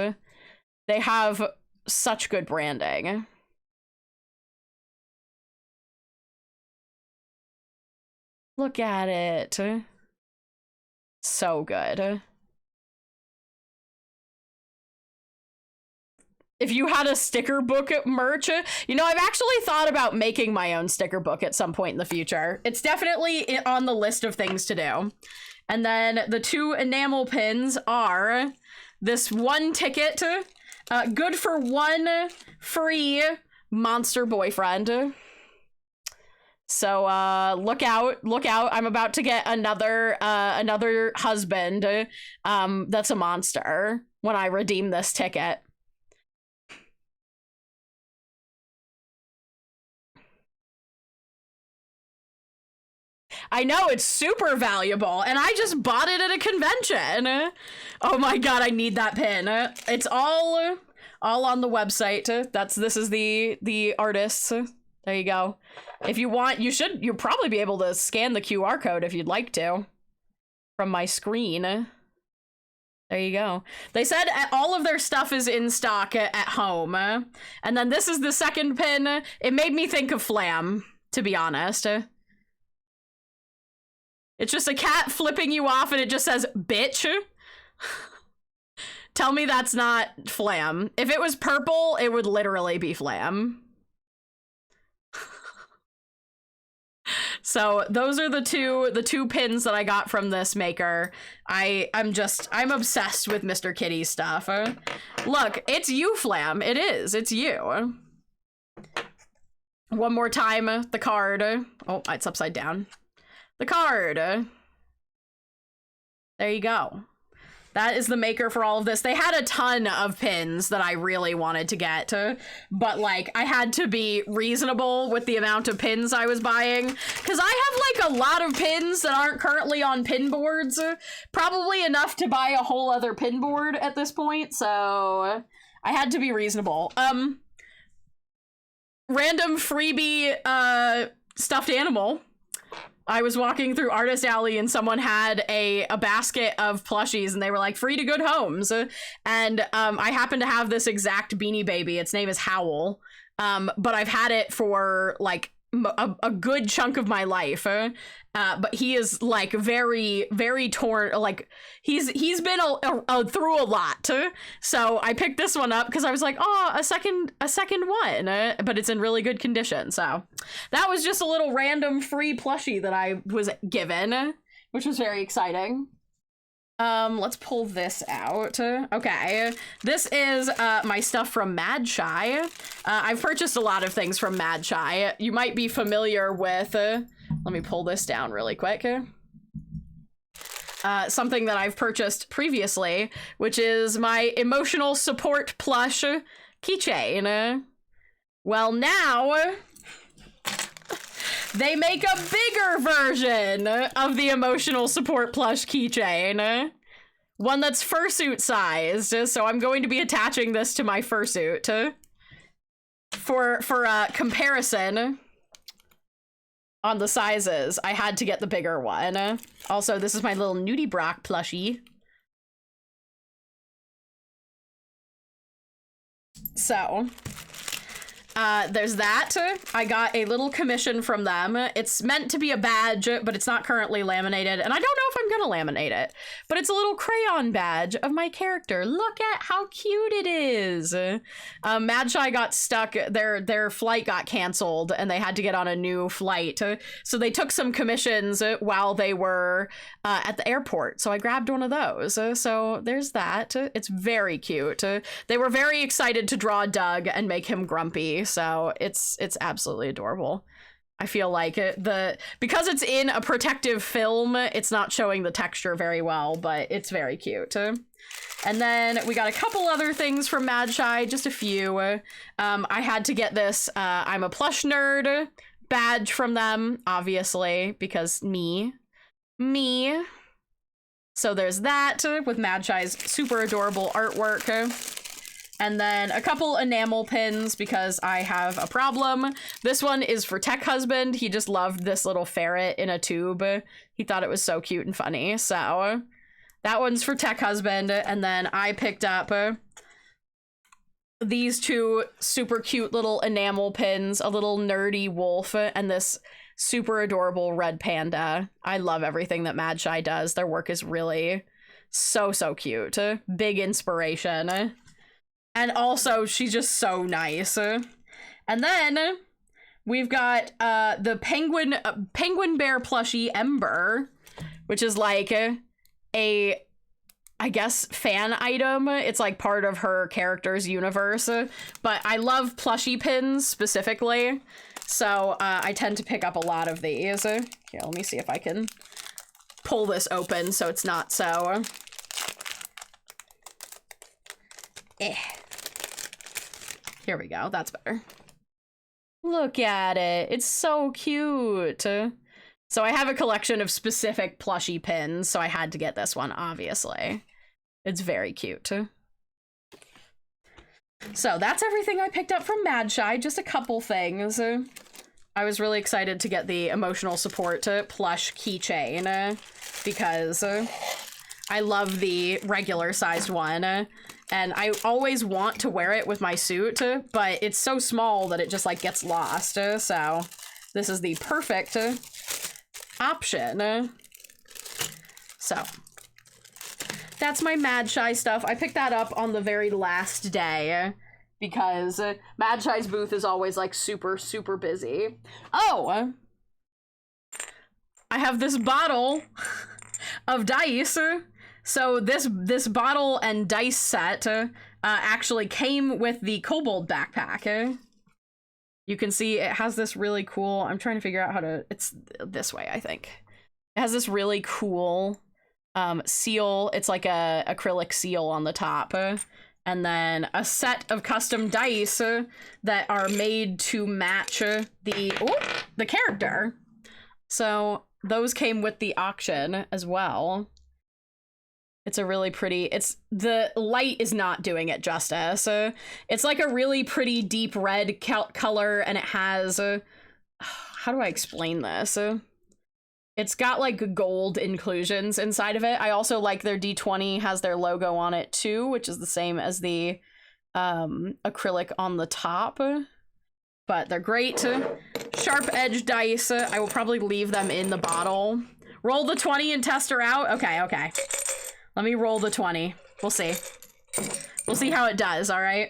They have such good branding. Look at it. So good. If you had a sticker book merch, you know, I've actually thought about making my own sticker book at some point in the future. It's definitely on the list of things to do. And then the 2 enamel pins are this 1 ticket, good for 1 free monster boyfriend. So look out. I'm about to get another husband that's a monster when I redeem this ticket. I know, it's super valuable, and I just bought it at a convention. Oh my god, I need that pin. It's all on the website. This is the artists. There you go. If you want, you'll probably be able to scan the QR code if you'd like to from my screen. There you go. They said all of their stuff is in stock at home. And then this is the second pin. It made me think of Flam, to be honest. It's just a cat flipping you off and it just says, bitch. Tell me that's not Flam. If it was purple, it would literally be Flam. So those are the two pins that I got from this maker. I'm obsessed with Mr. Kitty stuff. Look, it's you, Flam. It is. It's you. One more time, the card. Oh, it's upside down. The card. There you go. That is the maker for all of this. They had a ton of pins that I really wanted to get, but like I had to be reasonable with the amount of pins I was buying, because I have like a lot of pins that aren't currently on pin boards, probably enough to buy a whole other pin board at this point, so I had to be reasonable. Random freebie stuffed animal. I was walking through Artist Alley and someone had a basket of plushies and they were like, free to good homes. And I happen to have this exact Beanie Baby. Its name is Howl. But I've had it for like a good chunk of my life. But he is like very, very torn. Like he's been through a lot. So I picked this one up because I was like, oh, a second one, but it's in really good condition. So that was just a little random free plushie that I was given, which was very exciting. Let's pull this out. Okay, this is my stuff from Mad Shy. I've purchased a lot of things from Mad Shy. You might be familiar with, let me pull this down really quick. Something that I've purchased previously, which is my emotional support plush keychain. Well, now they make a bigger version of the emotional support plush keychain. One that's fursuit sized, so I'm going to be attaching this to my fursuit. For comparison on the sizes, I had to get the bigger one. Also, this is my little Nudie Brock plushie. So, there's that. I got a little commission from them. It's meant to be a badge, but it's not currently laminated, and I don't know if I'm gonna laminate it. But it's a little crayon badge of my character. Look at how cute it is. Mad Shy got stuck. Their flight got canceled, and they had to get on a new flight. So they took some commissions while they were at the airport. So I grabbed one of those. So there's that. It's very cute. They were very excited to draw Doug and make him grumpy. So it's absolutely adorable. I feel like because it's in a protective film, it's not showing the texture very well, but it's very cute. And then we got a couple other things from Mad Shy, just a few. I had to get this I'm a plush nerd badge from them, obviously, because me. So there's that with Mad Shy's super adorable artwork. And then a couple enamel pins because I have a problem. This one is for Tech Husband. He just loved this little ferret in a tube. He thought it was so cute and funny. So that one's for Tech Husband. And then I picked up these two super cute little enamel pins, a little nerdy wolf and this super adorable red panda. I love everything that Mad Shy does. Their work is really so cute. Big inspiration. And also, she's just so nice. And then we've got the penguin bear plushie Ember, which is like a I guess, fan item. It's like part of her character's universe. But I love plushie pins specifically. So I tend to pick up a lot of these. Here, let me see if I can pull this open so it's not so... Here we go. That's better. Look at it. It's so cute. So I have a collection of specific plushie pins, so I had to get this one, obviously. It's very cute. So that's everything I picked up from Mad Shy, just a couple things. I was really excited to get the emotional support plush keychain because I love the regular sized one. And I always want to wear it with my suit, but it's so small that it just like gets lost. So this is the perfect option. So that's my Mad Shy stuff. I picked that up on the very last day because Mad Shy's booth is always like super busy. Oh, I have this bottle of dice. So this bottle and dice set actually came with the kobold backpack. You can see it has this really cool, I'm trying to figure out how to, it's this way, I think. It has this really cool seal. It's like a acrylic seal on the top. And then a set of custom dice that are made to match the character. So those came with the auction as well. It's a really pretty, the light is not doing it justice. It's like a really pretty deep red color, and it has, how do I explain this? It's got like gold inclusions inside of it. I also like their D20 has their logo on it too, which is the same as the acrylic on the top. But they're great. Sharp edge dice. I will probably leave them in the bottle. Roll the 20 and test her out. Okay. Let me roll the 20. We'll see. We'll see how it does, all right?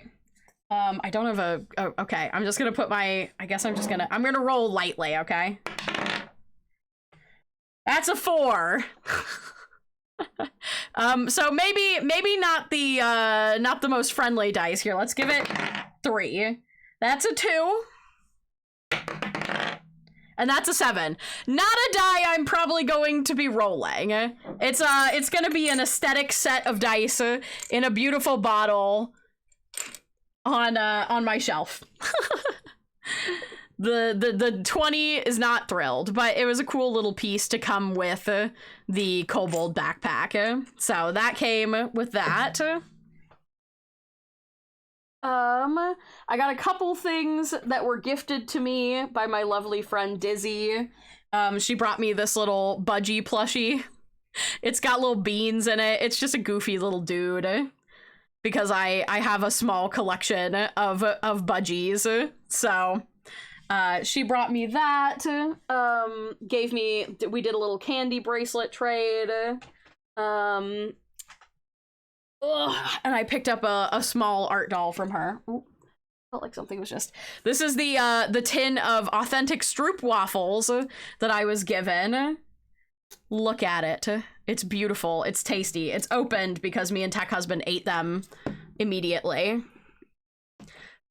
I don't have okay, I'm just gonna put my, I'm gonna roll lightly, okay? That's a 4. So maybe not the most friendly dice here. Let's give it 3. That's a 2. And that's a 7. Not a die I'm probably going to be rolling. It's gonna be an aesthetic set of dice in a beautiful bottle on my shelf. The 20 is not thrilled, but it was a cool little piece to come with the kobold backpack. So that came with that. I got a couple things that were gifted to me by my lovely friend Dizzy. She brought me this little budgie plushie. It's got little beans in it. It's just a goofy little dude. because I have a small collection of budgies. So she brought me that, we did a little candy bracelet trade, and I picked up a small art doll from her. Ooh, felt like something was just... This is the tin of authentic Stroop waffles that I was given. Look at it. It's beautiful. It's tasty. It's opened because me and Tech Husband ate them immediately.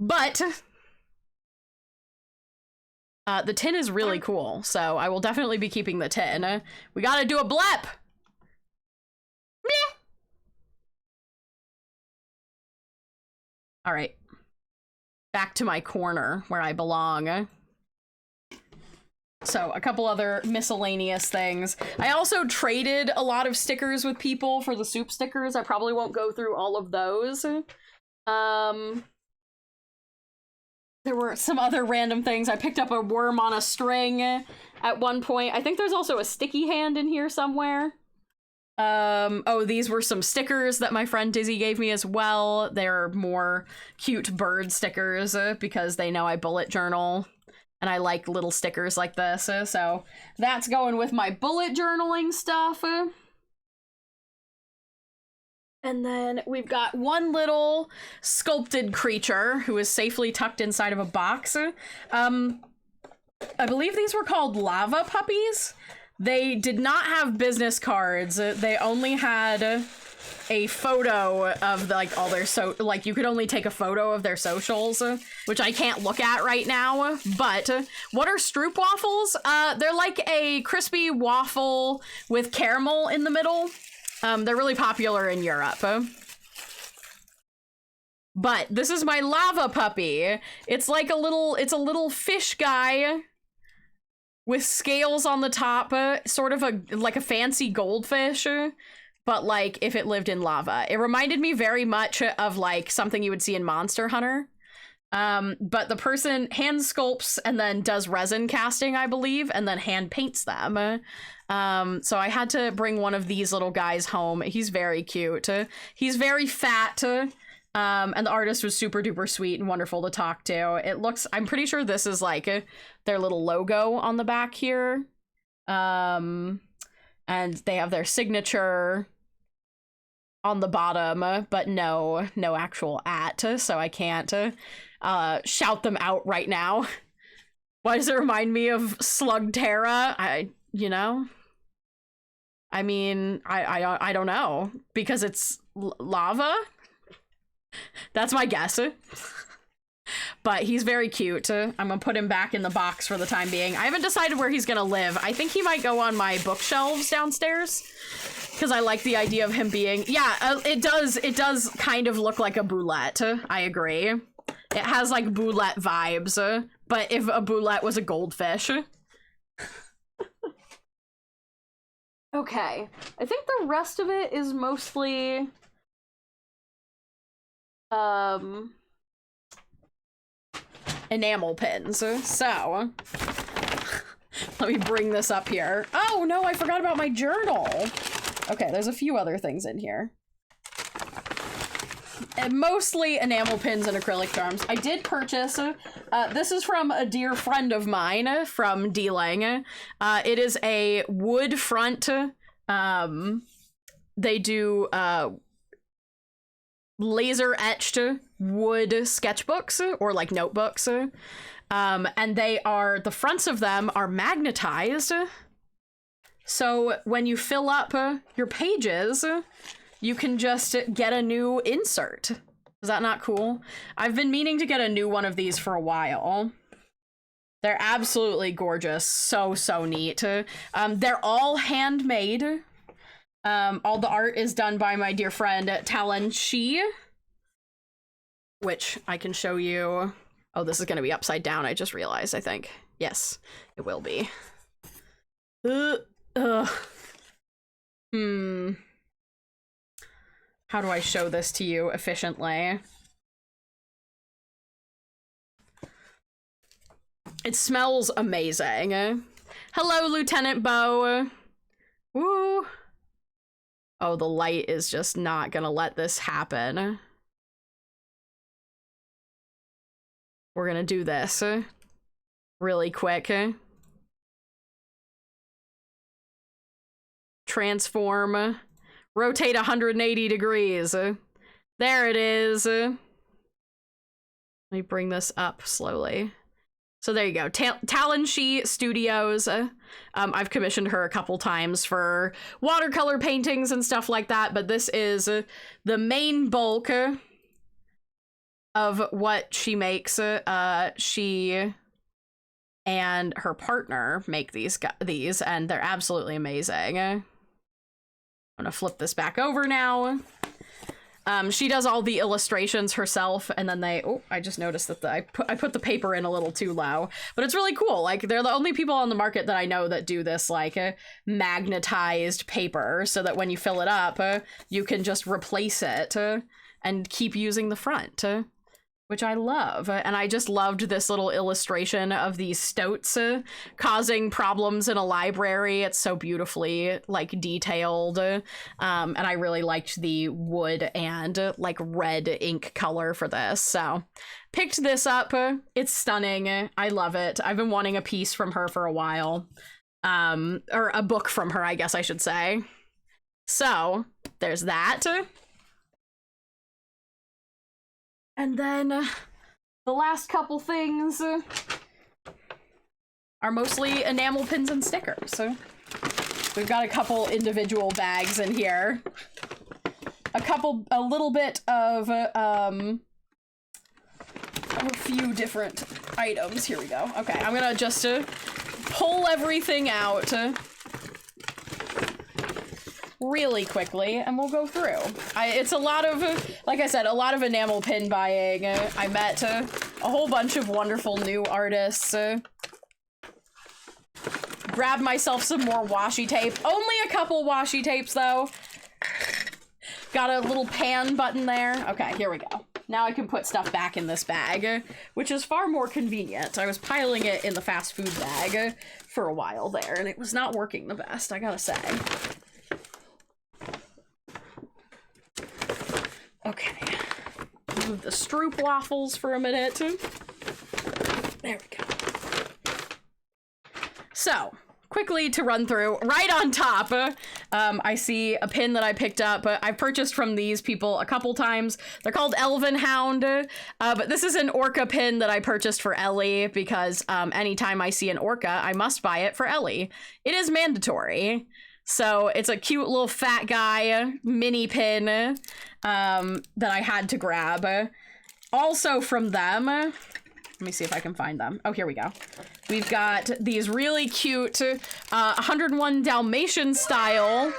But the tin is really cool, so I will definitely be keeping the tin. We gotta do a blep! Alright. Back to my corner where I belong. So, a couple other miscellaneous things. I also traded a lot of stickers with people for the soup stickers. I probably won't go through all of those. There were some other random things. I picked up a worm on a string at one point. I think there's also a sticky hand in here somewhere. Oh, these were some stickers that my friend Dizzy gave me as well. They're more cute bird stickers because they know I bullet journal. And I like little stickers like this, so that's going with my bullet journaling stuff. And then we've got one little sculpted creature who is safely tucked inside of a box. I believe these were called lava puppies. They did not have business cards. They only had a photo of all their you could only take a photo of their socials, which I can't look at right now. But what are Stroop waffles? They're like a crispy waffle with caramel in the middle. They're really popular in Europe. But this is my lava puppy. It's like a little fish guy with scales on the top, sort of like a fancy goldfish. But like if it lived in lava. It reminded me very much of like something you would see in Monster Hunter. But the person hand sculpts and then does resin casting, I believe, and then hand paints them. So I had to bring one of these little guys home. He's very cute. He's very fat. And the artist was super duper sweet and wonderful to talk to. I'm pretty sure this is like their little logo on the back here. And they have their signature on the bottom, but no actual @ so I can't shout them out right now. Why does it remind me of Slug Terra? I don't know, because it's lava. That's my guess. But he's very cute. I'm gonna put him back in the box for the time being. I haven't decided where he's gonna live. I think he might go on my bookshelves downstairs, because I like the idea of him being... Yeah, it does kind of look like a boulette. I agree. It has like boulette vibes, but if a boulette was a goldfish. Okay, I think the rest of it is mostly... enamel pins. So, let me bring this up here. Oh no, I forgot about my journal. Okay, there's a few other things in here. And mostly enamel pins and acrylic charms. I did purchase, this is from a dear friend of mine from D-Lang. It is a wood front, they do, laser etched wood sketchbooks or like notebooks, and the fronts of them are magnetized, so when you fill up your pages you can just get a new insert. Is that not cool? I've been meaning to get a new one of these for a while. They're absolutely gorgeous. So neat. They're all handmade. All the art is done by my dear friend Talon Shi, which I can show you. Oh, this is going to be upside down, I just realized, I think. Yes, it will be. How do I show this to you efficiently? It smells amazing. Hello, Lieutenant Bo. Woo. Oh, the light is just not gonna let this happen. we're gonna do this really quick. Transform, rotate 180 degrees. There it is. Let me bring this up slowly. So there you go. Talenshi Studios. I've commissioned her a couple times for watercolor paintings and stuff like that, but this is the main bulk of what she makes. She and her partner make these, and they're absolutely amazing. I'm gonna flip this back over now. She does all the illustrations herself, and then I just noticed that I put the paper in a little too low, but it's really cool. Like, they're the only people on the market that I know that do this, like, magnetized paper, so that when you fill it up, you can just replace it and keep using the front, which I love. And I just loved this little illustration of these stoats causing problems in a library. It's so beautifully, like, detailed. And I really liked the wood and, like, red ink color for this. So picked this up. It's stunning. I love it. I've been wanting a piece from her for a while. Or a book from her, I guess I should say. So there's that. And then the last couple things are mostly enamel pins and stickers. We've got a couple individual bags in here. A little bit of a few different items. Here we go. Okay, I'm gonna just pull everything out really quickly, and we'll go through. It's a lot of, like I said, a lot of enamel pin buying. I met a whole bunch of wonderful new artists. Grabbed myself some more washi tape. Only a couple washi tapes, though. Got a little pan button there. Okay, here we go. Now I can put stuff back in this bag, which is far more convenient. I was piling it in the fast food bag for a while there, and it was not working the best, I gotta say. Okay, move the Stroop waffles for a minute. There we go. So, quickly to run through, right on top, I see a pin that I picked up. I've purchased from these people a couple times. They're called Elven Hound, but this is an orca pin that I purchased for Ellie because anytime I see an orca, I must buy it for Ellie. It is mandatory. So it's a cute little fat guy mini pin that I had to grab. Also from them, let me see if I can find them. Oh, here we go. We've got these really cute 101 Dalmatian style,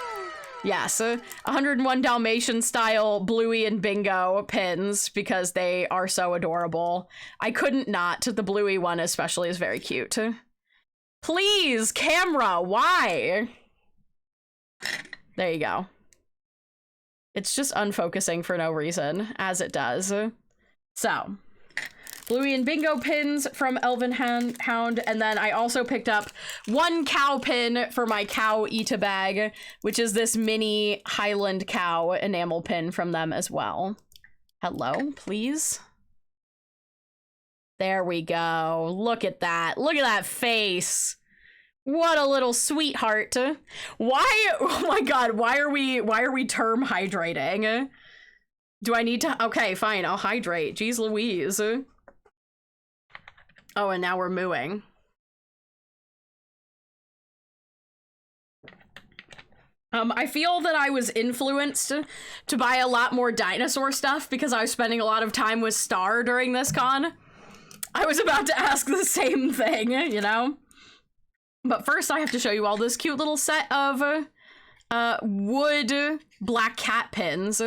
yes, 101 Dalmatian style Bluey and Bingo pins because they are so adorable. I couldn't not. The Bluey one especially is very cute. Please, camera, why? There you go. It's just unfocusing for no reason, as it does. So, Bluey and Bingo pins from Elven Hound, and then I also picked up one cow pin for my cow Eat-A bag, which is this mini Highland cow enamel pin from them as well. Hello, please. There we go. Look at that. Look at that face. What a little sweetheart. Why, oh my god, why are we term hydrating? Do I need to, okay, fine, I'll hydrate. Jeez Louise. Oh, and now we're mooing. I feel that I was influenced to buy a lot more dinosaur stuff because I was spending a lot of time with Star during this con. I was about to ask the same thing, you know? But first I have to show you all this cute little set of wood black cat pins.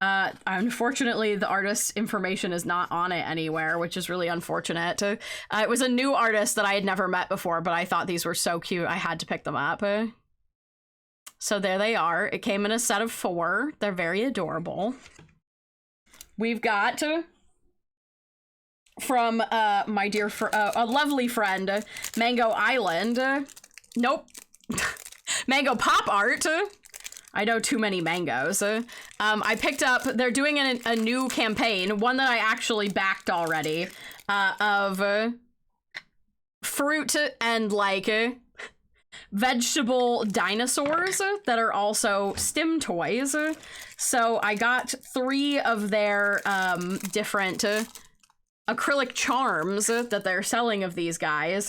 Unfortunately, the artist's information is not on it anywhere, which is really unfortunate. It was a new artist that I had never met before, but I thought these were so cute, I had to pick them up. So there they are. It came in a set of 4. They're very adorable. We've got from my dear a lovely friend, Mango Island. Nope. Mango Pop Art. I know too many mangoes. I picked up, they're doing a new campaign, one that I actually backed already, of fruit and like vegetable dinosaurs that are also stim toys. So I got 3 of their different acrylic charms that they're selling of these guys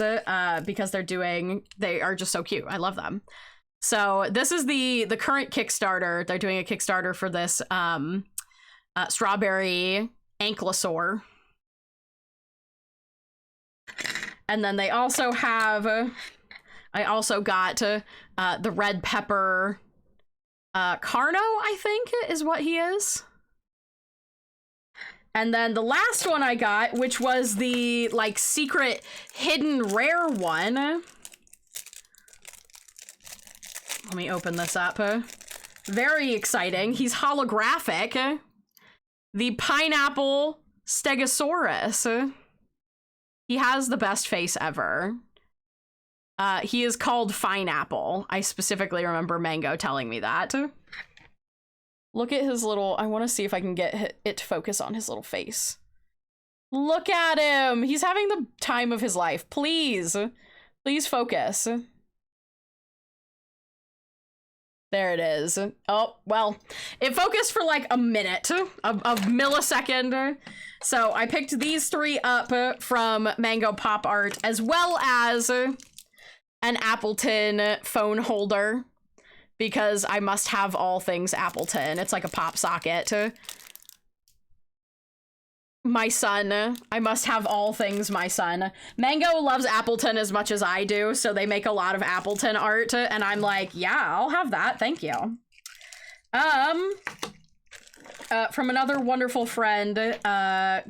because they are just so cute. I love them. So this is the current Kickstarter. They're doing a Kickstarter for this strawberry ankylosaur. And then they also have, I also got the red pepper Carno, I think is what he is. And then the last one I got, which was the like secret hidden rare one. Let me open this up. Very exciting. He's holographic. The pineapple Stegosaurus. He has the best face ever. He is called Fineapple. I specifically remember Mango telling me that. Look at his little... I want to see if I can get it to focus on his little face. Look at him! He's having the time of his life. Please. Please focus. There it is. Oh, well, it focused for like a minute, a millisecond. So I picked these 3 up from Mango Pop Art, as well as an Appleton phone holder, because I must have all things Appleton. It's like a pop socket. My son. I must have all things my son. Mango loves Appleton as much as I do, so they make a lot of Appleton art, and I'm like, yeah, I'll have that, thank you. From another wonderful friend,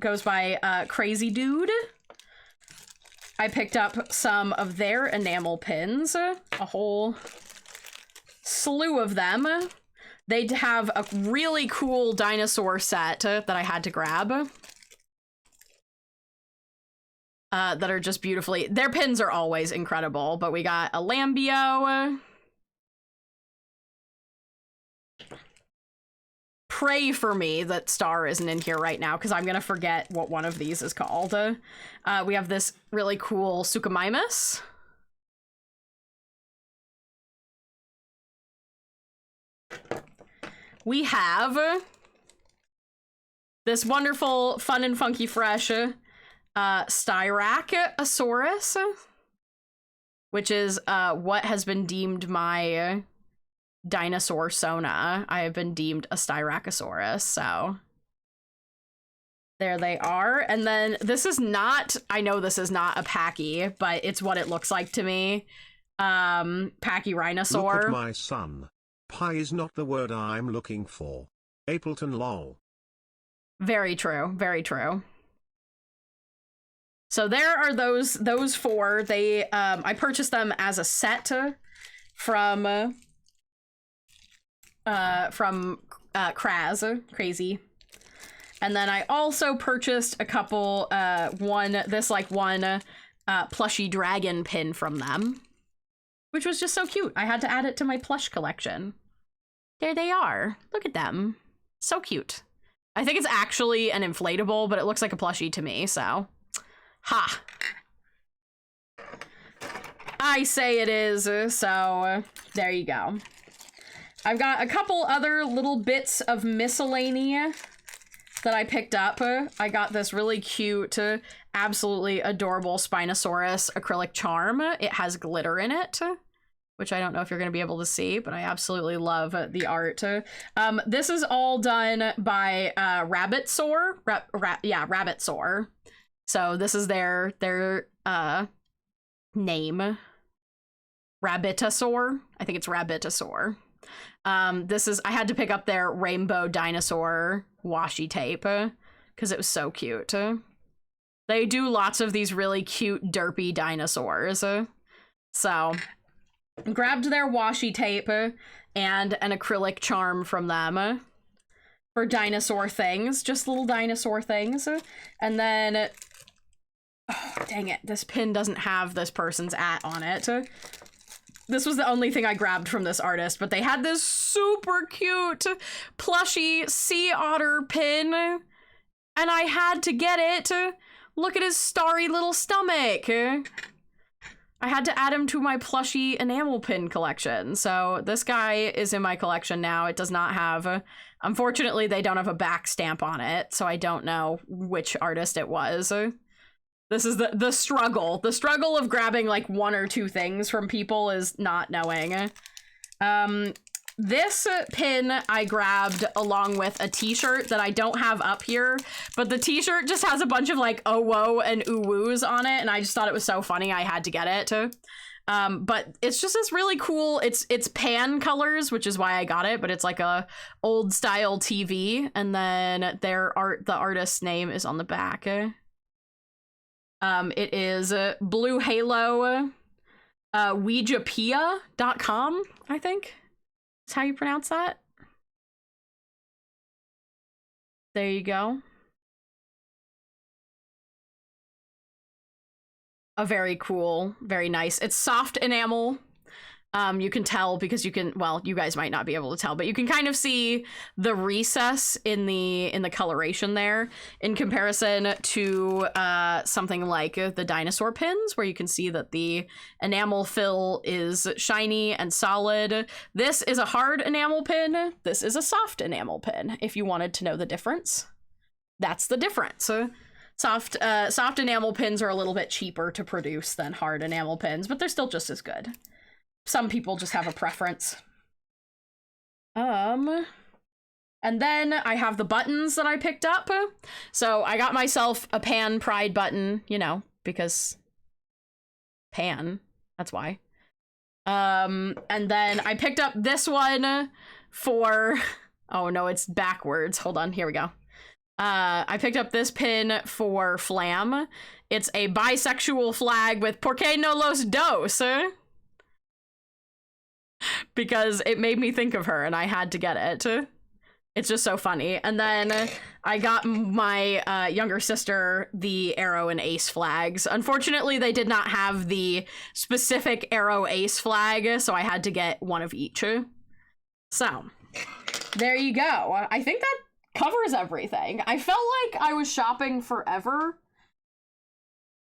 goes by Crazy Dude. I picked up some of their enamel pins, a whole slew of them. They have a really cool dinosaur set that I had to grab. That are just beautifully... Their pins are always incredible, but we got a Lambio. Pray for me that Star isn't in here right now, because I'm gonna forget what one of these is called. We have this really cool Suchomimus. We have this wonderful, fun and funky fresh Styracosaurus, which is what has been deemed my dinosaur sona. I have been deemed a Styracosaurus, so there they are. And then this is not, I know this is not a Packy, but it's what it looks like to me. Packy Rhinosaur. Look at my son. Pie is not the word I'm looking for. Appleton lol. Very true, very true. So there are those 4. They I purchased them as a set from Kraz, Crazy. And then I also purchased a couple one Plushie dragon pin from them, which was just so cute. I had to add it to my plush collection. There they are. Look at them. So cute. I think it's actually an inflatable, but it looks like a plushie to me, so ha! I say it is, so there you go. I've got a couple other little bits of miscellany that I picked up. I got this really cute, absolutely adorable Spinosaurus acrylic charm. It has glitter in it, which I don't know if you're going to be able to see, but I absolutely love the art. This is all done by Rabbitsaur. Rabbitsaur. So this is their name. Rabbitasaur. I think it's Rabbitasaur. This is, I had to pick up their rainbow dinosaur washi tape because it was so cute. They do lots of these really cute derpy dinosaurs. So grabbed their washi tape and an acrylic charm from them for dinosaur things, just little dinosaur things. And then, oh, dang it, this pin doesn't have this person's @ on it. This was the only thing I grabbed from this artist, but they had this super cute plushy sea otter pin, and I had to get it. Look at his starry little stomach. I had to add him to my Plushie enamel pin collection. So this guy is in my collection now. It does not have, unfortunately, they don't have a back stamp on it. So I don't know which artist it was. This is the struggle. The struggle of grabbing like one or two things from people is not knowing. This pin I grabbed along with a t-shirt that I don't have up here, but the t-shirt just has a bunch of like oh whoa and ooh woos on it, and I just thought it was so funny I had to get it. But it's just this really cool, it's pan colors, which is why I got it, but it's like a old style TV, and then the artist's name is on the back. It is Blue Halo, Ouijapia.com, I think. That's how you pronounce that. There you go. A very cool, very nice. It's soft enamel. You can tell because you can, well, you guys might not be able to tell, but you can kind of see the recess in the coloration there in comparison to something like the dinosaur pins, where you can see that the enamel fill is shiny and solid. This is a hard enamel pin. This is a soft enamel pin. If you wanted to know the difference, that's the difference. Soft enamel pins are a little bit cheaper to produce than hard enamel pins, but they're still just as good. Some people just have a preference. And then I have the buttons that I picked up. So I got myself a Pan Pride button, you know, because Pan, that's why. And then I picked up this one for, oh no, it's backwards. Hold on, here we go. I picked up this pin for Flam. It's a bisexual flag with Por qué no los dos? Because it made me think of her and I had to get it. It's just so funny. And then I got my younger sister the Arrow and Ace flags. Unfortunately, they did not have the specific Arrow Ace flag, so I had to get one of each. So, there you go. I think that covers everything. I felt like I was shopping forever.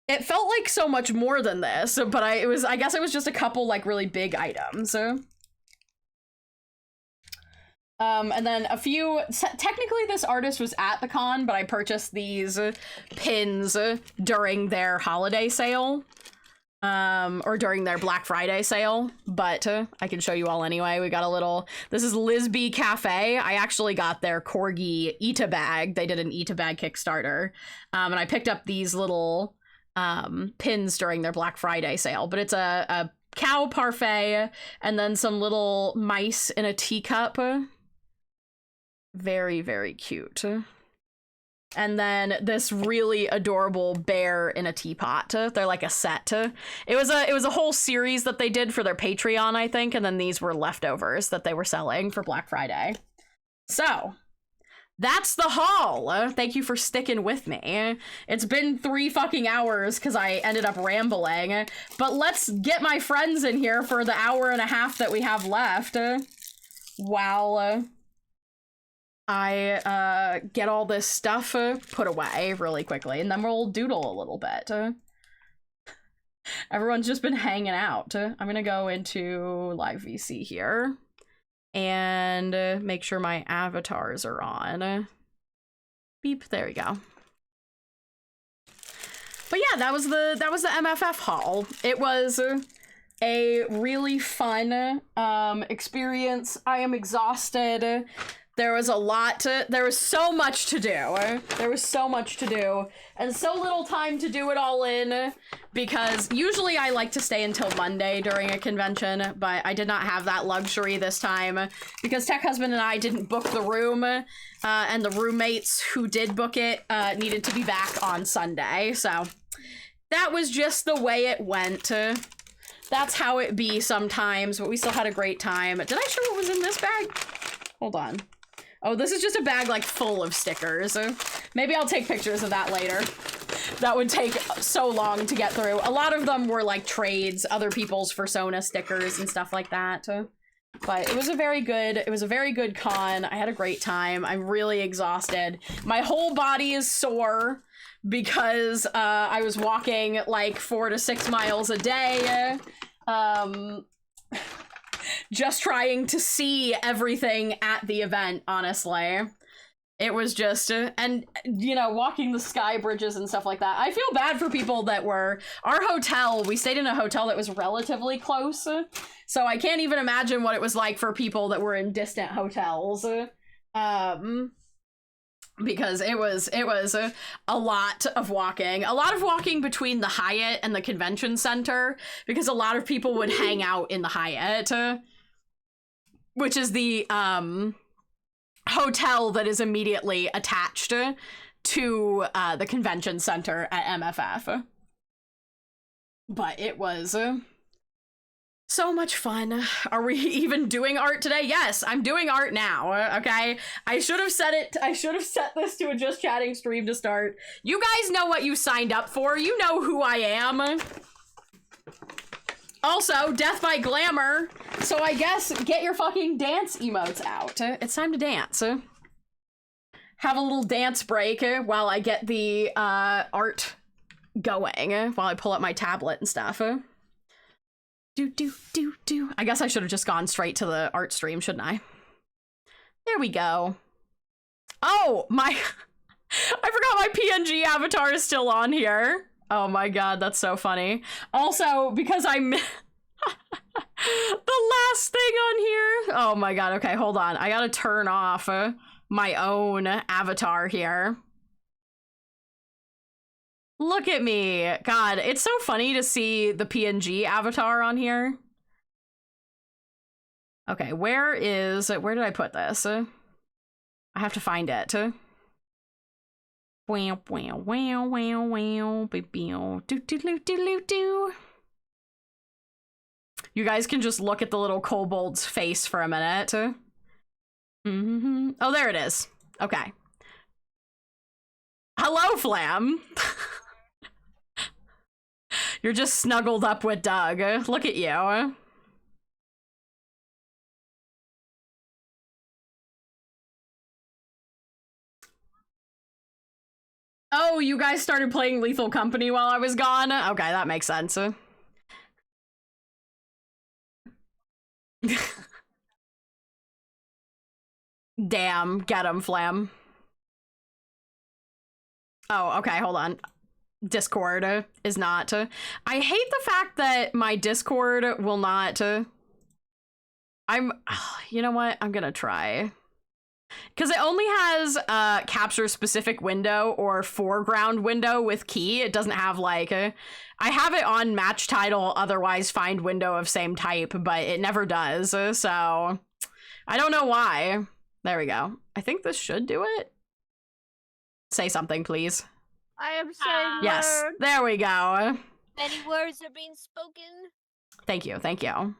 It felt like so much more than this, but I guess it was just a couple like really big items. And then a few, technically this artist was at the con, but I purchased these pins during their holiday sale, or during their Black Friday sale, but I can show you all anyway. We got a little, this is Lisby Cafe. I actually got their Corgi Eat-A bag. They did an Eat-A bag Kickstarter, and I picked up these little pins during their Black Friday sale, but it's a cow parfait and then some little mice in a teacup. Very, very cute. And then this really adorable bear in a teapot. They're like a set. It was a whole series that they did for their Patreon, I think, and then these were leftovers that they were selling for Black Friday. So that's the haul. Thank you for sticking with me. It's been 3 fucking hours because I ended up rambling, but let's get my friends in here for the hour and a half that we have left while I get all this stuff put away really quickly, and then we'll doodle a little bit. Everyone's just been hanging out. I'm gonna go into live VC here and make sure my avatars are on. Beep, there we go. But yeah, that was the MFF haul. It was a really fun experience. I am exhausted. There was a lot there was so much to do. There was so much to do and so little time to do it all in, because usually I like to stay until Monday during a convention, but I did not have that luxury this time because Tech Husband and I didn't book the room, and the roommates who did book it needed to be back on Sunday. So that was just the way it went. That's how it be sometimes, but we still had a great time. Did I show what was in this bag? Hold on. Oh, this is just a bag, like, full of stickers. Maybe I'll take pictures of that later. That would take so long to get through. A lot of them were, like, trades, other people's Fursona stickers and stuff like that. But it was a very good con. I had a great time. I'm really exhausted. My whole body is sore because I was walking like 4 to 6 miles a day. Just trying to see everything at the event, honestly. It was just, and, you know, walking the sky bridges and stuff like that. I feel bad for people that were, our hotel, we stayed in a hotel that was relatively close, so I can't even imagine what it was like for people that were in distant hotels, because it was a lot of walking between the Hyatt and the convention center, because a lot of people would hang out in the Hyatt, which is the, hotel that is immediately attached to the convention center at MFF. But it was so much fun. Are we even doing art today? Yes, I'm doing art now, okay? I should have set this to a just chatting stream to start. You guys know what you signed up for. You know who I am. Also, Death by Glamour, so I guess get your fucking dance emotes out. It's time to dance. Have a little dance break while I get the art going, while I pull up my tablet and stuff. I guess I should have just gone straight to the art stream, shouldn't I? There we go. Oh, I forgot my PNG avatar is still on here. Oh my god, that's so funny. Also, because I'm the last thing on here. Oh my god, okay, hold on. I gotta turn off my own avatar here. Look at me. God, it's so funny to see the PNG avatar on here. Okay, where did I put this? I have to find it. Wow, wow, wow, wow, wow, do. You guys can just look at the little kobold's face for a minute. Oh, there it is. Okay. Hello, Flam. You're just snuggled up with Doug. Look at you. Oh, you guys started playing Lethal Company while I was gone? Okay, that makes sense. Damn, get him, Flam. Oh, okay, hold on. Discord is not. I hate the fact that my Discord will not. You know what? I'm gonna try. Because it only has capture specific window or foreground window with key. It doesn't have like I have it on match title, otherwise find window of same type, but it never does. So I don't know why. There we go. I think this should do it. Say something, please. I am saying yes. words. There we go. Many words are being spoken. Thank you. Thank you.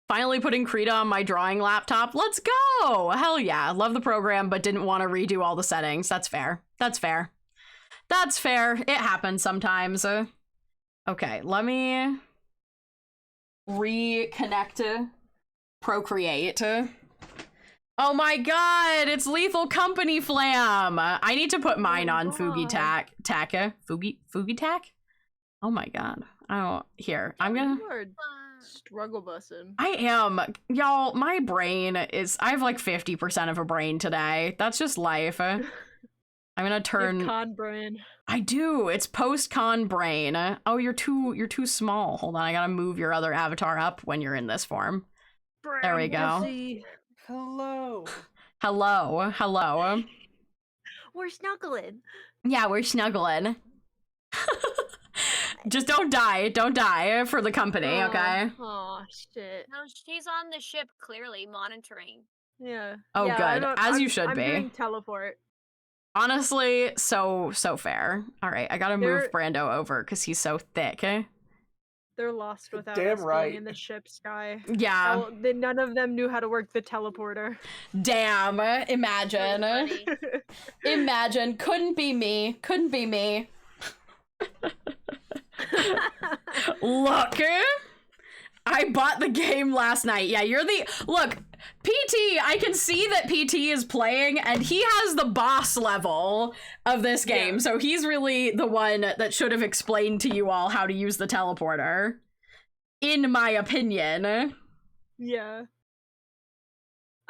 Finally putting Krita on my drawing laptop. Let's go! Hell yeah. Love the program, but didn't want to redo all the settings. That's fair. That's fair. That's fair. It happens sometimes. Okay, let me reconnect Procreate. Oh my god, it's Lethal Company Flam! I need to put mine on Fugi Tack. Fugi Tack? Oh my god. Oh, here. I'm gonna... Struggle bussin'. I am. Y'all, my brain is... I have like 50% of a brain today. That's just life. I'm gonna turn... con brain. I do. It's post-con brain. Oh, you're too small. Hold on, I gotta move your other avatar up when you're in this form. There we go. Hello. Hello. Hello. We're snuggling. Yeah, we're snuggling. Just don't die for the company, okay? Oh shit. No, she's on the ship clearly monitoring. Yeah. Oh, yeah, good. As you should I'm be. doing teleport. Honestly, so fair. All right, I gotta move Brando over because he's so thick. They're lost without Damn us right. being in the ship sky. Yeah. None of them knew how to work the teleporter. Damn. Imagine. Imagine. Couldn't be me. Couldn't be me. Look. I bought the game last night. Yeah, you're the... Look, PT, I can see that PT is playing, and he has the boss level of this game, so he's really the one that should have explained to you all how to use the teleporter. In my opinion. Yeah.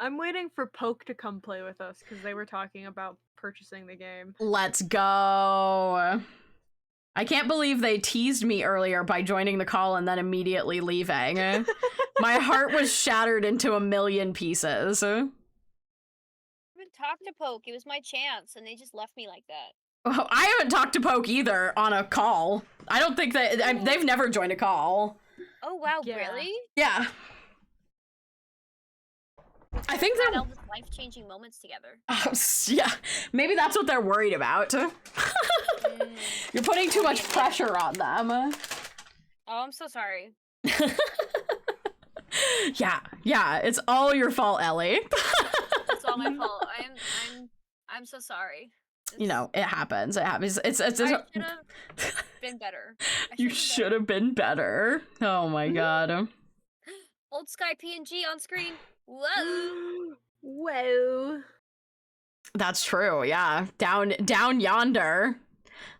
I'm waiting for Poke to come play with us, because they were talking about purchasing the game. Let's go. I can't believe they teased me earlier by joining the call and then immediately leaving. My heart was shattered into a million pieces. I haven't talked to Poke. It was my chance, and they just left me like that. Oh, I haven't talked to Poke either on a call. I don't think that... they've never joined a call. Oh, wow, Yeah. really? Yeah. I think Had they're... all these life-changing moments together. Yeah, maybe that's what they're worried about. You're putting too much pressure on them. Oh, I'm so sorry. Yeah, it's all your fault, Ellie. It's all my fault. I'm so sorry. You know, it happens. It's I should have been better. You should have been better. Oh my god. Old Sky PNG on screen. Whoa. Whoa. That's true, yeah. Down yonder.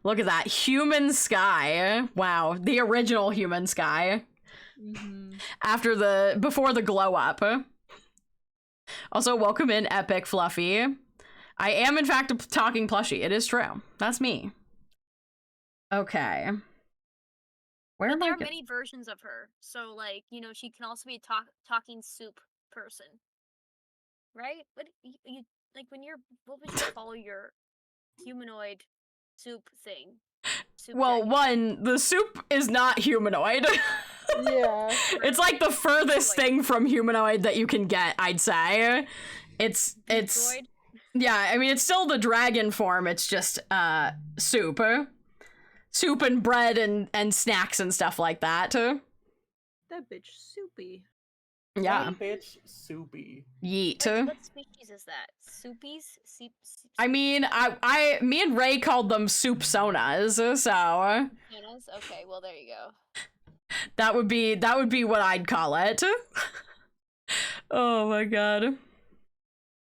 Look at that. Human sky. Wow. The original human sky. Before the glow up. Also, welcome in Epic Fluffy. I am in fact a talking plushie. It is true. That's me. Okay. Where am I? There are many versions of her. So, like, you know, she can also be a talking soup person. Right? What you like when you're... What would you call your humanoid soup thing? Well, one, the soup is not humanoid. Yeah. It's like the furthest thing from humanoid that you can get, I'd say. It's Droid? Yeah, I mean, it's still the dragon form. It's just soup. Soup and bread and snacks and stuff like that. That bitch soupy. Yeah. That bitch soupy. Yeet. What species is that? Soupies? I mean, me and Ray called them soup sonas, so Sonas? Okay, well there you go. that would be what I'd call it. Oh my god.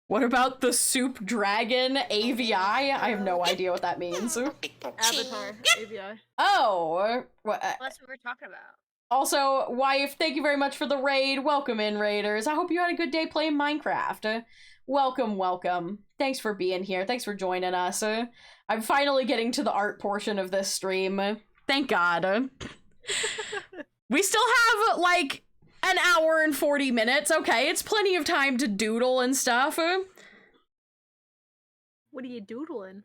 What about the soup dragon AVI? I have no idea what that means. Avatar. AVI. Oh, Well, that's what we're talking about. also, wife, thank you very much for the raid. Welcome in, raiders. I hope you had a good day playing Minecraft. Welcome. Thanks for being here. Thanks for joining us. I'm finally getting to the art portion of this stream. Thank God. We still have, like, an hour and 40 minutes. Okay, it's plenty of time to doodle and stuff. What are you doodling?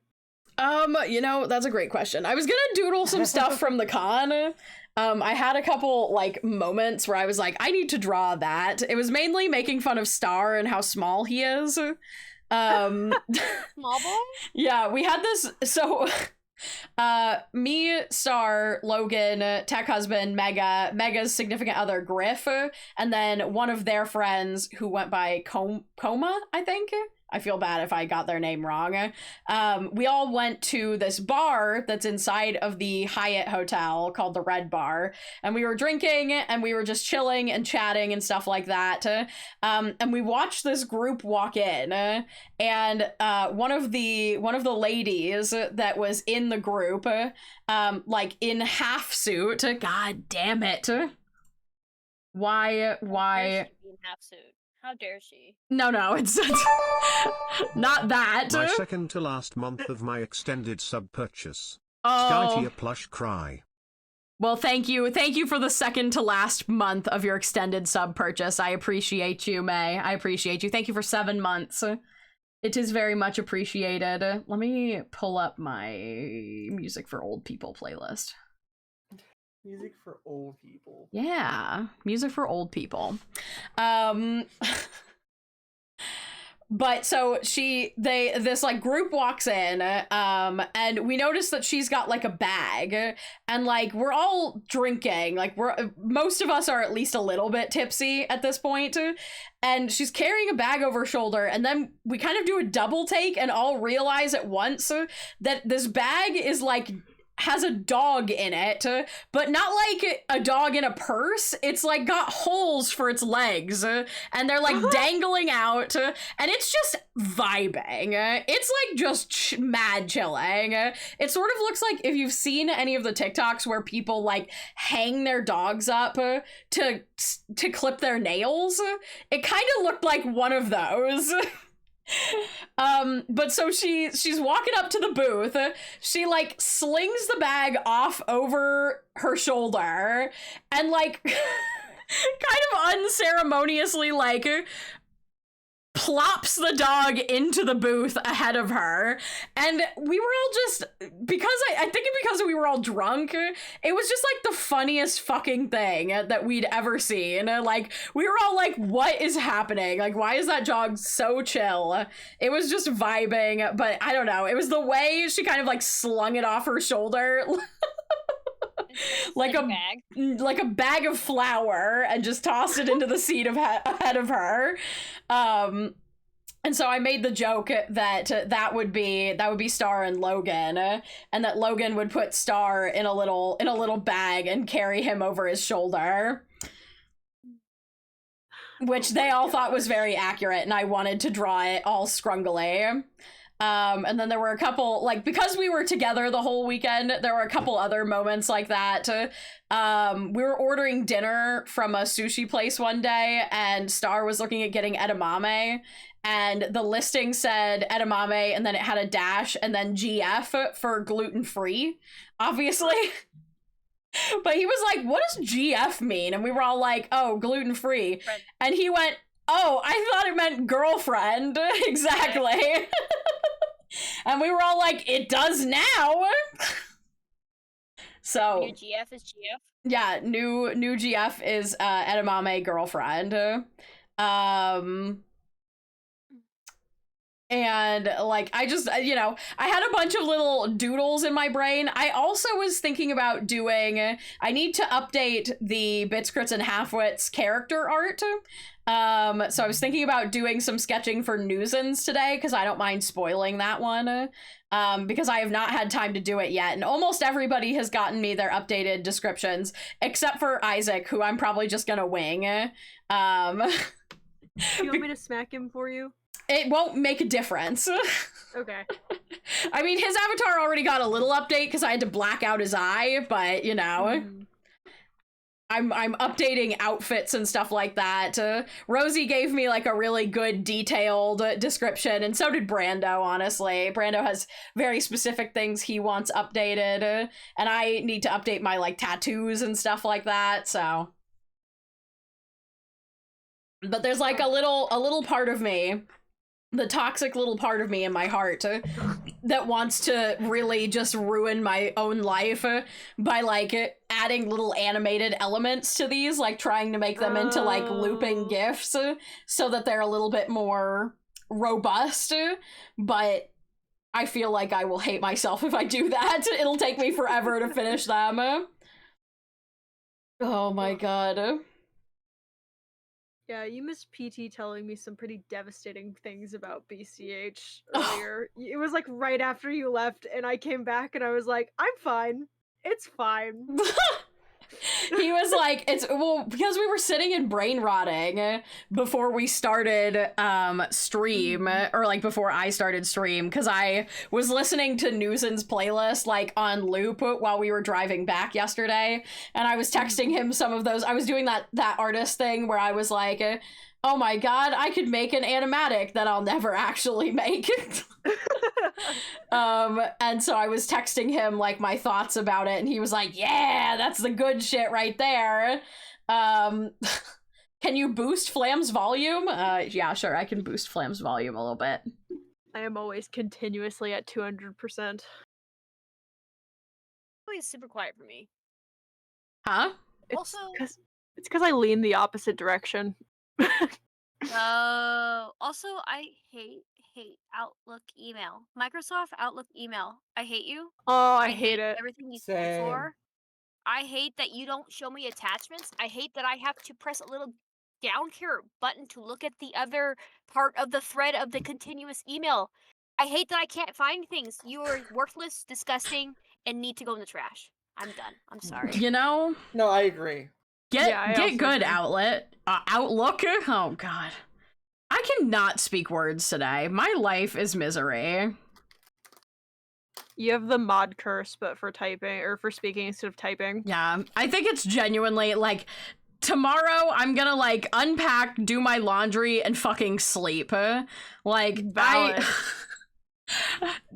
You know, that's a great question. I was gonna doodle some stuff from the con. I had a couple, like, moments where I was like, I need to draw that. It was mainly making fun of Star and how small he is. Small boy? Yeah, we had this, so... me, Star, Logan, Tech Husband, Mega's significant other, Griff, and then one of their friends who went by Coma, I think? I feel bad if I got their name wrong. We all went to this bar that's inside of the Hyatt Hotel called the Red Bar, and we were drinking and we were just chilling and chatting and stuff like that. And we watched this group walk in, and one of the ladies that was in the group, like in half suit. God damn it! Why? How dare she be in half suit? How dare she? No, it's not that. My second to last month of my extended sub purchase. Oh. Sky tier plush cry. Well, thank you for the second to last month of your extended sub purchase. I appreciate you, May. I appreciate you. Thank you for 7 months. It is very much appreciated. Let me pull up my music for old people playlist. Music for old people. Yeah, music for old people. But so this like group walks in, and we notice that she's got like a bag, and like we're all drinking, like most of us are at least a little bit tipsy at this point, and she's carrying a bag over her shoulder, and then we kind of do a double take and all realize at once that this bag is like has a dog in it, but not like a dog in a purse. It's like got holes for its legs, and they're like dangling out, and it's just vibing. It's like just mad chilling. It sort of looks like if you've seen any of the TikToks where people like hang their dogs up to clip their nails. It kind of looked like one of those. But so she's walking up to the booth. She like slings the bag off over her shoulder and like kind of unceremoniously like plops the dog into the booth ahead of her. And we were all just, because I think because we were all drunk, it was just like the funniest fucking thing that we'd ever seen. Like, we were all like, what is happening? Like, why is that dog so chill? It was just vibing, but I don't know. It was the way she kind of like slung it off her shoulder. like a bag of flour, and just tossed it into the seat ahead of her. And so I made the joke that that would be Star and Logan, and that Logan would put Star in a little bag and carry him over his shoulder, which they all thought was very accurate, and I wanted to draw it all scrungly. And then there were a couple, like, because we were together the whole weekend, there were a couple other moments like that. We were ordering dinner from a sushi place one day, and Star was looking at getting edamame, and the listing said edamame, and then it had a dash, and then GF for gluten-free, obviously. But he was like, what does GF mean? And we were all like, oh, gluten-free. Right. And he went, oh, I thought it meant girlfriend. Exactly. And we were all like, it does now. So new GF is GF? Yeah, new GF is edamame girlfriend. And like, I just, you know, I had a bunch of little doodles in my brain. I also was thinking about doing, I need to update the Bits, Crits, and Halfwits character art. So I was thinking about doing some sketching for Newsins today, because I don't mind spoiling that one. Because I have not had time to do it yet. And almost everybody has gotten me their updated descriptions, except for Isaac, who I'm probably just gonna wing. Do you want me to smack him for you? It won't make a difference. Okay. I mean, his avatar already got a little update because I had to black out his eye, but, you know, I'm updating outfits and stuff like that. Rosie gave me, like, a really good detailed description, and so did Brando, honestly. Brando has very specific things he wants updated, and I need to update my, like, tattoos and stuff like that, so... But there's, like, a little part of me, the toxic little part of me in my heart, that wants to really just ruin my own life by, like, adding little animated elements to these, like, trying to make them into, like, looping GIFs so that they're a little bit more robust, but I feel like I will hate myself if I do that. It'll take me forever to finish them. Oh my god. Yeah, you missed PT telling me some pretty devastating things about BCH earlier. It was like right after you left, and I came back and I was like, I'm fine. It's fine. He was like, because we were sitting and brain rotting before we started stream, or like before I started stream, because I was listening to Newson's playlist like on loop while we were driving back yesterday, and I was texting him some of those. I was doing that artist thing where I was like, oh my god, I could make an animatic that I'll never actually make. And so I was texting him like my thoughts about it, and he was like, yeah, that's the good shit right there. Can you boost Flam's volume? Yeah, sure, I can boost Flam's volume a little bit. I am always continuously at 200%. Always super quiet for me. Huh? It's because I lean the opposite direction. Also, I hate Outlook email. Microsoft Outlook email. I hate you. Oh, I hate it. Everything you stand for. I hate that you don't show me attachments. I hate that I have to press a little down here button to look at the other part of the thread of the continuous email. I hate that I can't find things. You are worthless, disgusting, and need to go in the trash. I'm done. I'm sorry. You know, No, I agree. I get also good agree. outlook. Oh god, I cannot speak words today. My life is misery. You have the mod curse, but for typing or for speaking instead of typing. Yeah, I think it's genuinely like tomorrow I'm gonna like unpack, do my laundry, and fucking sleep. Like Valid.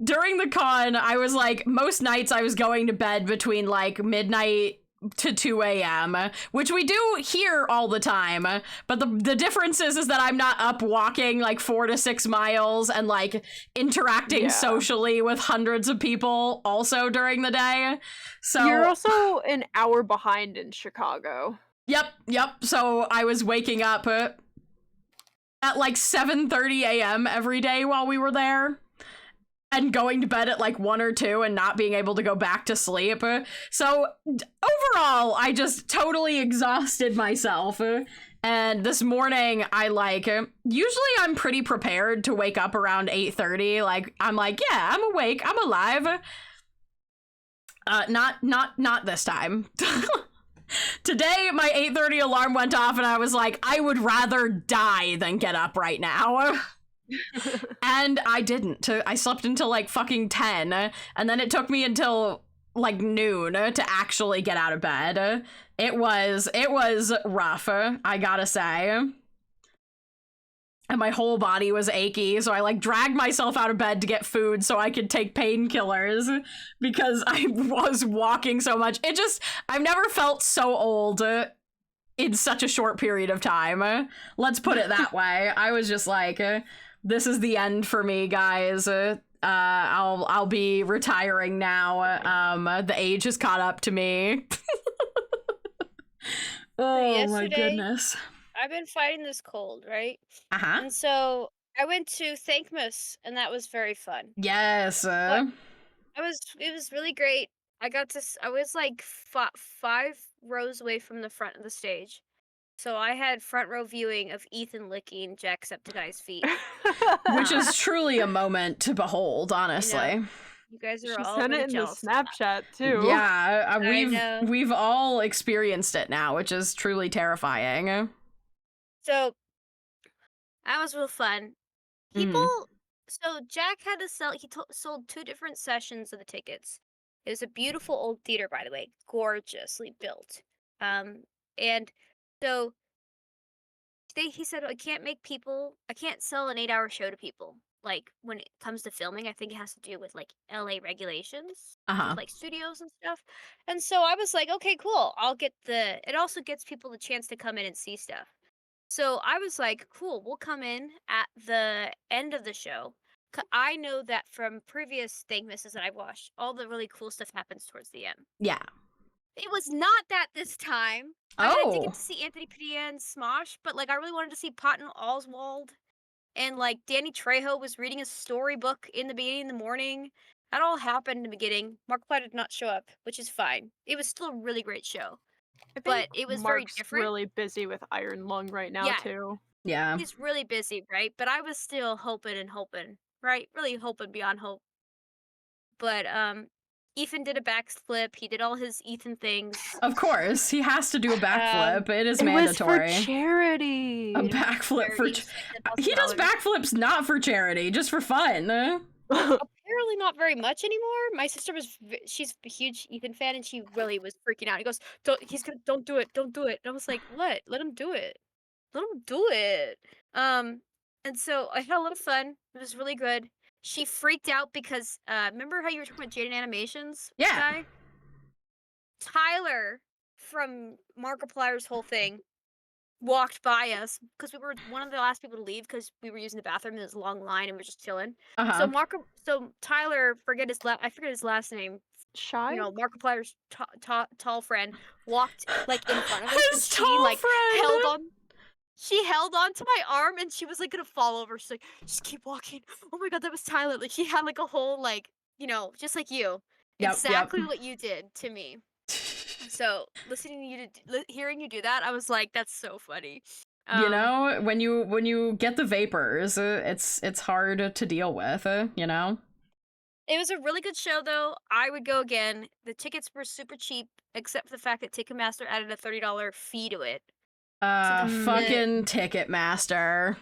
during the con, I was like most nights I was going to bed between like midnight to 2 a.m., which we do here all the time, but the difference is that I'm not up walking like 4 to 6 miles and like interacting socially with hundreds of people also during the day. So You're also an hour behind in Chicago. Yep. So I was waking up at like 7:30 a.m. every day while we were there, and going to bed at like 1 or 2 and not being able to go back to sleep. So overall, I just totally exhausted myself. And this morning, I like, usually I'm pretty prepared to wake up around 8:30. Like, I'm like, yeah, I'm awake, I'm alive. Not this time. Today, my 8:30 alarm went off and I was like, I would rather die than get up right now. And I didn't. I slept until like fucking 10, and then it took me until like noon to actually get out of bed. It was rough, I gotta say. And my whole body was achy, so I like dragged myself out of bed to get food so I could take painkillers because I was walking so much. I've never felt so old in such a short period of time. Let's put it that way. I was just like, this is the end for me, guys. I'll be retiring now. The age has caught up to me. Oh my goodness. I've been fighting this cold, right? Uh-huh. And so I went to Thankmas, and that was very fun. Yes. It was really great. I was like 5 rows away from the front of the stage. So I had front row viewing of Ethan licking Jacksepticeye's feet. Which is truly a moment to behold, honestly. You guys are She all sent really it in the jealous of that. Snapchat too. Yeah, I know. we've all experienced it now, which is truly terrifying. So that was real fun. So Jack had to sell. He sold 2 different sessions of the tickets. It was a beautiful old theater, by the way, gorgeously built. And so he said, I can't sell an 8-hour show to people. Like when it comes to filming, I think it has to do with like LA regulations, with, like studios and stuff. And so I was like, okay, cool. It also gets people the chance to come in and see stuff. So I was like, cool, we'll come in at the end of the show. I know that from previous Thankmas's that I've watched, all the really cool stuff happens towards the end. Yeah. It was not that this time. I didn't get to see Anthony Padilla and Smosh, but like I really wanted to see Patton Oswalt, and like Danny Trejo was reading a storybook in the beginning in the morning. That all happened in the beginning. Markiplier did not show up, which is fine. It was still a really great show. But it was very different. Really busy with Iron Lung right now too. Yeah. He's really busy, right? But I was still hoping, right? Really hoping beyond hope. But Ethan did a backflip. He did all his Ethan things. Of course, he has to do a backflip. It is mandatory. It was for charity. A backflip for he does backflips not for charity, just for fun. Apparently not very much anymore. My sister she's a huge Ethan fan, and she really was freaking out. He goes, don't do it. And I was like, what? Let him do it. And so I had a lot of fun. It was really good. She freaked out because remember how you were talking about Jaden Animations? Yeah. Guy? Tyler from Markiplier's whole thing walked by us because we were one of the last people to leave because we were using the bathroom in this long line and we were just chilling. So Tyler, I forget his last name. Shy? You know, Markiplier's tall friend walked like in front of us. His tall friend. She held on to my arm and she was like gonna fall over. She's like, just keep walking. Oh my god, that was Tyler. Like she had like a whole like, you know, just like you. Exactly what you did to me. So hearing you do that, I was like, that's so funny. You know, when you get the vapors, it's hard to deal with. You know. It was a really good show, though. I would go again. The tickets were super cheap, except for the fact that Ticketmaster added a $30 fee to it. Fucking Ticketmaster.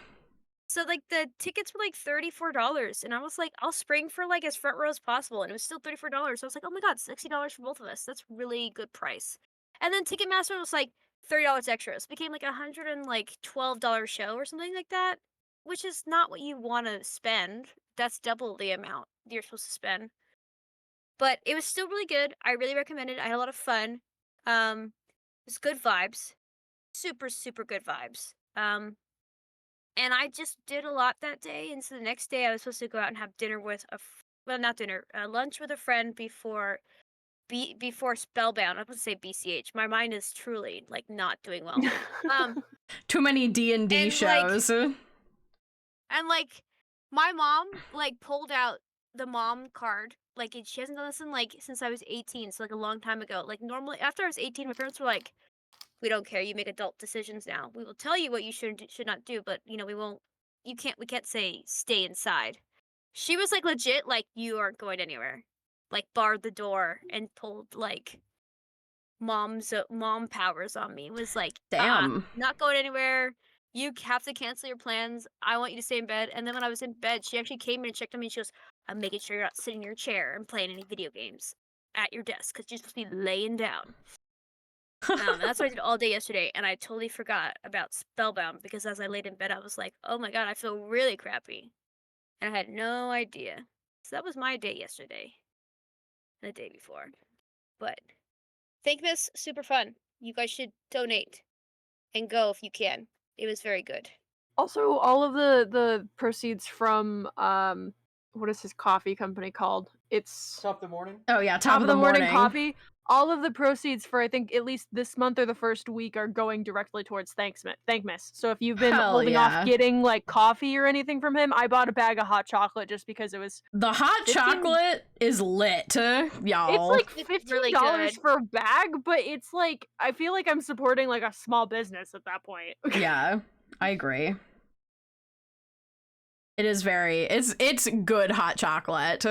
So like the tickets were like $34, and I was like, I'll spring for like as front row as possible, and it was still $34. So I was like, oh my god, $60 for both of us. That's really good price. And then Ticketmaster was like $30 extra. So it became like $112 show or something like that, which is not what you want to spend. That's double the amount you're supposed to spend. But it was still really good. I really recommend it. I had a lot of fun. It was good vibes, super super good vibes. And I just did a lot that day, and so the next day I was supposed to go out and have dinner with not dinner, lunch with a friend before Spellbound. I was supposed to say BCH. My mind is truly like not doing well. Too many D&D and, shows. and like my mom like pulled out the mom card. Like she hasn't done this in like since I was 18, so like a long time ago. Like normally after I was 18, my parents were like, we don't care. You make adult decisions now. We will tell you what you should not do, but we won't. We can't say stay inside. She was like legit, like you aren't going anywhere. Like barred the door and pulled like mom powers on me. Was like, damn, not going anywhere. You have to cancel your plans. I want you to stay in bed. And then when I was in bed, she actually came in and checked on me. And she goes, I'm making sure you're not sitting in your chair and playing any video games at your desk because you're supposed to be laying down. That's what I did all day yesterday, and I totally forgot about Spellbound because as I laid in bed, I was like, "Oh my god, I feel really crappy," and I had no idea. So that was my day yesterday, and the day before. But Thankmas, super fun. You guys should donate and go if you can. It was very good. Also, all of the proceeds from what is his coffee company called? It's Top of the morning. Oh yeah, Top of the morning coffee. All of the proceeds for I think at least this month or the first week are going directly towards Thankmas. So if you've been holding off getting like coffee or anything from him, I bought a bag of hot chocolate just because it was the hot chocolate is lit, y'all. It's like $15 for a bag, but it's like I feel like I'm supporting like a small business at that point. Yeah, I agree. It is it's good hot chocolate.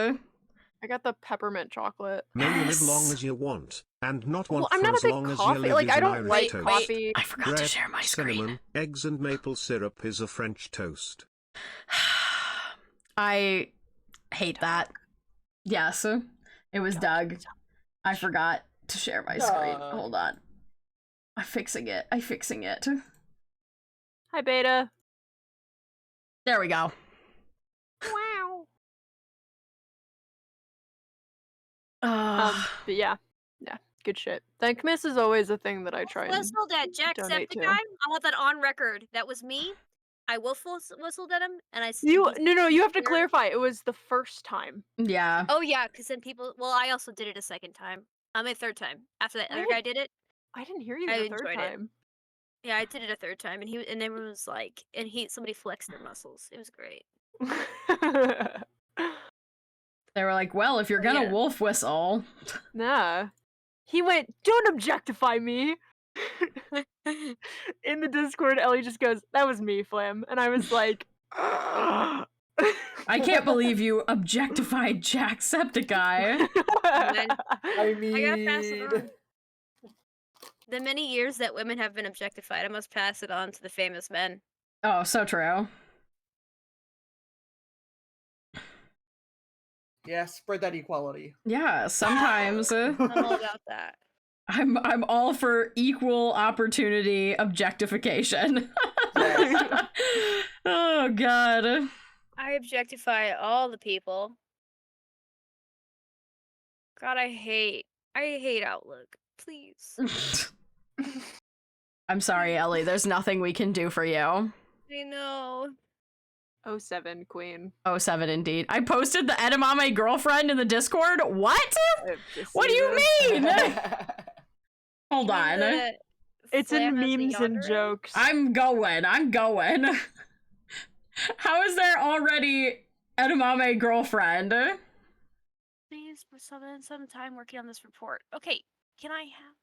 I got the peppermint chocolate. May you live long as you want, and not want I'm for not a as big long as coffee. you live Like is I an don't Irish like toast. coffee. I forgot Bread, to share my screen. cinnamon, eggs and maple syrup is a French toast. I hate that. Yes, it was Doug. I forgot to share my screen. Hold on. I'm fixing it. Hi, Beta. There we go. Wow. Uh, But yeah, good shit. Thankmas is always a thing that I try and Whistled at donate to. Jacksepticeye. I want that on record. That was me. I whistled at him, and I. No. You have to clarify. It was the first time. Yeah. Oh yeah, because then people. Well, I also did it a second time. A third time after that other guy did it. I didn't hear you I the third enjoyed time. Yeah, I did it a third time, and everyone was like, somebody flexed their muscles. It was great. They were like, well, if you're gonna wolf whistle. Nah. He went, don't objectify me. In the Discord, Ellie just goes, that was me, Flam. And I was like, I can't believe you objectified Jacksepticeye. I mean, I gotta pass it on. The many years that women have been objectified, I must pass it on to the famous men. Oh, so true. Yeah, spread that equality. Yeah, sometimes. I'm all about that. I'm all for equal opportunity objectification. Yes. Oh god. I objectify all the people. God, I hate Outlook. Please. I'm sorry, Ellie. There's nothing we can do for you. I know. 07 queen. 07 indeed. I posted the edamame girlfriend in the Discord. What? What do you mean? Hold on. It's in memes and jokes. I'm going. How is there already edamame girlfriend? Please spend some time working on this report. Okay, can I have...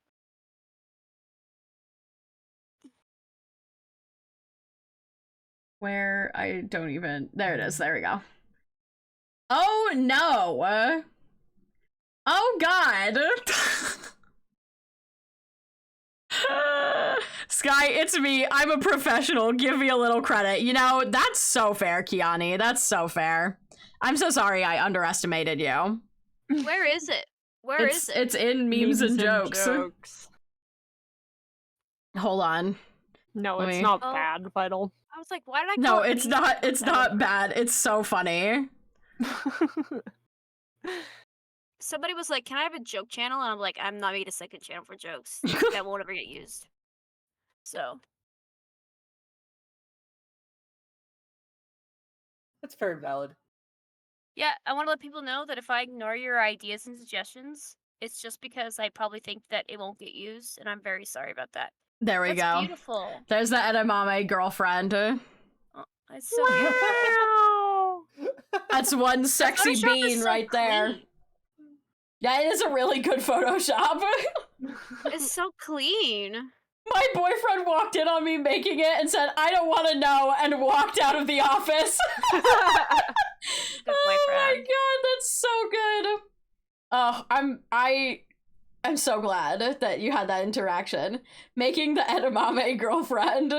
Where I don't even... There it is. There we go. Oh no. Oh god. Sky, it's me. I'm a professional. Give me a little credit. You know, that's so fair, Kiani. That's so fair. I'm so sorry I underestimated you. Where is it? Where is it? It's in memes and jokes. Hold on. No, Let it's me- not Oh. bad, Vital. I was like, why did I No, call it it's memes not. and It's not bad. It's so funny. Somebody was like, can I have a joke channel? And I'm like, I'm not making a second channel for jokes. That won't ever get used. So, That's very valid. yeah, I want to let people know that if I ignore your ideas and suggestions, it's just because I probably think that it won't get used, and I'm very sorry about that. There we That's go. beautiful. There's the edamame girlfriend. Oh, it's so beautiful. That's one sexy Photoshop is bean so right there. clean. Yeah, it is a really good Photoshop. It's so clean. My boyfriend walked in on me making it and said, "I don't want to know," and walked out of the office. Good Oh my boyfriend. god, that's so good. Oh, I'm so glad that you had that interaction. Making the edamame girlfriend.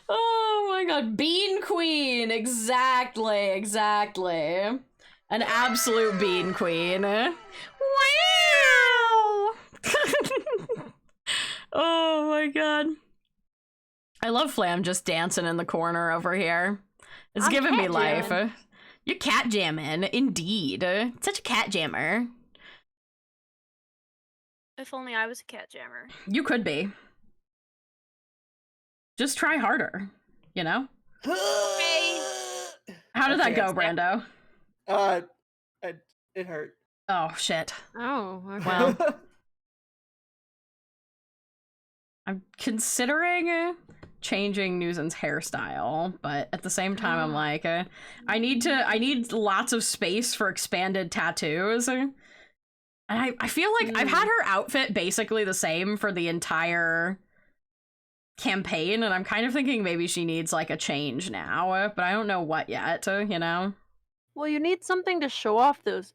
Oh my god, Bean Queen. Exactly. An absolute Bean Queen. Wow. Oh my god. I love Flam just dancing in the corner over here. It's I'm giving me cat life. jamming. You're cat jamming, indeed. Such a cat jammer. If only I was a cat jammer. You could be. Just try harder, you know? Hey. How did that Okay, go, Brando? It hurt. Oh, shit. Oh, okay. Well, I'm considering changing Newson's hairstyle, but at the same time, I'm like, I need lots of space for expanded tattoos. And I feel like I've had her outfit basically the same for the entire campaign, and I'm kind of thinking maybe she needs like a change now, but I don't know what yet, you know? Well, you need something to show off those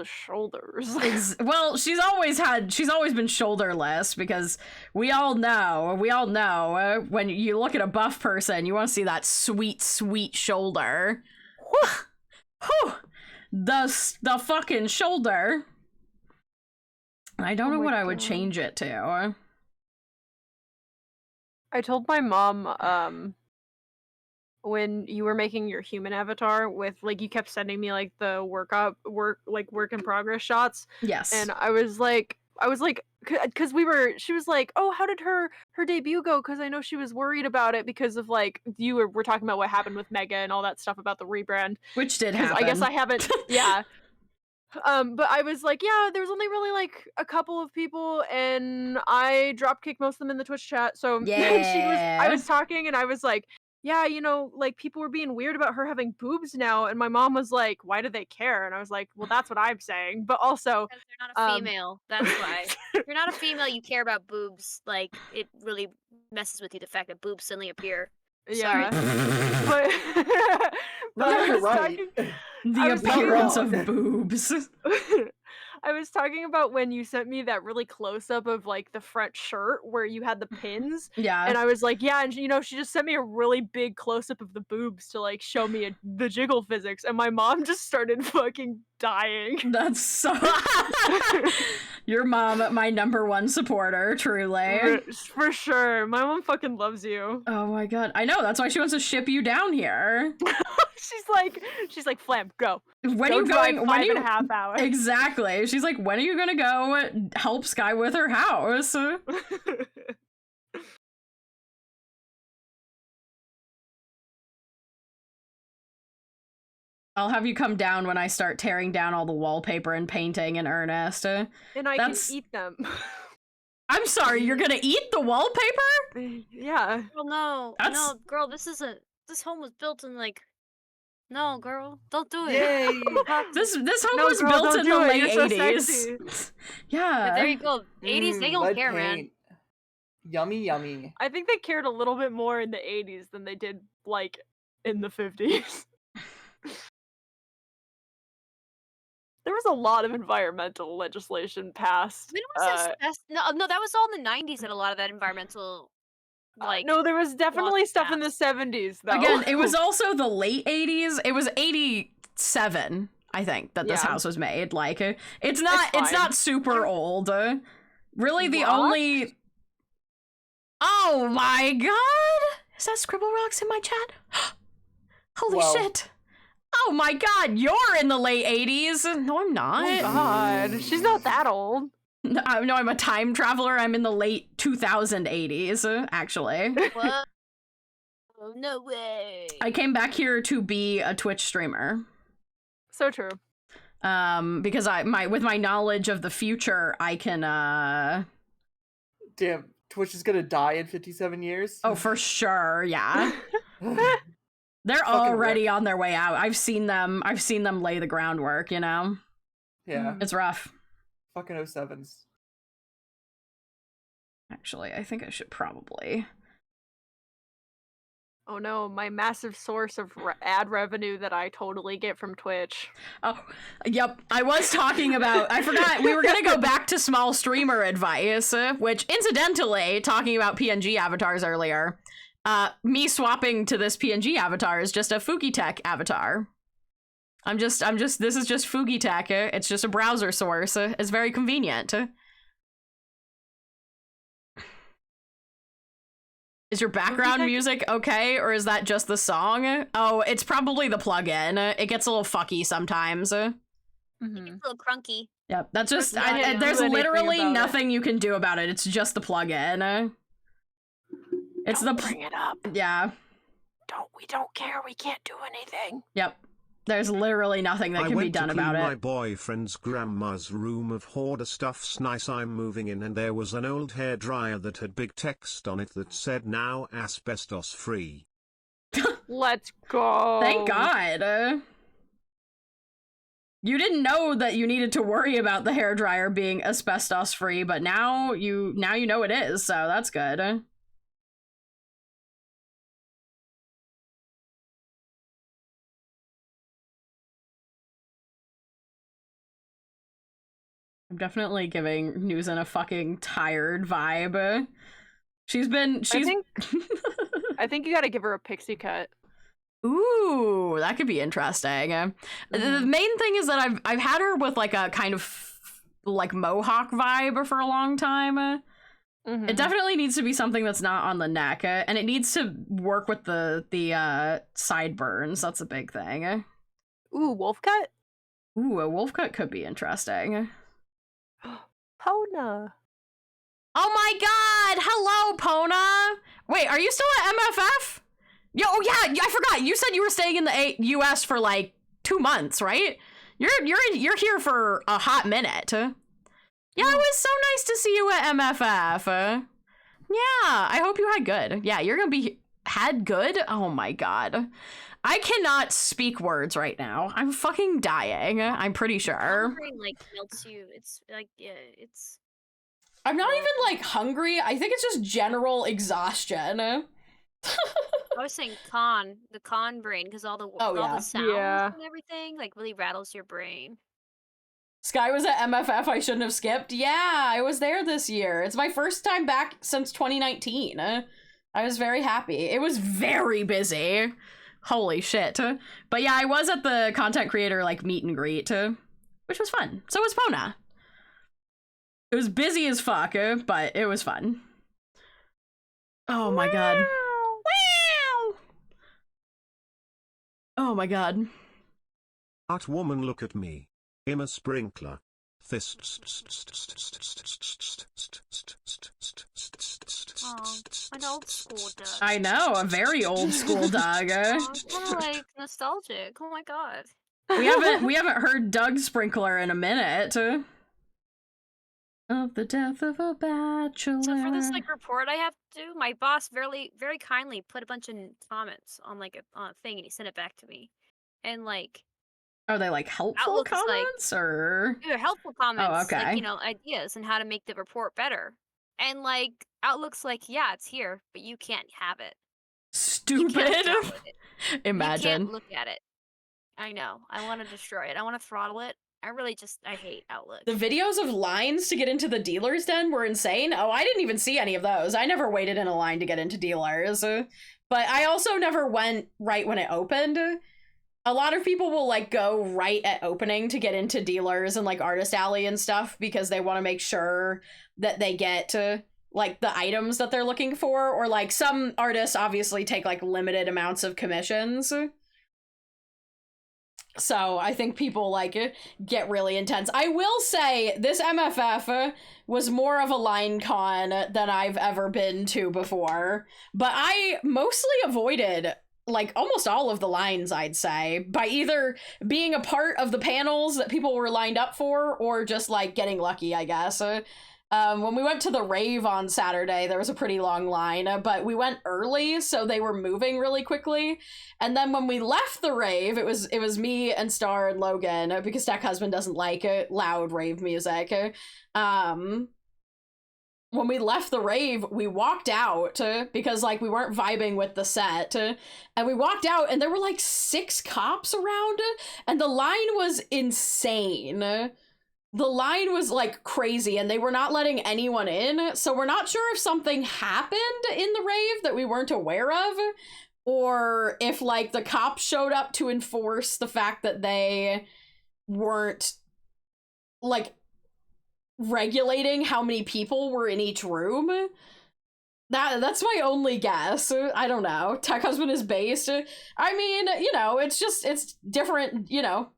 shoulders. Well, she's always been shoulderless, because we all know when you look at a buff person, you want to see that sweet shoulder. Whew. The fucking shoulder. I don't know my what I would God. change it to. I told my mom, when you were making your human avatar with, like, you kept sending me, like, the work in progress shots. Yes. And I was like, because she was like, oh, how did her debut go? Because I know she was worried about it because of, like, we're talking about what happened with Mega and all that stuff about the rebrand. Which did Because happen. I guess I haven't, yeah. But I was like, yeah, there was only really like a couple of people, and I drop kicked most of them in the Twitch chat. So I was talking, and I was like, yeah, you know, like people were being weird about her having boobs now, and my mom was like, why do they care? And I was like, well, that's what I'm saying, but also Because they're not a female. That's why. If you're not a female, you care about boobs. Like, it really messes with you, the fact that boobs suddenly appear. yeah, Sorry. but No, I you're was right. talking. The I was not appearance wrong. of boobs. I was talking about when you sent me that really close up of like the front shirt where you had the pins. Yeah. And I was like, yeah, and you know, she just sent me a really big close up of the boobs to like show me the jiggle physics, and my mom just started fucking dying. That's so. Your mom, my #1 supporter, truly. For sure. My mom fucking loves you. Oh my god. I know, that's why she wants to ship you down here. She's like, Flam, go. When Go are you drive going? 5.5 hours. Exactly. She's like, when are you gonna go help Sky with her house? I'll have you come down when I start tearing down all the wallpaper and painting in earnest. And I That's- can eat them. I'm sorry, you're gonna eat the wallpaper? Yeah. Well, no, That's- no, girl, this home was built in like, no, girl, don't do it. Yay! This home No, was girl, built don't in do the it. late You're so 80s. sexy. Yeah. But there you go. 80s, they don't lead care, man. paint. Yummy, yummy. I think they cared a little bit more in the 80s than they did like in the 50s. There was a lot of environmental legislation passed. When was this? No, that was all in the 90s that a lot of that environmental, like... no, there was definitely stuff in the 70s, though. Again, it was also the late 80s. It was 87, I think, that this house was made. Like, it's not super old. Really, the only... Oh my god! Is that Scribble Rocks in my chat? Holy shit! Oh my god, you're in the late 80s! No, I'm not. Oh god, she's not that old. No, I'm a time traveler. I'm in the late 2080s, actually. What? Oh, no way. I came back here to be a Twitch streamer. So true. Because with my knowledge of the future, I can, Damn, Twitch is gonna die in 57 years? Oh, for sure, yeah. They're already on their way out. I've seen them lay the groundwork, you know? Yeah. It's rough. Fucking 07s. Actually, I think I should probably... Oh no, my massive source of ad revenue that I totally get from Twitch. Oh, yep. I was talking about... I forgot. We were going to go back to small streamer advice, which, incidentally, talking about PNG avatars earlier, me swapping to this PNG avatar is just a Fugitech avatar. this is just Fugitech. It's just a browser source. It's very convenient. Is your background music okay, or is that just the song? Oh, it's probably the plugin. It gets a little fucky sometimes. It's a little crunky. Yep, that's just... there's literally nothing you can do about it. It's just the plugin. It's Don't bring it up. Yeah. We don't care. We can't do anything. Yep. There's literally nothing that can be done about it. I went to clean my boyfriend's grandma's room of hoarder stuff's nice I'm moving in, and there was an old hairdryer that had big text on it that said now asbestos free. Let's go. Thank God. You didn't know that you needed to worry about the hairdryer being asbestos free, but now you know it is, so that's good. I'm definitely giving Nuzin a fucking tired vibe. I think you gotta give her a pixie cut. Ooh, that could be interesting. The main thing is that I've had her with like a kind of like mohawk vibe for a long time. It definitely needs to be something that's not on the neck, and it needs to work with the sideburns. That's a big thing. Ooh, wolf cut? Ooh, a wolf cut could be interesting. Pona. Oh my god! Hello, Pona! Wait, are you still at MFF? Oh yeah, I forgot. You said you were staying in the US for like 2 months, right? You're here for a hot minute. Yeah, it was so nice to see you at MFF. Yeah, I hope you had good. Yeah, you're gonna be had good? Oh my god. I cannot speak words right now. I'm fucking dying. I'm pretty sure. Hungry, like, melts you. It's like, yeah, it's... I'm not even, like, hungry. I think it's just general exhaustion. I was saying the con brain, because all the sounds and everything, like, really rattles your brain. Sky was at MFF, I shouldn't have skipped. Yeah, I was there this year. It's my first time back since 2019. I was very happy. It was very busy. Holy shit. But yeah, I was at the content creator, like, meet and greet, which was fun. So was Pona. It was busy as fuck, but it was fun. Oh my god. Wow! Oh my god. Art woman, look at me. I'm a sprinkler. An old school dog. I know, a very old school dog. Kind of like nostalgic. Oh my god. We haven't heard Doug Sprinkler in a minute. Of the death of a bachelor. So for this like report I have to do, my boss very kindly put a bunch of comments on like a thing, and he sent it back to me. And like, are they like helpful comments or? They're helpful comments. Oh, okay. Like, you know, ideas and how to make the report better. And like, Outlook's like, yeah, it's here, but you can't have it. Stupid. Imagine. Imagine. You can't look at it. I know. I want to destroy it. I want to throttle it. I hate Outlook. The videos of lines to get into the dealer's den were insane. Oh, I didn't even see any of those. I never waited in a line to get into dealers. But I also never went right when it opened. A lot of people will like go right at opening to get into dealers and like Artist Alley and stuff because they want to make sure that they get like the items that they're looking for, or like some artists obviously take like limited amounts of commissions. So I think people like get really intense. I will say this MFF was more of a line con than I've ever been to before, but I mostly avoided like almost all of the lines, I'd say, by either being a part of the panels that people were lined up for or just like getting lucky, I guess. When we went to the rave on Saturday, there was a pretty long line, but we went early, so they were moving really quickly. And then when we left the rave, it was me and Star and Logan, because Stack Husband doesn't like loud rave music. When we left the rave, we walked out because like we weren't vibing with the set, and we walked out and there were like 6 cops around, and the line was insane. The line was like crazy and they were not letting anyone in, so we're not sure if something happened in the rave that we weren't aware of, or if like the cops showed up to enforce the fact that they weren't like regulating how many people were in each room. That's my only guess. I don't know. Tech Husband is based. I mean, you know, it's different, you know.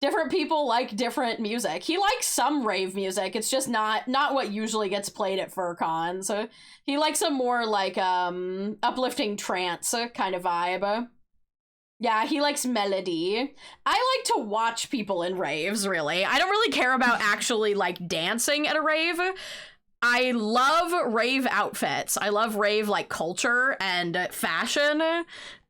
Different people like different music. He likes some rave music. It's just not what usually gets played at FurCon. So he likes a more like uplifting trance kind of vibe. Yeah, he likes melody. I like to watch people in raves, really. I don't really care about actually like dancing at a rave. I love rave outfits. I love rave like culture and fashion.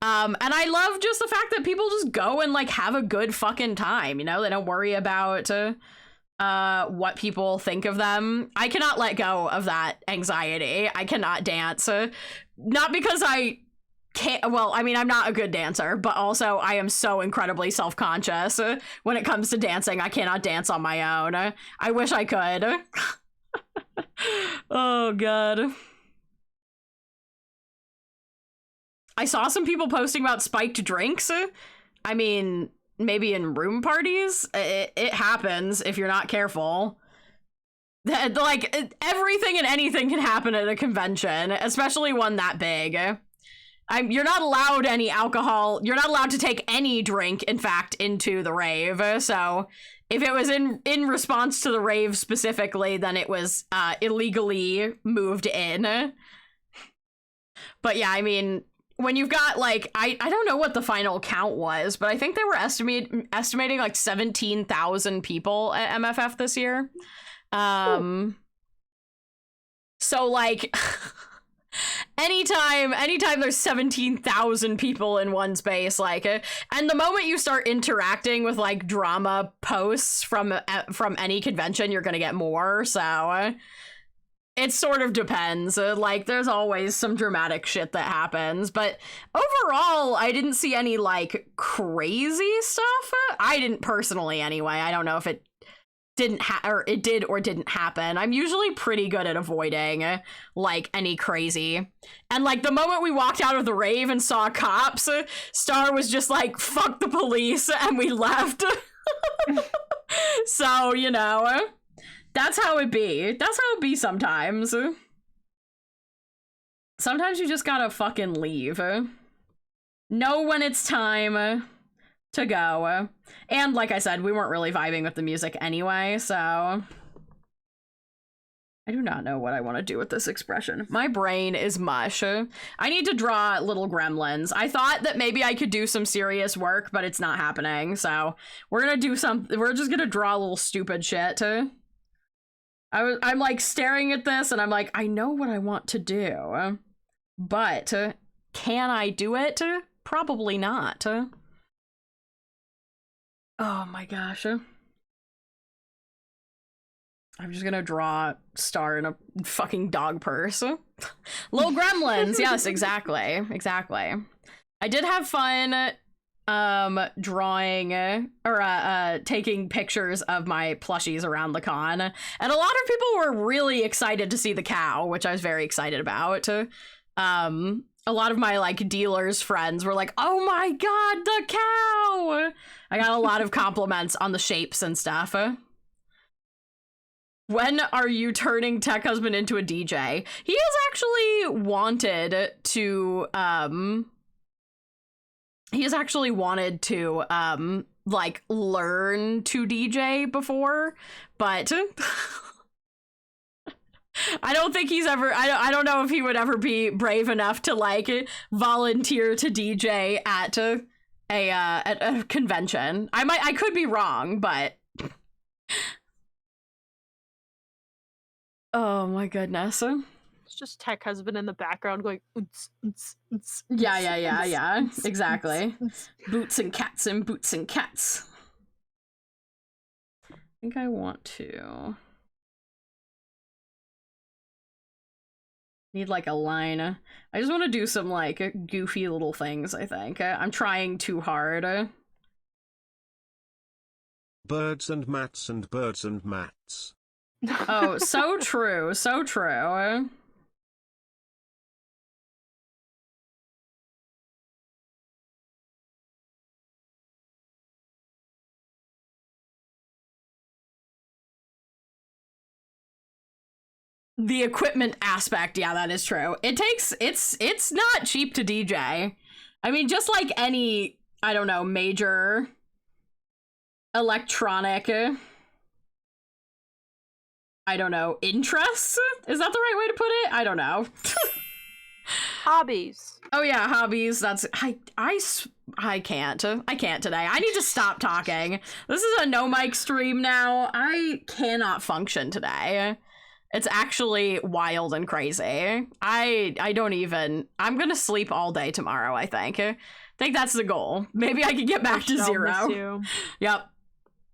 And I love just the fact that people just go and like have a good fucking time, you know? They don't worry about what people think of them. I cannot let go of that anxiety. I cannot dance. Not because I can't, well, I mean, I'm not a good dancer, but also I am so incredibly self-conscious when it comes to dancing. I cannot dance on my own. I wish I could. Oh god. I saw some people posting about spiked drinks. I mean, maybe in room parties. It happens if you're not careful. Like, everything and anything can happen at a convention, especially one that big. You're not allowed any alcohol. You're not allowed to take any drink, in fact, into the rave. So if it was in response to the rave specifically, then it was illegally moved in. But yeah, I mean, when you've got like, I don't know what the final count was, but I think they were estimating like 17,000 people at MFF this year. So like anytime there's 17,000 people in one space, like, and the moment you start interacting with like drama posts from any convention, you're gonna get more. So it sort of depends. Like, there's always some dramatic shit that happens, but overall, I didn't see any like crazy stuff. I didn't personally, anyway. I don't know if it didn't or it did or didn't happen. I'm usually pretty good at avoiding like any crazy. And like the moment we walked out of the rave and saw cops, Star was just like, fuck the police, and we left. So, you know, that's how it be. That's how it be sometimes. Sometimes you just gotta fucking leave. Know when it's time to go. And like I said, we weren't really vibing with the music anyway, so I do not know what I want to do with this expression. My brain is mush. I need to draw little gremlins. I thought that maybe I could do some serious work, but it's not happening, so we're just gonna draw a little stupid shit. I'm like staring at this and I'm like, I know what I want to do, but can I do it? Probably not. Oh my gosh. I'm just gonna draw Star in a fucking dog purse. Little gremlins. Yes, exactly. I did have fun drawing or taking pictures of my plushies around the con, and a lot of people were really excited to see the cow, which I was very excited about. A lot of my like dealers friends were like, "Oh my god, the cow!" I got a lot of compliments on the shapes and stuff. When are you turning Tech Husband into a DJ? He has actually wanted to like learn to DJ before, but I don't think he's ever I don't know if he would ever be brave enough to like volunteer to DJ at a convention. I could be wrong, but oh my goodness. It's just Tech Husband in the background going Yeah, exactly. Boots and cats and boots and cats. I think I want to need like a line. I just want to do some like goofy little things, I think. I'm trying too hard. Birds and mats and birds and mats. Oh, so true, so true. The equipment aspect, yeah, that is true. It's not cheap to DJ. I mean, just like any, I don't know, major electronic, I don't know, interests? Is that the right way to put it? I don't know. Hobbies. Oh yeah, hobbies. That's I can't. I can't today. I need to stop talking. This is a no mic stream now. I cannot function today. It's actually wild and crazy. I don't even. I'm gonna sleep all day tomorrow, I think. I think that's the goal. Maybe I can get back to 0. Yep.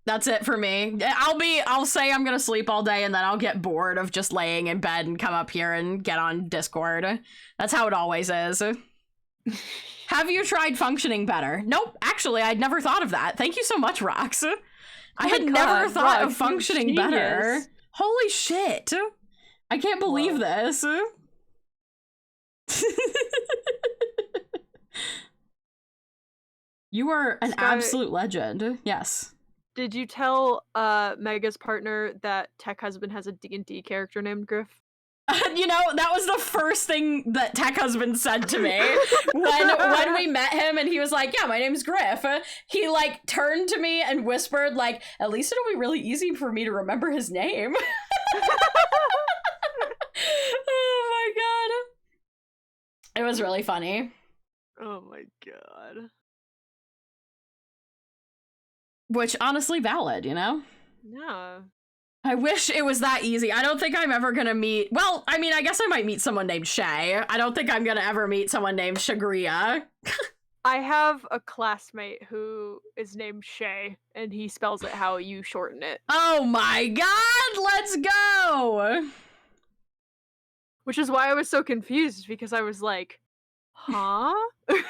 That's it for me. I'll say I'm gonna sleep all day and then I'll get bored of just laying in bed and come up here and get on Discord. That's how it always is. Have you tried functioning better? Nope. Actually, I'd never thought of that. Thank you so much, Rox. I had never thought of functioning better. Holy shit. I can't believe this. You are an absolute legend. Yes. Did you tell Mega's partner that Tech Husband has a D&D character named Griff? You know, that was the first thing that Tech Husband said to me when we met him, and he was like, yeah, my name's Griff. He like turned to me and whispered like, at least it'll be really easy for me to remember his name. Oh my god. It was really funny. Oh my god. Which honestly valid, you know? Yeah. I wish it was that easy. I don't think I'm ever gonna meet... Well, I mean, I guess I might meet someone named Shay. I don't think I'm gonna ever meet someone named Shagria. I have a classmate who is named Shay, and he spells it how you shorten it. Oh my god, let's go! Which is why I was so confused, because I was like, huh? I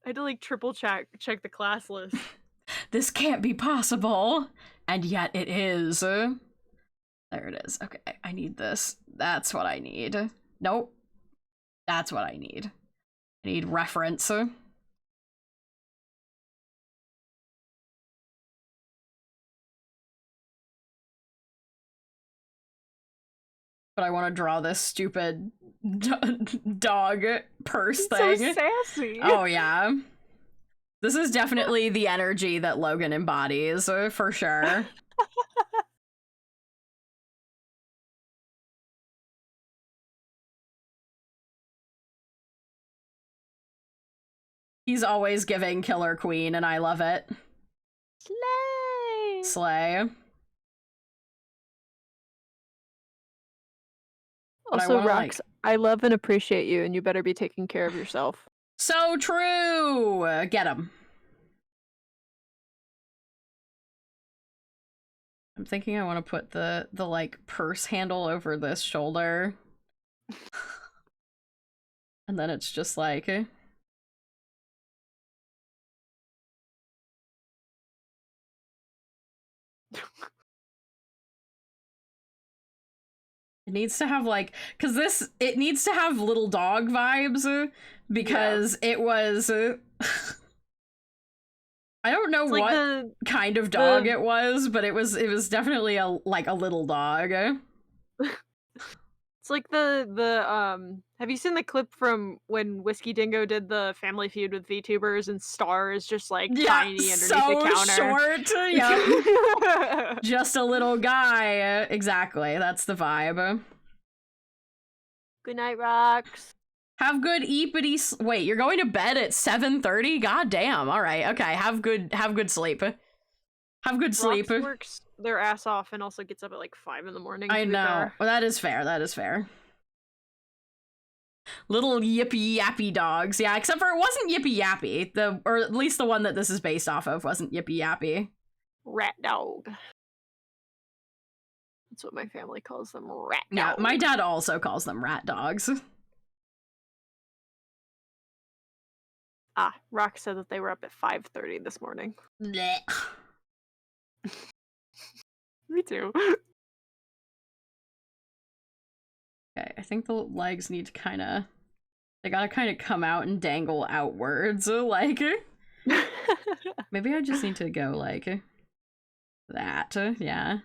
had to like triple check the class list. This can't be possible, and yet it is. There it is. Okay, I need this. That's what I need. Nope. That's what I need. I need reference. But I want to draw this stupid dog purse thing. So sassy. Oh, yeah. This is definitely the energy that Logan embodies, for sure. He's always giving Killer Queen, and I love it. Slay! Slay. Also, Rox, I love and appreciate you, and you better be taking care of yourself. So true! Get him. I'm thinking I want to put the like purse handle over this shoulder. And then it's just like It needs to have like, cause it needs to have little dog vibes, because it was, I don't know what kind of dog it was, but it was definitely a little dog. It's like have you seen the clip from when Whiskey Dingo did the Family Feud with VTubers and Star is just like tiny underneath the counter? Short, yeah. Just a little guy. Exactly, that's the vibe. Good night, Rocks. Have good eepity. Wait, you're going to bed at 7:30? God damn. All right. Okay. Have good sleep. Have good sleep. Rocks works their ass off and also gets up at like 5 in the morning. I know. Well, that is fair. That is fair. Little yippy yappy dogs. Yeah, except for it wasn't yippy yappy. Or at least the one that this is based off of wasn't yippy yappy. Rat dog. That's what my family calls them. Rat dog. Yeah, my dad also calls them rat dogs. Rock said that they were up at 5:30 this morning. Blech. Me too. Okay, I think the legs need to they gotta kind of come out and dangle outwards, like. Maybe I just need to go like that, yeah.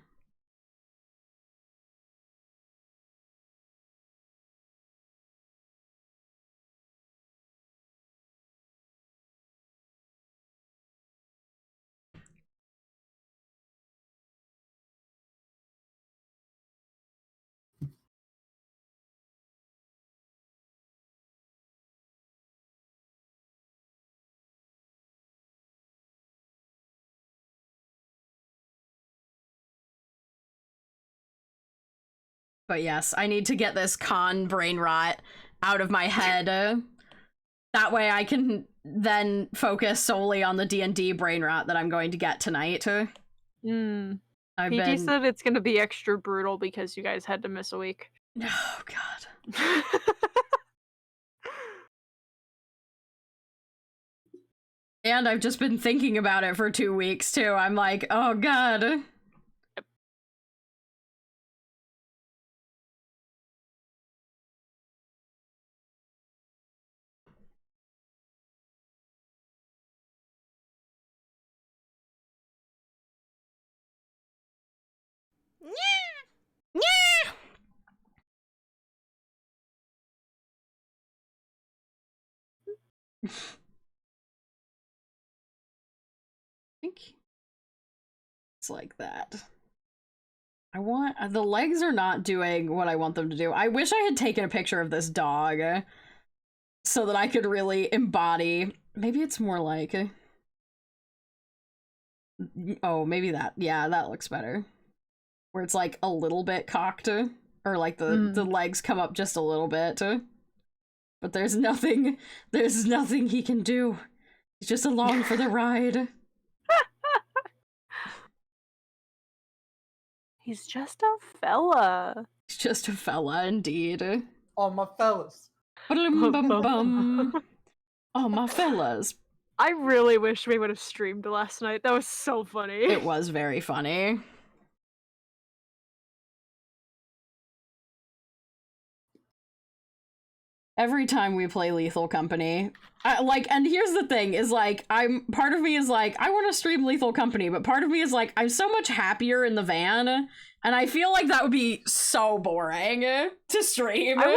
But yes, I need to get this con brain rot out of my head. That way I can then focus solely on the D&D brain rot that I'm going to get tonight. PG said it's going to be extra brutal because you guys had to miss a week. Oh, God. And I've just been thinking about it for 2 weeks, too. I'm like, oh, God. I think it's like that. The legs are not doing what I want them to do. I wish I had taken a picture of this dog so that I could really embody. Maybe it's more like, oh, maybe that. Yeah, that looks better. Where it's like a little bit cocked, or like the legs come up just a little bit. But there's nothing he can do. He's just along for the ride. He's just a fella. He's just a fella, indeed. All my fellas. Oh, my fellas. I really wish we would have streamed last night. That was so funny. It was very funny. Every time we play Lethal Company, and here's the thing, is like, part of me is like, I want to stream Lethal Company, but part of me is like, I'm so much happier in the van, and I feel like that would be so boring to stream. I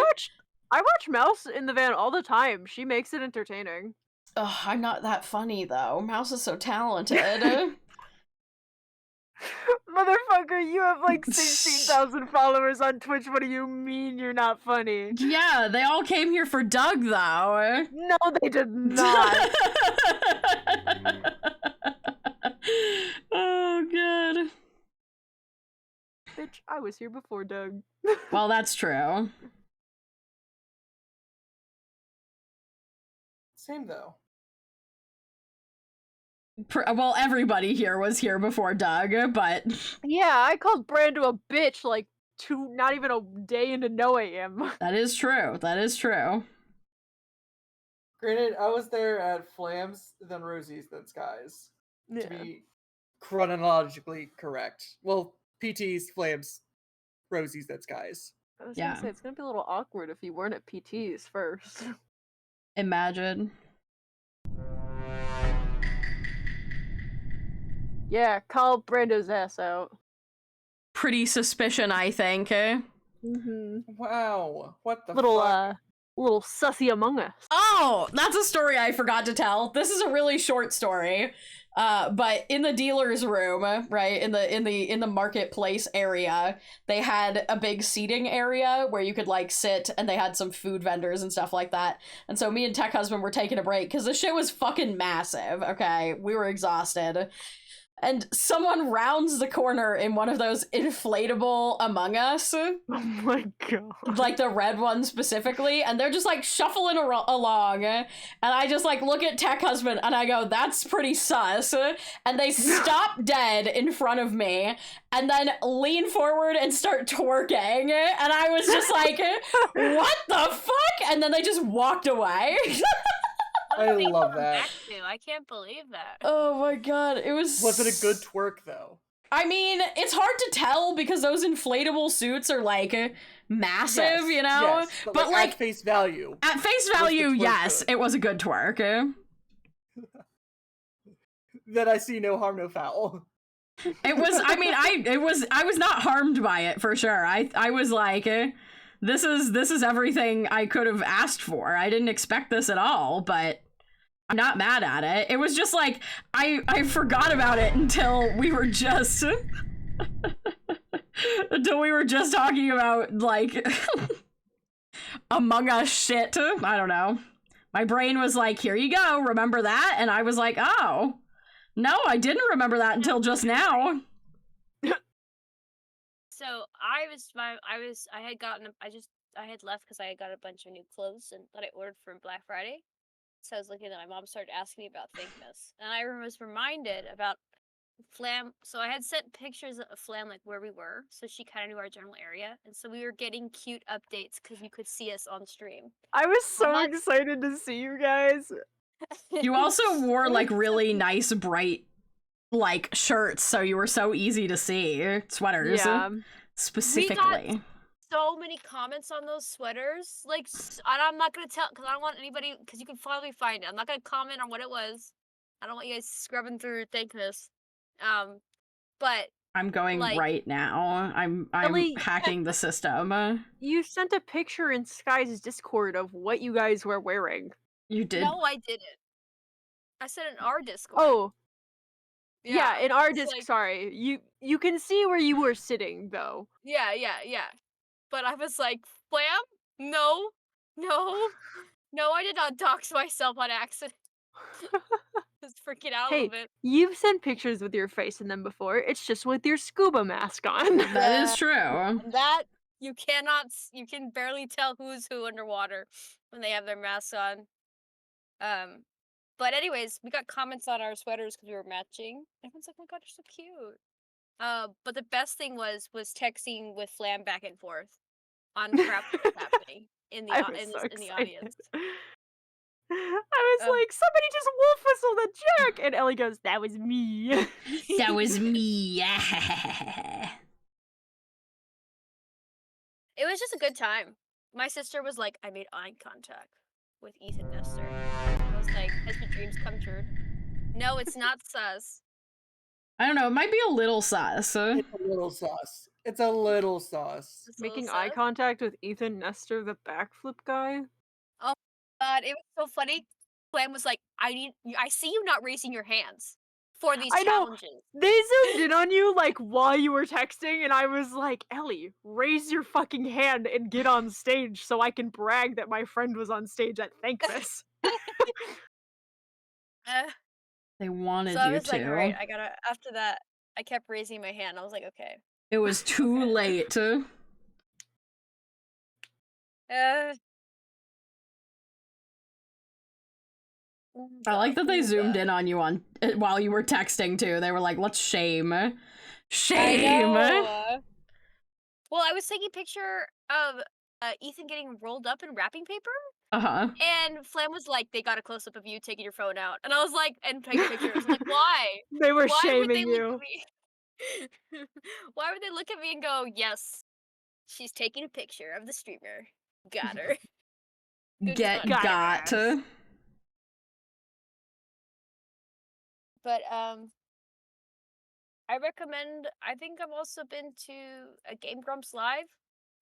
watch Mouse in the van all the time. She makes it entertaining. Ugh, I'm not that funny, though. Mouse is so talented. Motherfucker, you have like 16,000 followers on Twitch. What do you mean you're not funny? Yeah, they all came here for Doug, though. No, they did not. Oh, God. Bitch, I was here before Doug. Well, that's true. Same, though. Well, everybody here was here before Doug, but... Yeah, I called Brando a bitch like not even a day into knowing him. That is true. That is true. Granted, I was there at Flams, then Rosie's, then Skies. Yeah. To be chronologically correct. Well, PTs, Flams, Rosies, that's guys. I was gonna say, it's gonna be a little awkward if you weren't at PT's first. Imagine. Yeah, call Brando's ass out. Pretty suspicion, I think. Mm-hmm. Wow, what the Little, fuck? little sussy among us. Oh, that's a story I forgot to tell. This is a really short story. But in the dealer's room, right, in the marketplace area, they had a big seating area where you could like sit, and they had some food vendors and stuff like that. And so me and Tech Husband were taking a break because the shit was fucking massive. Okay, we were exhausted. And someone rounds the corner in one of those inflatable Among Us. Oh my god. Like the red one specifically. And they're just like shuffling along. And I just like look at Tech Husband and I go, that's pretty sus. And they stop dead in front of me and then lean forward and start twerking. And I was just like, what the fuck? And then they just walked away. I love that. Back to. I can't believe that. Oh my god, it was... Was it a good twerk, though? I mean, it's hard to tell because those inflatable suits are, like, massive, yes, you know? Yes, but like, at face value. At face value, yes, it was a good twerk. Then I see no harm, no foul. It was, I mean, I was not harmed by it, for sure. I was like... This is everything I could have asked for. I didn't expect this at all, but I'm not mad at it. It was just like, I forgot about it until we were just... until we were just talking about, like, Among Us shit. I don't know. My brain was like, here you go, remember that? And I was like, oh, no, I didn't remember that until just now. So I had left because I had got a bunch of new clothes and that I ordered for Black Friday. So I was looking at my mom started asking me about Thinkness. And I was reminded about Flam. So I had sent pictures of Flam, like where we were. So she kind of knew our general area. And so we were getting cute updates because you could see us on stream. I was so excited to see you guys. You also wore like really nice, bright, like shirts. So you were so easy to see. Sweaters. Yeah. Specifically. So many comments on those sweaters, like, and I'm not gonna tell because I don't want anybody, because you can probably find it. I'm not gonna comment on what it was. I don't want you guys scrubbing through Thinkness. But I'm going like, right now. I'm Ellie, hacking the system. You sent a picture in Sky's Discord of what you guys were wearing. You did? No, I didn't. I said in our Discord. Oh. Yeah, in our Discord. Like, sorry. You can see where you were sitting though. Yeah. But I was like, Flam? No, I did not dox myself on accident. Just freaking out a little bit. You've sent pictures with your face in them before. It's just with your scuba mask on. That is true. That you can barely tell who's who underwater when they have their masks on. But anyways, we got comments on our sweaters because we were matching. Everyone's like, "Oh my god, you're so cute." But the best thing was texting with Flam back and forth on crap that's happening in the audience. I was like, somebody just wolf whistled a jerk, and Ellie goes, "That was me." That was me. It was just a good time. My sister was like, I made eye contact with Ethan Nestor. I was like, has my dreams come true? No, it's not sus. I don't know, it might be a little sus. It's a little sus. It's a little sus. Making eye contact with Ethan Nestor, the backflip guy? Oh my god, it was so funny. Flam was like, I see you not raising your hands for these challenges. They zoomed in on you like while you were texting, and I was like, Ellie, raise your fucking hand and get on stage so I can brag that my friend was on stage at Thankmas. They wanted so I you was to. Like, all right, after that, I kept raising my hand. I was like, okay. It was too late. I like that they zoomed in on you while you were texting too. They were like, let's shame. Shame! Well, I was taking a picture of Ethan getting rolled up in wrapping paper. Uh-huh. And Flam was like, they got a close up of you taking your phone out, and I was like, and taking pictures. I'm like, why? They were Why would shaming they you. look at me? Why would they look at me and go, yes, she's taking a picture of the streamer. Got her. Good fun. Got. But I recommend. I think I've also been to a Game Grumps live,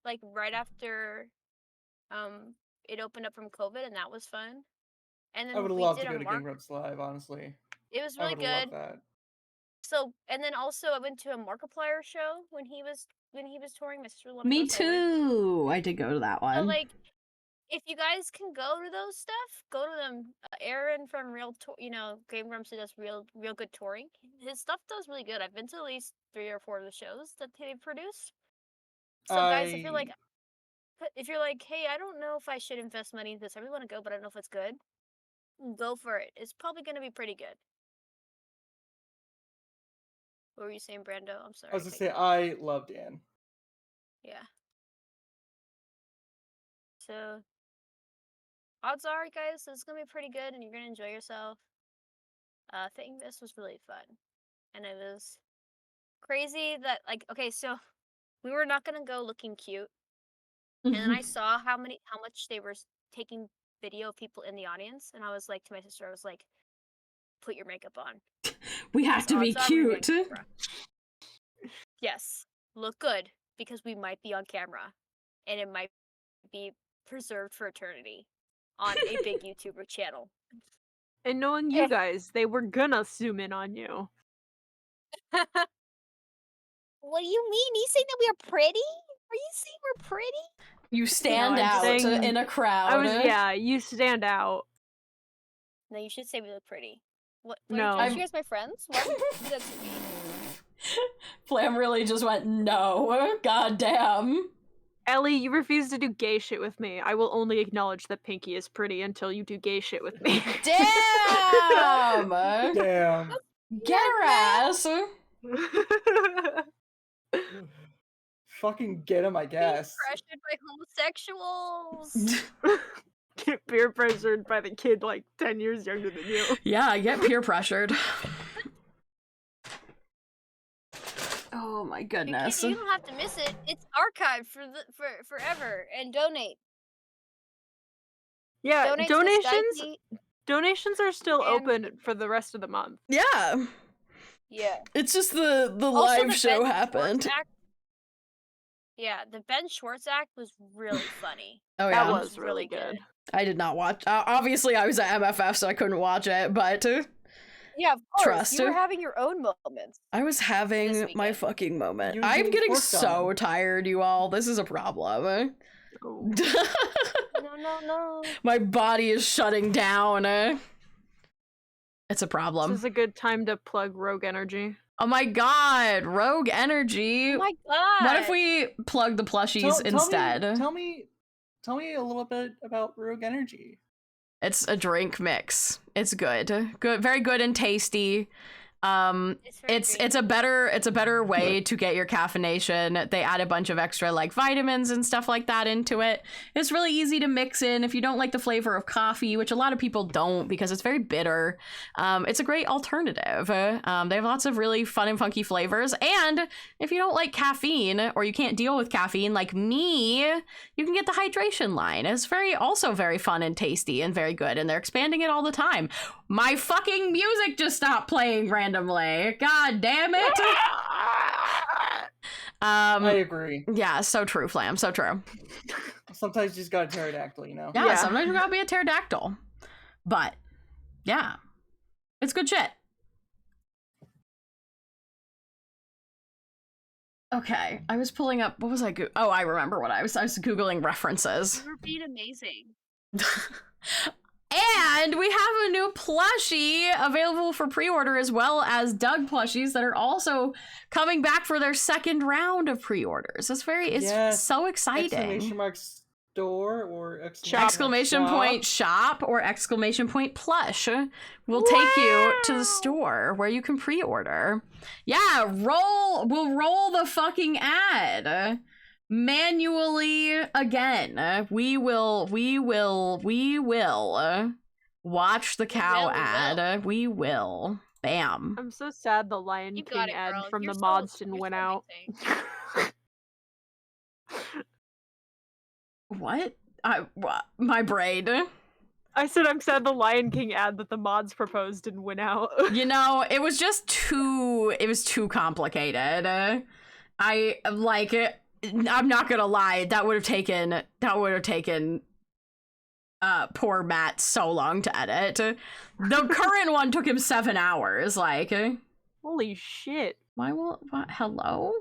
like right after it opened up from COVID, and that was fun. And then I would we love did to go a to Game Grumps live, honestly. It was I really would good. love that. So, and then also I went to a Markiplier show when he was touring. My sister loved Me those, so I went. too. I did go to that one. So like, if you guys can go to those stuff, go to them. Aaron from Game Grumps does real good touring. His stuff does really good. I've been to at least 3 or 4 of the shows that they produce. So guys, if you're like, hey, I don't know if I should invest money in this. I really want to go, but I don't know if it's good. Go for it. It's probably going to be pretty good. What were you saying, Brando? I'm sorry. I was gonna say, I love Dan. Yeah. So, odds are, guys, it's gonna be pretty good, and you're gonna enjoy yourself. I think this was really fun, and it was crazy that okay, so we were not gonna go looking cute, and then I saw how much they were taking video of people in the audience, and I was like to my sister, I was like, put your makeup on. We have to be cute. Yes, look good, because we might be on camera, and it might be preserved for eternity on a big YouTuber channel. And knowing you guys, they were gonna zoom in on you. What do you mean? You saying that we are pretty? Are you saying we're pretty? You stand out in a crowd. You stand out. No, you should say we look pretty. What? No. Are you guys my friends? Why would you do that to me? Flam really just went, no. God damn. Ellie, you refuse to do gay shit with me. I will only acknowledge that Pinky is pretty until you do gay shit with me. Damn! Damn. Get her ass! Fucking get him, I guess. Pressured by homosexuals. Get peer pressured by the kid like 10 years younger than you. Yeah, I get peer pressured. Oh my goodness. You don't have to miss it. It's archived for forever. And donate. Yeah, donate donations are still open for the rest of the month. Yeah. Yeah. It's just the Also, live the show Ben happened. Schwartz act, the Ben Schwartz act was really funny. Oh yeah. That was really good. I did not watch. Obviously, I was at MFF, so I couldn't watch it, but yeah, of course. Trust. You were having your own moments. I was having my fucking moment. You were I'm getting getting worked so on. tired, you all. This is a problem. Oh. No. My body is shutting down. It's a problem. This is a good time to plug Rogue Energy. Oh my god, Rogue Energy. Oh my god. What if we plug the plushies instead? Tell me a little bit about Rogue Energy. It's a drink mix. It's good. Very good and tasty. It's a better way to get your caffeination. They add a bunch of extra like vitamins and stuff like that into it. It's really easy to mix in if you don't like the flavor of coffee, which a lot of people don't because it's very bitter. It's a great alternative. They have lots of really fun and funky flavors. And if you don't like caffeine or you can't deal with caffeine like me, you can get the hydration line. It's also very fun and tasty and very good. And they're expanding it all the time. My fucking music just stopped playing randomly. God damn it. I agree. Yeah, so true, Flam. So true. Sometimes you just gotta pterodactyl, you know? Yeah, sometimes you gotta be a pterodactyl. But, yeah. It's good shit. Okay, I was pulling up, what was I oh, I remember what I was Googling references. You were being amazing. And we have a new plushie available for pre-order as well as Doug plushies that are also coming back for their second round of pre-orders. It's so exciting. Exclamation mark store or exclamation point shop or exclamation point plush will take you to the store where you can pre-order. Yeah, we'll roll the fucking ad. manually again. We will watch the cow ad. We will. Bam. I'm so sad the Lion You King got it, ad girl. from You're the so- mods didn't you're win so out. amazing. What? My brain. I said I'm sad the Lion King ad that the mods proposed didn't win out. You know, it was just too complicated. I like it. I'm not gonna lie, that would have taken poor Matt so long to edit. The current one took him 7 hours, like. Holy shit. What? Hello?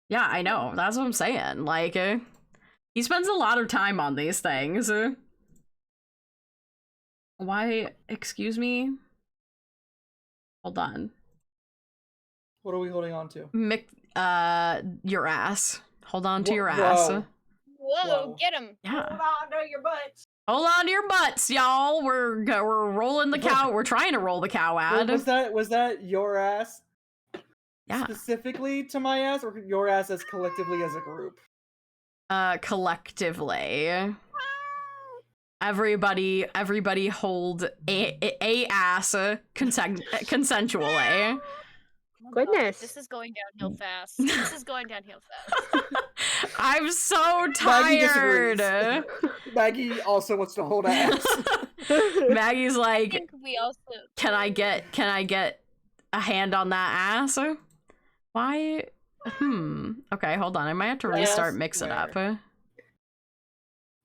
Yeah, I know. That's what I'm saying. Like, he spends a lot of time on these things. Why? Excuse me? Hold on. What are we holding on to? Your ass. Hold on to your Whoa. ass. Whoa, get him! Yeah. Hold on to your butts. Hold on to your butts, y'all. We're rolling the cow. We're trying to roll the cow ad. Was that your ass? Yeah. Specifically to my ass, or your ass as collectively as a group? Collectively. Everybody hold a ass consensually. Goodness. This is going downhill fast. This is going downhill fast. I'm so Maggie tired. disagrees. Maggie also wants to hold ass. Maggie's I like, think we also. can I get a hand on that ass? Why? Okay, hold on. I might have to restart mix it up.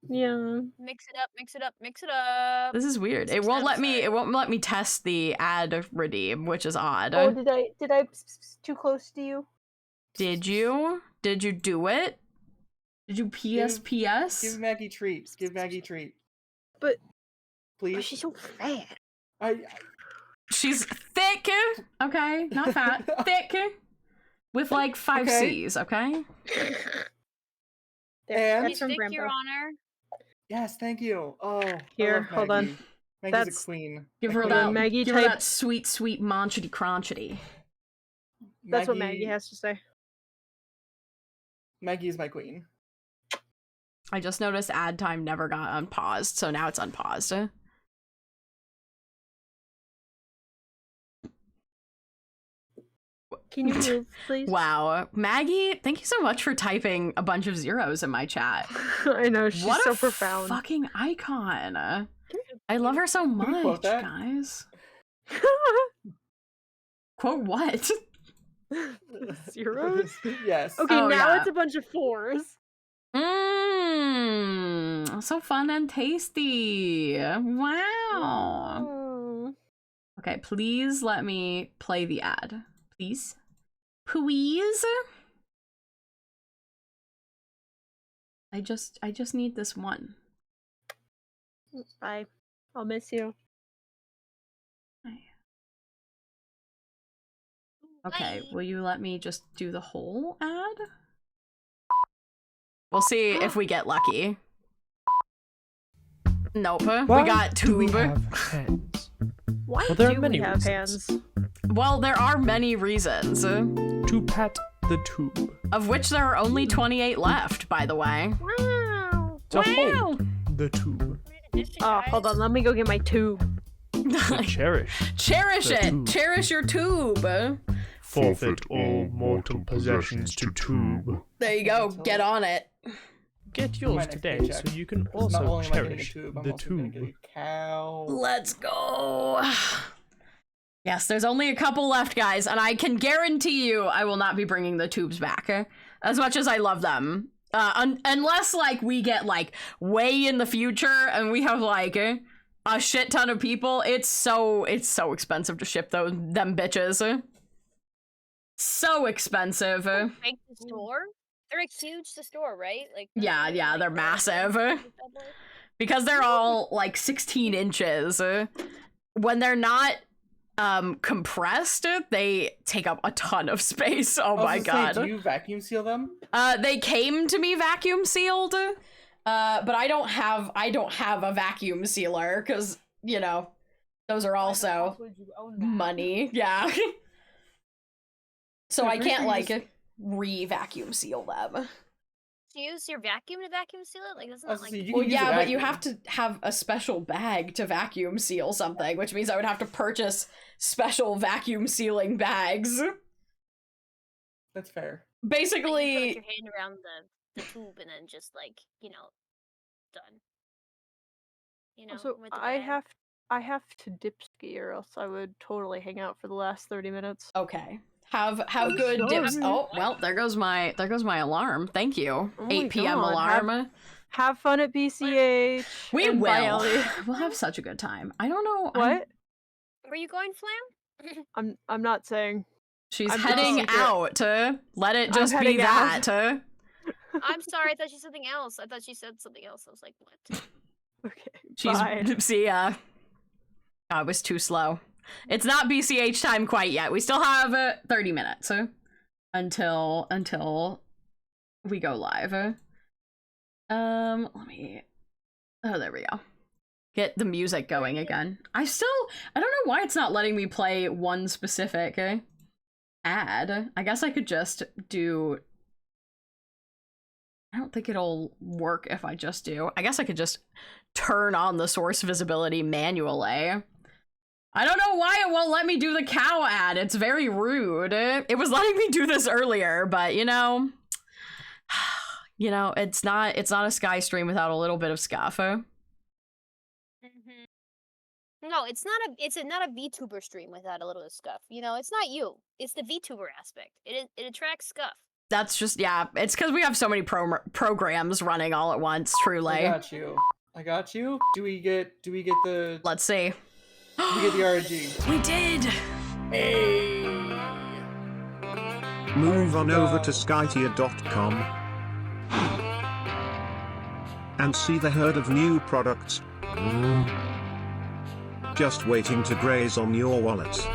Yeah. Mix it up, mix it up, mix it up. This is weird. It won't let me test the ad redeem, which is odd. Oh, did I too close to you? Did you do it? Did you PS? Give Maggie treats. Give Maggie treat. But please. Oh, she's so fat. She's thick. Okay, not fat. Thick. With like 5 C's, okay? And He's thick, Your Honor. Yes, thank you. Oh, here, hold on. Maggie's a queen. Give her that sweet manchity crunchity. That's what Maggie has to say. Maggie is my queen. I just noticed ad time never got unpaused, so now it's unpaused. Can you move, please? Wow. Maggie, thank you so much for typing a bunch of zeros in my chat. I know, she's what so profound. Fucking icon. I love her so much, guys. Quote what? Zeros? Yes. Okay, now it's a bunch of 4s. So fun and tasty. Wow. Oh. Okay, please let me play the ad. Please. Please. I just need this one. Bye. I'll miss you. Okay, will you let me just do the whole ad? We'll see if we get lucky. Nope. Why we got do we tube. have hands? Why Well, there do are many we have reasons. hands? Well, there are many reasons. To pat the tube. Of which there are only 28 left, by the way. Wow. To hold the tube. Oh, hold on. Let me go get my tube. To cherish. Cherish the it! tube. Cherish your tube! Forfeit all mortal possessions to tube. There you go. Get on it. Get yours next today paycheck. so you can Because not also only am I getting a cherish tube, I'm the also gonna tube. get a cow. Let's go. Yes, there's only a couple left, guys, and I can guarantee you I will not be bringing the tubes back. As much as I love them. Unless, like, we get, like, way in the future and we have, like, a shit ton of people. It's so expensive to ship them bitches. So expensive. Make the store? They're like huge to store, right? Like Yeah, they're massive. Because they're all like 16 inches. When they're not compressed, they take up a ton of space. Oh my god. Do you vacuum seal them? They came to me vacuum sealed. But I don't have a vacuum sealer because, you know, those are also money. Yeah. So I can't like re-vacuum seal them. To use your vacuum to vacuum seal it? Like, doesn't Oh, that, like... so you can Well, use a yeah, but you vacuum. have to have a special bag to vacuum seal something, which means I would have to purchase special vacuum sealing bags. That's fair. Like, you Basically, put, like, your hand around the tube and then just, like, you know, done. You know, So with the bag. I have to dip ski, or else I would totally hang out for the last 30 minutes. okay. Have I'm good dips. sorry. Oh, well, there goes my alarm. Thank you. Oh 8 my p.m. God, alarm. Have fun at BCH. We and bye, will. Ellie. We'll have such a good time. I don't know. What? Were you going, Flam? I'm not saying. She's I'm heading secret. out. Let it I'm just be heading out. that. I'm sorry, I thought she said something else. I thought she said something else. I was like, what? Okay. She's Bye. see ya. I was too slow. It's not BCH time quite yet. We still have 30 minutes until we go live. Let me. Oh, there we go. Get the music going again. I don't know why it's not letting me play one specific ad. I guess I could just do. I don't think it'll work if I just do. I guess I could just turn on the source visibility manually. I don't know why it won't let me do the cow ad. It's very rude. It was letting me do this earlier, but you know, it's not a Sky stream without a little bit of scuff. No, it's not a VTuber stream without a little bit of scuff. You know, it's not you. It's the VTuber aspect. It attracts scuff. That's just, yeah, it's because we have so many programs running all at once, truly. I got you. Do we get the... Let's see. We get the RNG. We did! Hey! Move on over to skytier.com and see the herd of new products just waiting to graze on your wallet.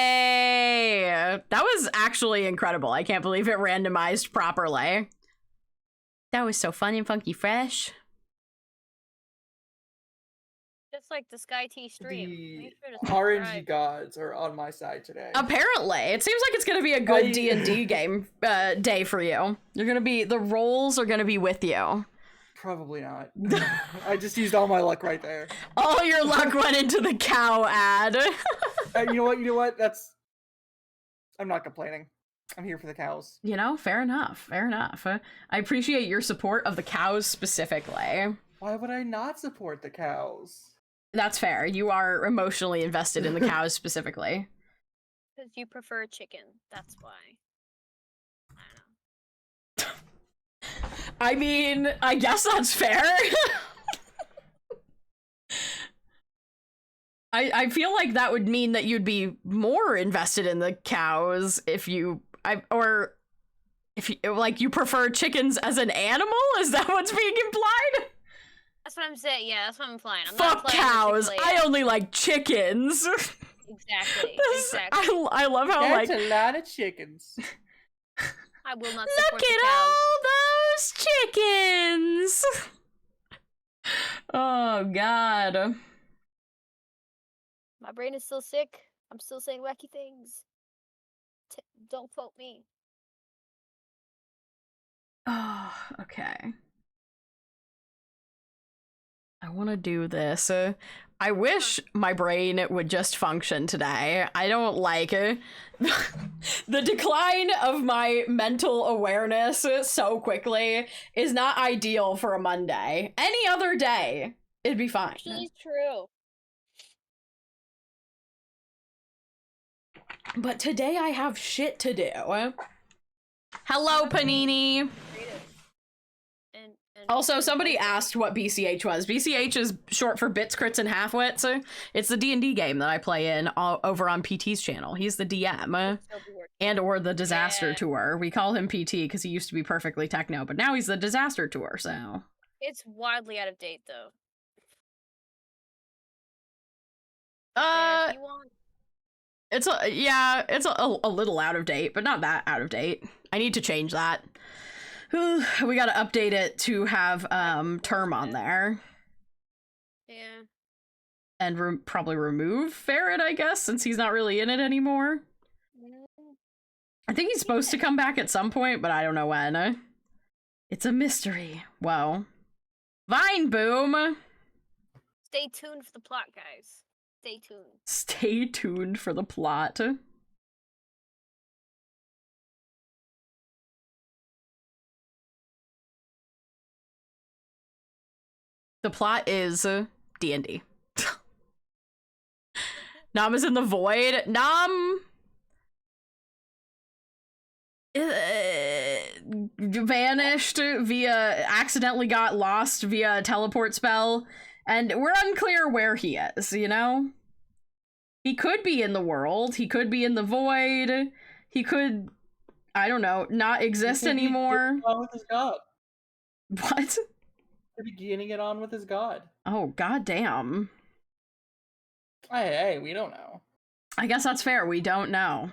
Yay! That was actually incredible. I can't believe it randomized properly. That was so fun and funky fresh. Just like the Sky T stream. The Make sure to RNG subscribe. gods are on my side today. Apparently. It seems like it's gonna be a good D&D game day for you. The rolls are gonna be with you. Probably not. I just used all my luck right there. All your luck went into the cow ad. You know what? I'm not complaining. I'm here for the cows. You know, fair enough. I appreciate your support of the cows specifically. Why would I not support the cows? That's fair. You are emotionally invested in the cows specifically. Because you prefer chicken. That's why. I mean, I guess that's fair. I feel like that would mean that you'd be more invested in the cows if you prefer chickens as an animal? Is that what's being implied? That's what I'm saying. Yeah, that's what I'm implying. I'm Fuck not implying cows. I only like chickens. Exactly. I love how That's a lot of chickens. I will not look support the at cows. all those chickens. Oh God. My brain is still sick. I'm still saying wacky things. Don't quote me. Oh, okay. I want to do this. I wish my brain would just function today. I don't like the decline of my mental awareness so quickly is not ideal for a Monday. Any other day, it'd be fine. She's true. But today I have shit to do. Hello, Panini. Also, somebody asked what BCH was. BCH is short for Bits, Crits, and Halfwits. It's the D&D game that I play in over on PT's channel. He's the DM and or the Disaster Tour. We call him PT because he used to be perfectly techno, but now he's the Disaster Tour, so... It's wildly out of date, though. If you want. It's a little out of date, but not that out of date. I need to change that. We gotta update it to have term on there. Yeah. And probably remove Ferret, I guess, since he's not really in it anymore. I think he's supposed to come back at some point, but I don't know when. It's a mystery. Well, Vine Boom. Stay tuned for the plot, guys. Stay tuned. Stay tuned for the plot. The plot is D&D. Nam is in the void. Nam vanished accidentally got lost via a teleport spell, and we're unclear where he is, you know? He could be in the world, he could be in the void, he could, I don't know, not exist anymore. On with his god. What? Could be getting it on with his god. Oh, goddamn. Hey, we don't know. I guess that's fair, we don't know.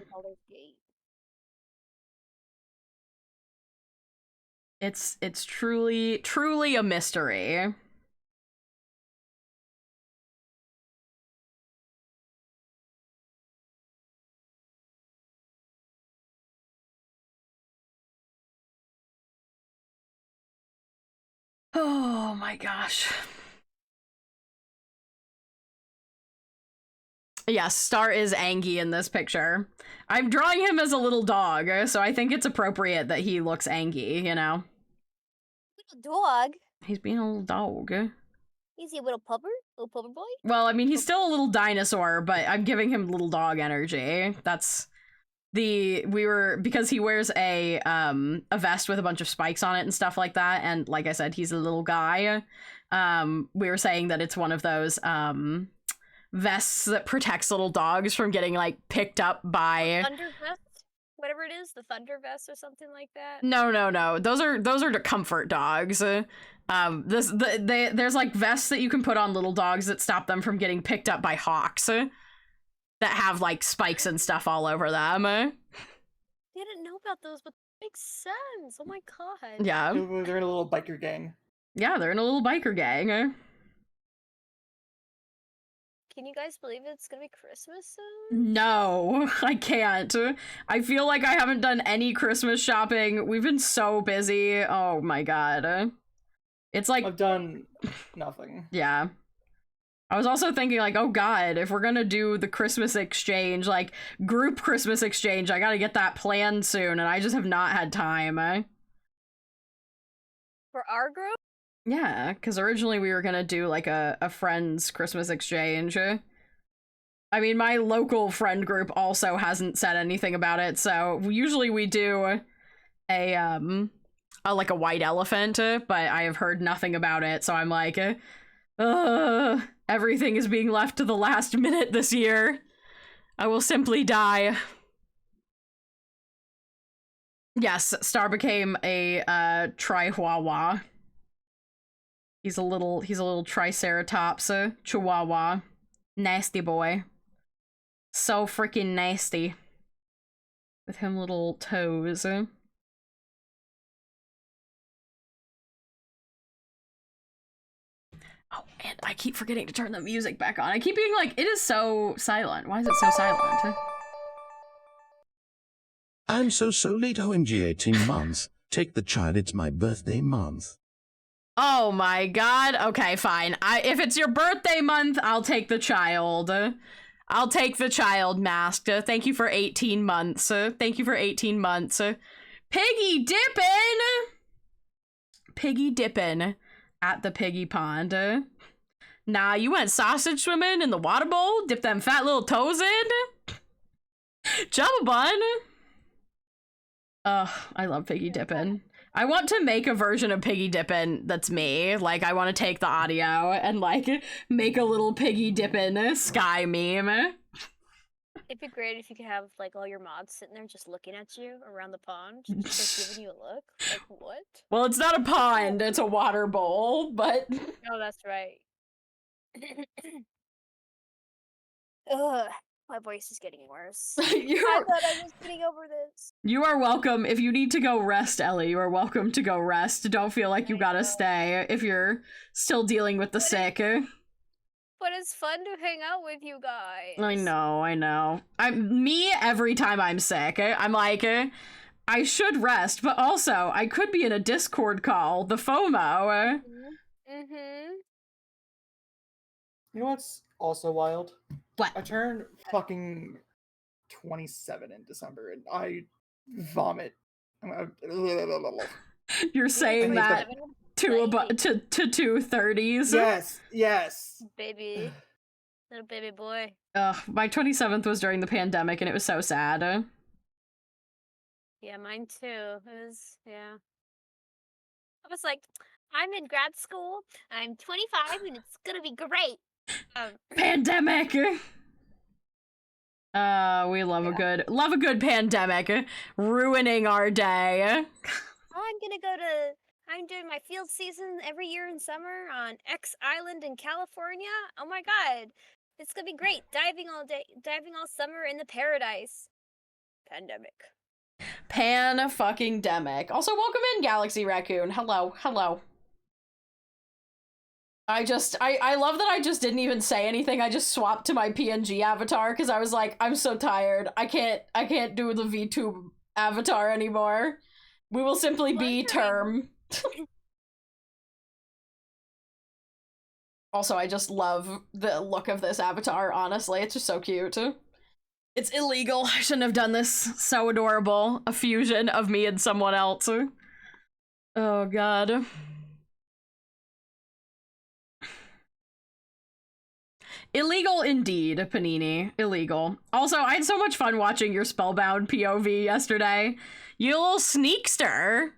It's truly a mystery. Oh my gosh. Yes, Star is Angie in this picture. I'm drawing him as a little dog, so I think it's appropriate that he looks Angie, you know? Little dog? He's being a little dog. Is he a little pupper? Little pupper boy? Well, I mean, he's still a little dinosaur, but I'm giving him little dog energy. That's because he wears a vest with a bunch of spikes on it and stuff like that, and like I said, he's a little guy. We were saying that it's one of those vests that protects little dogs from getting like picked up by Thunder vest? Whatever it is, the thunder vest or something like that. No. Those are to comfort dogs. There's like vests that you can put on little dogs that stop them from getting picked up by hawks that have like spikes and stuff all over them. I didn't know about those, but that makes sense. Oh my god. Yeah. They're in a little biker gang. Yeah, they're in a little biker gang. Can you guys believe it's gonna be Christmas soon? No, I can't. I feel like I haven't done any Christmas shopping. We've been so busy. Oh my god. It's like I've done nothing. Yeah. I was also thinking like, oh god, if we're gonna do the Christmas exchange, like group Christmas exchange, I gotta get that planned soon, and I just have not had time. For our group? Yeah, because originally we were gonna do like a friend's Christmas exchange. I mean, my local friend group also hasn't said anything about it, so usually we do a like a white elephant, but I have heard nothing about it, so I'm like, everything is being left to the last minute this year. I will simply die. Yes, Star became a Chihuahua. He's a little Triceratops, Chihuahua. Nasty boy. So freaking nasty. With him little toes. Oh, and I keep forgetting to turn the music back on. I keep being like, it is so silent. Why is it so silent? I'm so late, OMG 18 months. Take the child, it's my birthday month. Oh my god. Okay, fine. If it's your birthday month, I'll take the child. I'll take the child, Masked. Thank you for 18 months. Thank you for 18 months. Piggy dippin'! Piggy dippin' at the piggy pond. Nah, you went sausage swimming in the water bowl? Dip them fat little toes in? Jump bun! Ugh, I love piggy dippin'. I want to make a version of Piggy Dippin' that's me. Like, I want to take the audio and, like, make a little Piggy Dippin' sky meme. It'd be great if you could have, like, all your mods sitting there just looking at you around the pond. Just, like, giving you a look. Like, what? Well, it's not a pond, it's a water bowl, but... Oh, that's right. Ugh. My voice is getting worse. You're- I thought I was getting over this. You are welcome. If you need to go rest, Ellie, you are welcome to go rest. Don't feel like you gotta stay if you're still dealing with the sick. But it's fun to hang out with you guys. I know. Me every time I'm sick. I'm like, I should rest, but also I could be in a Discord call. The FOMO. Mm-hmm. You know what's also wild? What? I turned fucking 27 in December, and I vomit. You're saying that to 230s? Yes. Baby. Little baby boy. Ugh, my 27th was during the pandemic, and it was so sad. Yeah, mine too. It was, yeah. I was like, I'm in grad school, I'm 25, and it's gonna be great. Pandemic! We love a good pandemic. Ruining our day. I'm doing my field season every year in summer on X Island in California. Oh my god. It's gonna be great. Diving all summer in the paradise. Pandemic. Pan-fucking-demic. Also, welcome in, Galaxy Raccoon. Hello. I love that I just didn't even say anything. I just swapped to my PNG avatar because I was like, I'm so tired. I can't do the VTube avatar anymore. We will simply be term. Also, I just love the look of this avatar, honestly. It's just so cute. It's illegal. I shouldn't have done this. So adorable. A fusion of me and someone else. Oh, God. Illegal indeed, Panini. Illegal. Also, I had so much fun watching your Spellbound POV yesterday. You little sneakster.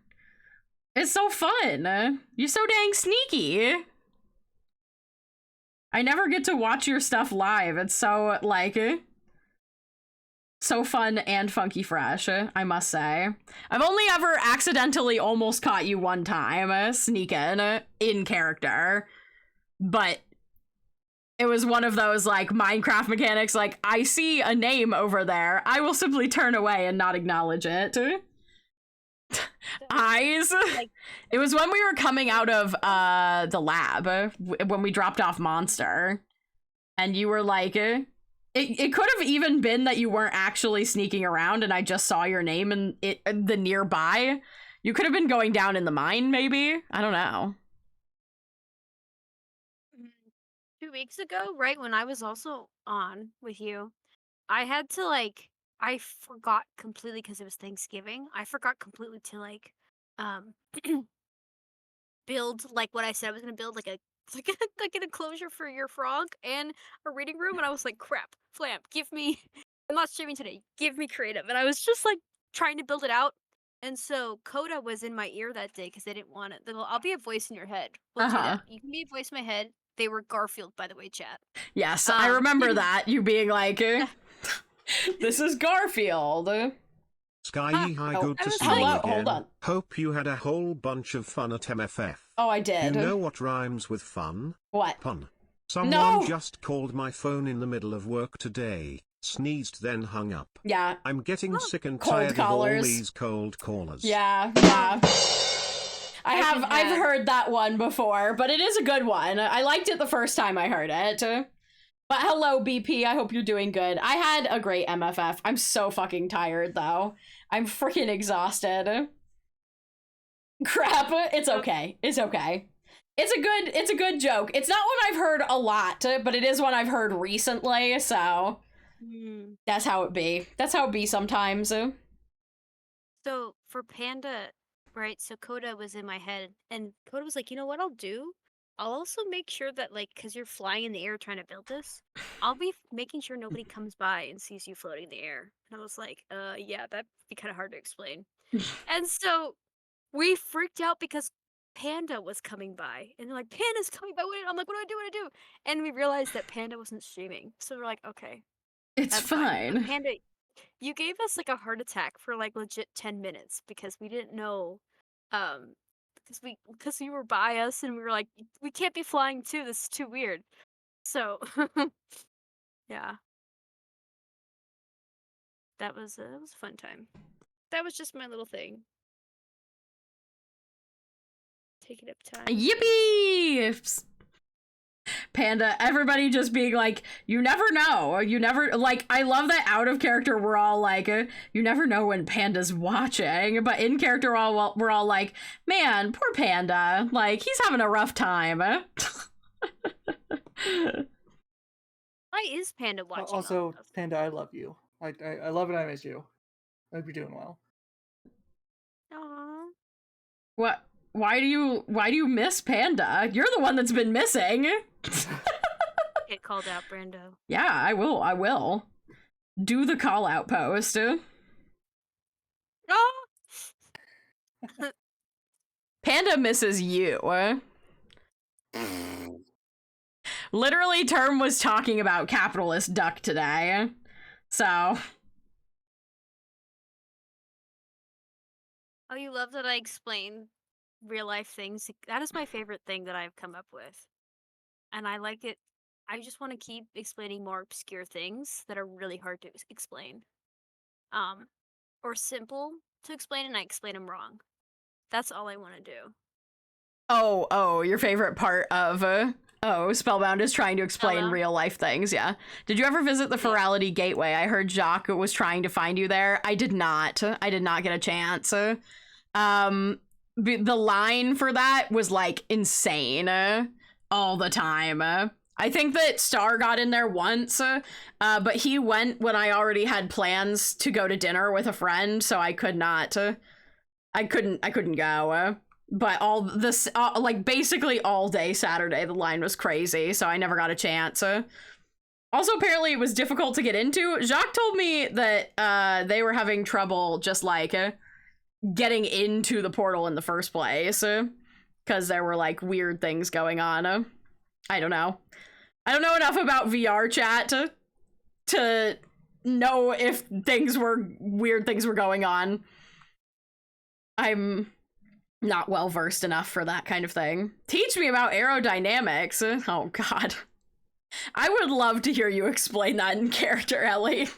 It's so fun. You're so dang sneaky. I never get to watch your stuff live. It's so, like, so fun and funky fresh, I must say. I've only ever accidentally almost caught you one time, sneaking in character. But it was one of those, like, Minecraft mechanics, like, I see a name over there. I will simply turn away and not acknowledge it. Eyes. It was when we were coming out of the lab, when we dropped off Monster. And you were like, it could have even been that you weren't actually sneaking around and I just saw your name in the nearby. You could have been going down in the mine, maybe? I don't know. 2 weeks ago, right when I was also on with you, I had to, like, I forgot completely because it was Thanksgiving. I forgot completely to, like, build, like, what I said I was gonna build, like an enclosure for your frog and a reading room, and I was like, crap, Flamp, give me, I'm not streaming today, give me creative. And I was just, like, trying to build it out. And so Coda was in my ear that day because they didn't want it. They go, I'll be a voice in your head. We'll do that. You can be a voice in my head. They were Garfield, by the way, chat. Yes, I remember that. You being like, this is Garfield. Sky High, good to see you again. Hold on. Hope you had a whole bunch of fun at MFF. Oh, I did. You know what rhymes with fun? What? Pun. Someone just called my phone in the middle of work today, sneezed then hung up. Yeah. I'm getting sick and Cold tired callers. of all these cold callers. Yeah. I've heard that one before, but it is a good one. I liked it the first time I heard it. But hello, BP. I hope you're doing good. I had a great MFF. I'm so fucking tired, though. I'm freaking exhausted. Crap. It's okay. It's okay. It's a good joke. It's not one I've heard a lot, but it is one I've heard recently, so that's how it be. That's how it be sometimes. So for Panda, right, so Coda was in my head, and Coda was like, you know what I'll do? I'll also make sure that, like, because you're flying in the air trying to build this, I'll be making sure nobody comes by and sees you floating in the air. And I was like, yeah, that'd be kind of hard to explain. And so we freaked out because Panda was coming by. And they're like, Panda's coming by. I'm like, what do I do? And we realized that Panda wasn't streaming. So we're like, okay. It's fine. But Panda, you gave us, like, a heart attack for, like, legit 10 minutes because we didn't know, because you were by us and we were like, we can't be flying too, this is too weird. So yeah. that was a fun time. That was just my little thing. Taking up time. Yippee! Panda, everybody just being like, you never know. You never, like, I love that out of character we're all like, you never know when Panda's watching, but in character we're all like, man, poor Panda. Like, he's having a rough time. Why is Panda watching? Also, Panda, I love you. I love and I miss you. I hope you're doing well. Aww. What? Why do you miss Panda? You're the one that's been missing. Get called out, Brando. Yeah, I will. Do the call out post. Oh! Panda misses you. Literally, Term was talking about capitalist duck today. So. Oh, you love that I explain real life things. That is my favorite thing that I've come up with. And I like it. I just want to keep explaining more obscure things that are really hard to explain. Or simple to explain, and I explain them wrong. That's all I want to do. Oh, your favorite part of Spellbound is trying to explain real life things, yeah. Did you ever visit the Ferality Gateway? I heard Jacques was trying to find you there. I did not get a chance. The line for that was like insane all the time. I think that Star got in there once, but he went when I already had plans to go to dinner with a friend, so I couldn't go. But all this, like basically all day Saturday, the line was crazy, so I never got a chance. Also, apparently it was difficult to get into. Jacques told me that they were having trouble just like getting into the portal in the first place, because there were like weird things going on. I don't know enough about VR chat to know if weird things were going on. I'm not well versed enough for that kind of thing. Teach me about aerodynamics. Oh god. I would love to hear you explain that in character, Ellie.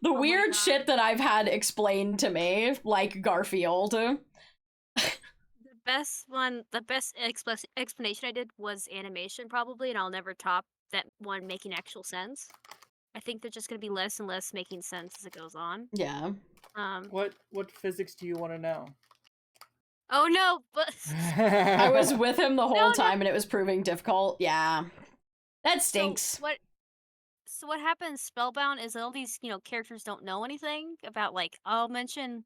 The weird shit that I've had explained to me, like Garfield. The best explanation I did was animation, probably, and I'll never top that one making actual sense. I think they're just going to be less and less making sense as it goes on. Yeah. What physics do you want to know? Oh no, but I was with him the whole time and it was proving difficult. Yeah. That stinks. So what happens Spellbound is all these, characters don't know anything about, like, I'll mention,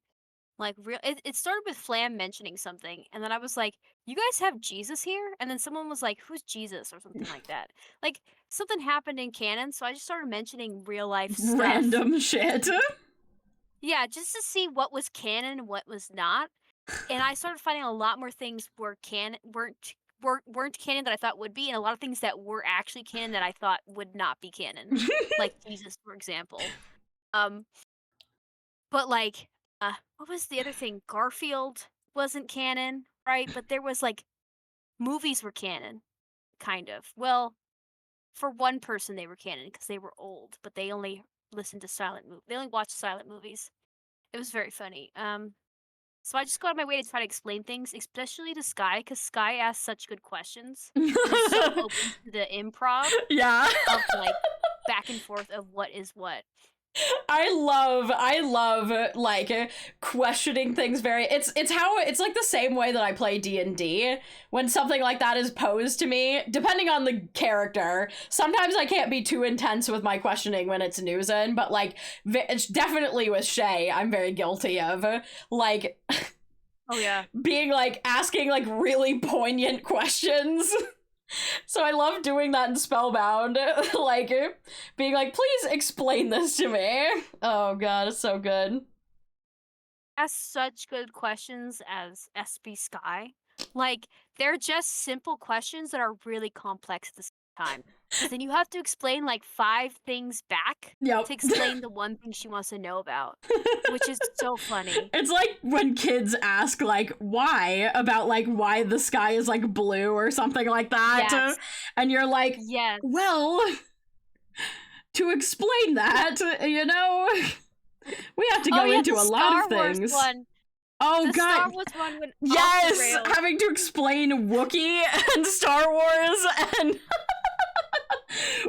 like, it started with Flam mentioning something, and then I was like, you guys have Jesus here? And then someone was like, who's Jesus? Or something like that. Like, something happened in canon, so I just started mentioning real life stuff. Random shit. Yeah, just to see what was canon and what was not. And I started finding a lot more things weren't canon that I thought would be, and a lot of things that were actually canon that I thought would not be canon. Like Jesus, for example. But like, what was the other thing? Garfield wasn't canon, right? But there was like, movies were canon, kind of. Well, for one person they were canon because they were old, but they only listened to they only watched silent movies. It was very funny. So I just go out of my way to try to explain things, especially to Sky, because Sky asks such good questions. He's so open to the improv. Yeah. Of like back and forth of what is what. I love like questioning things it's like the same way that I play D&D. When something like that is posed to me, depending on the character, sometimes I can't be too intense with my questioning when it's Newsin, but like it's definitely with Shay, I'm very guilty of like oh yeah, being like asking like really poignant questions. So I love doing that in Spellbound, like, being like, please explain this to me. Oh god, it's so good. Ask such good questions as SB Sky. Like, they're just simple questions that are really complex at the same time. Because then you have to explain, like, 5 things back to explain the one thing she wants to know about. Which is so funny. It's like when kids ask, like, why? About, like, why the sky is, like, blue or something like that. Yes. And you're like, yes. well, to explain that, you know, we have to go yeah, into the a lot of Star Wars things. one. Oh The god. Star Wars one went off the Yes, rails. having to explain Wookiee and Star Wars and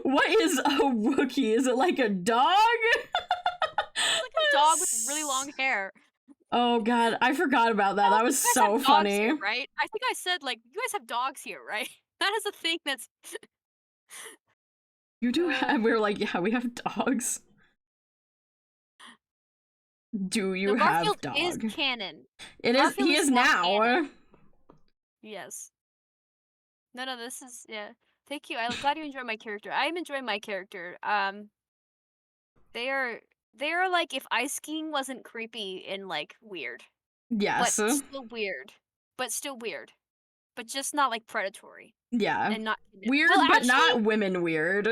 what is a Wookiee? Is it like a dog? It's like a dog with really long hair. Oh god, I forgot about that. That was You guys so have dogs funny. here, right? I think I said, like, you guys have dogs here, right? That is a thing that's... You do have, we were like, yeah, we have dogs. Do you No, have Garfield dog? is canon. It is, Garfield he is not now. canon. Yes. No, this is, yeah. Thank you. I'm glad you enjoy my character. I'm enjoying my character. They are like if Ice King wasn't creepy and like weird. Yes. But still weird. But still weird. But just not like predatory. Yeah. And not Weird, well, but actually, not women weird.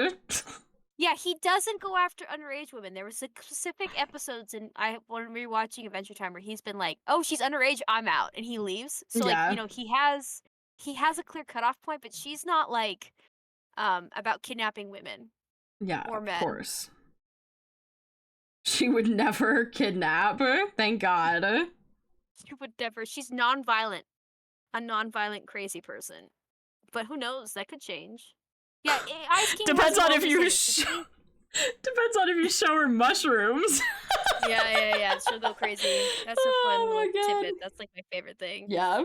yeah, he doesn't go after underage women. There was specific episodes in when rewatching Adventure Time where he's been like, "Oh, she's underage, I'm out," and he leaves. So Yeah. like, you know, he has a clear cutoff point, but she's not like about kidnapping women. Yeah, or men. of course. She would never kidnap. Thank God. She would never. She's non-violent, a non-violent crazy person. But who knows? That could change. Yeah, Ice King Depends has on more if you decisions. depends on if you show her mushrooms. Yeah. It's sure though crazy. That's a fun Oh my little God. tidbit. That's like my favorite thing. Yeah.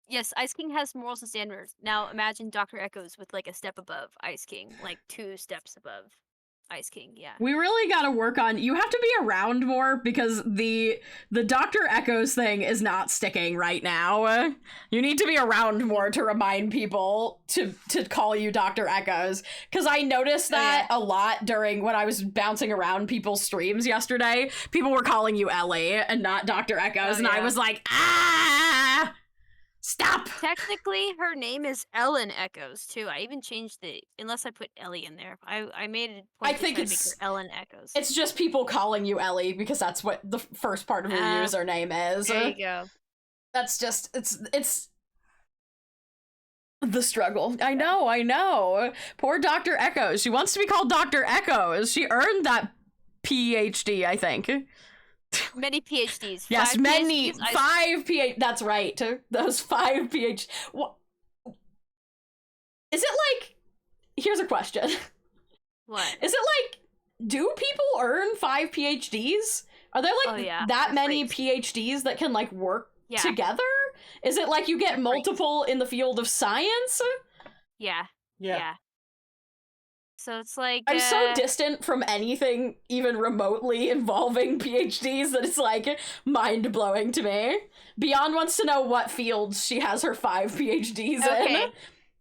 Yes, Ice King has morals and standards. Now imagine Dr. Echoes with like a step above Ice King, like 2 steps above Ice King. Yeah. We really gotta work on, you have to be around more because the Dr. Echoes thing is not sticking right now. You need to be around more to remind people to call you Dr. Echoes. Because I noticed that a lot during when I was bouncing around people's streams yesterday. People were calling you Ellie and not Dr. Echoes, and I was like, ah! Stop! Technically, her name is Ellen Echoes too. I even changed unless I put Ellie in there. I made it. I think it's make her Ellen Echoes. It's just people calling you Ellie because that's what the first part of your username is. There you go. That's just it's the struggle. I know. Poor Dr. Echoes. She wants to be called Dr. Echoes. She earned that PhD, I think. Many PhDs. Yes, 5 many. PhDs. 5 PhDs. That's right. Those 5 PhDs. What? Is it like... Here's a question. What? Is it like... Do people earn 5 PhDs? Are there like that many PhDs that can like work together? Is it like you get multiple in the field of science? Yeah. So it's like I'm so distant from anything even remotely involving PhDs that it's like mind-blowing to me. Beyond wants to know what fields she has her 5 PhDs in.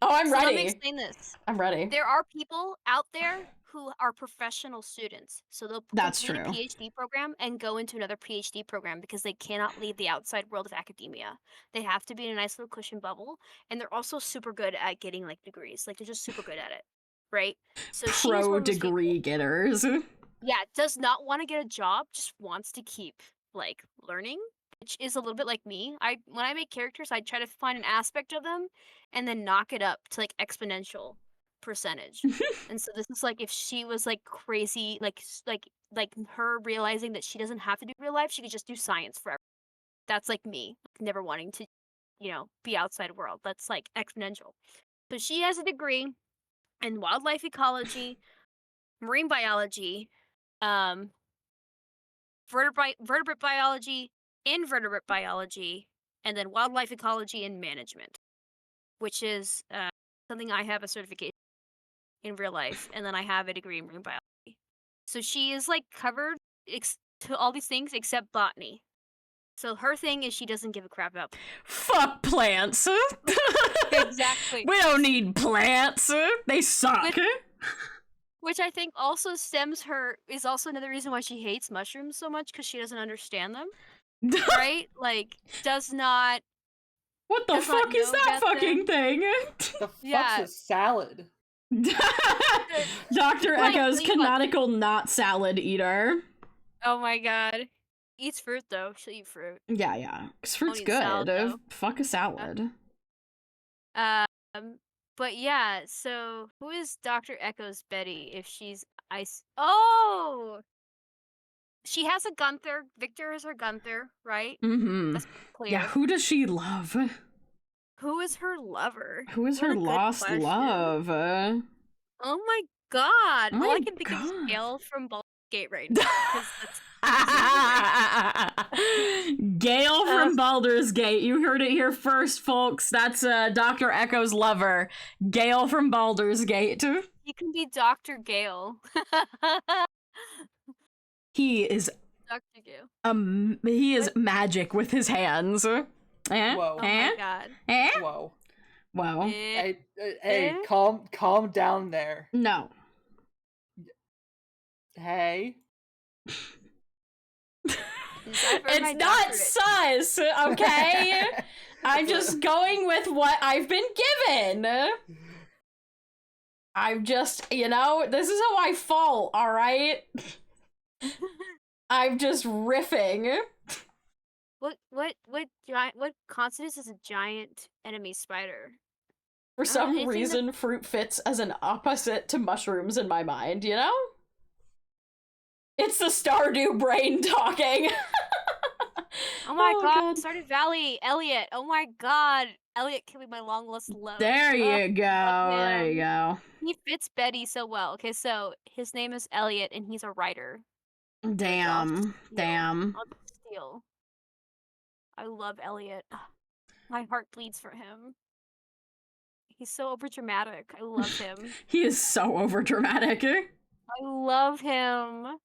Oh, I'm ready. Let me explain this. I'm ready. There are people out there who are professional students. So they'll complete a PhD program and go into another PhD program because they cannot leave the outside world of academia. They have to be in a nice little cushion bubble, and they're also super good at getting like degrees. Like they're just super good at it. Right? So pro degree getters. Yeah, does not want to get a job, just wants to keep like learning, which is a little bit like me. When I make characters, I try to find an aspect of them and then knock it up to like exponential percentage. And so this is like if she was like crazy, like her realizing that she doesn't have to do real life, she could just do science forever. That's like me, never wanting to, be outside world. That's like exponential. So she has a degree in wildlife ecology, marine biology, vertebrate biology, invertebrate biology, and then wildlife ecology and management, which is something I have a certification in real life, and then I have a degree in marine biology. So she is like covered to all these things except botany. So her thing is she doesn't give a crap about fuck plants. Exactly. We don't need plants. They suck. Which I think also is also another reason why she hates mushrooms so much, because she doesn't understand them. Right? Like, does not. What the fuck is that fucking thing? The fuck's a salad? Dr. Echo's canonical not salad eater. Oh my god. Eats fruit though. She'll eat fruit. Yeah. Because fruit's good. Salad, fuck a salad. But yeah, so who is Dr. Echo's Betty if she's ice? Oh, she has a Gunther. Victor is her Gunther, right? Mm-hmm. That's clear. Yeah, who does she love? Who is her lover? Who is What her a good lost question. love? Oh my god! Oh All I my can think of is God. Gale from Baldur's Gate right now. 'Cause Gale from Baldur's Gate. You heard it here first, folks. That's Dr. Echo's lover. Gale from Baldur's Gate. He can be Dr. Gale. He is Dr. Gale. he is magic with his hands. Whoa. Oh my god. Whoa. Whoa. Hey, calm down there. No. Hey. It's not sus, okay? I'm just going with what I've been given. I'm just, this is how I fall, alright? I'm just riffing. What constitutes as a giant enemy spider? For some anything reason, fruit fits as an opposite to mushrooms in my mind, you know? It's the Stardew brain talking. Oh my god, Stardew Valley, Elliot. Oh my god. Elliot can be my long lost love. There you go. There you go. He fits Betty so well. Okay, so his name is Elliot and he's a writer. Damn. Damn. I'll steal. I love Elliot. My heart bleeds for him. He's so overdramatic. I love him. He is so overdramatic. I love him.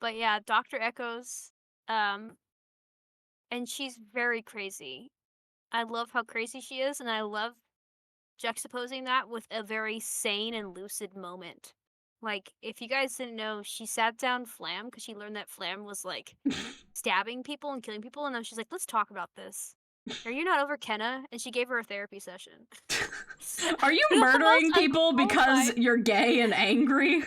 But yeah, Dr. Echoes, and she's very crazy. I love how crazy she is, and I love juxtaposing that with a very sane and lucid moment. Like, if you guys didn't know, she sat down Flam because she learned that Flam was, like, stabbing people and killing people, and then she's like, let's talk about this. Are you not over Kenna? And she gave her a therapy session. Are you murdering people because you're gay and angry?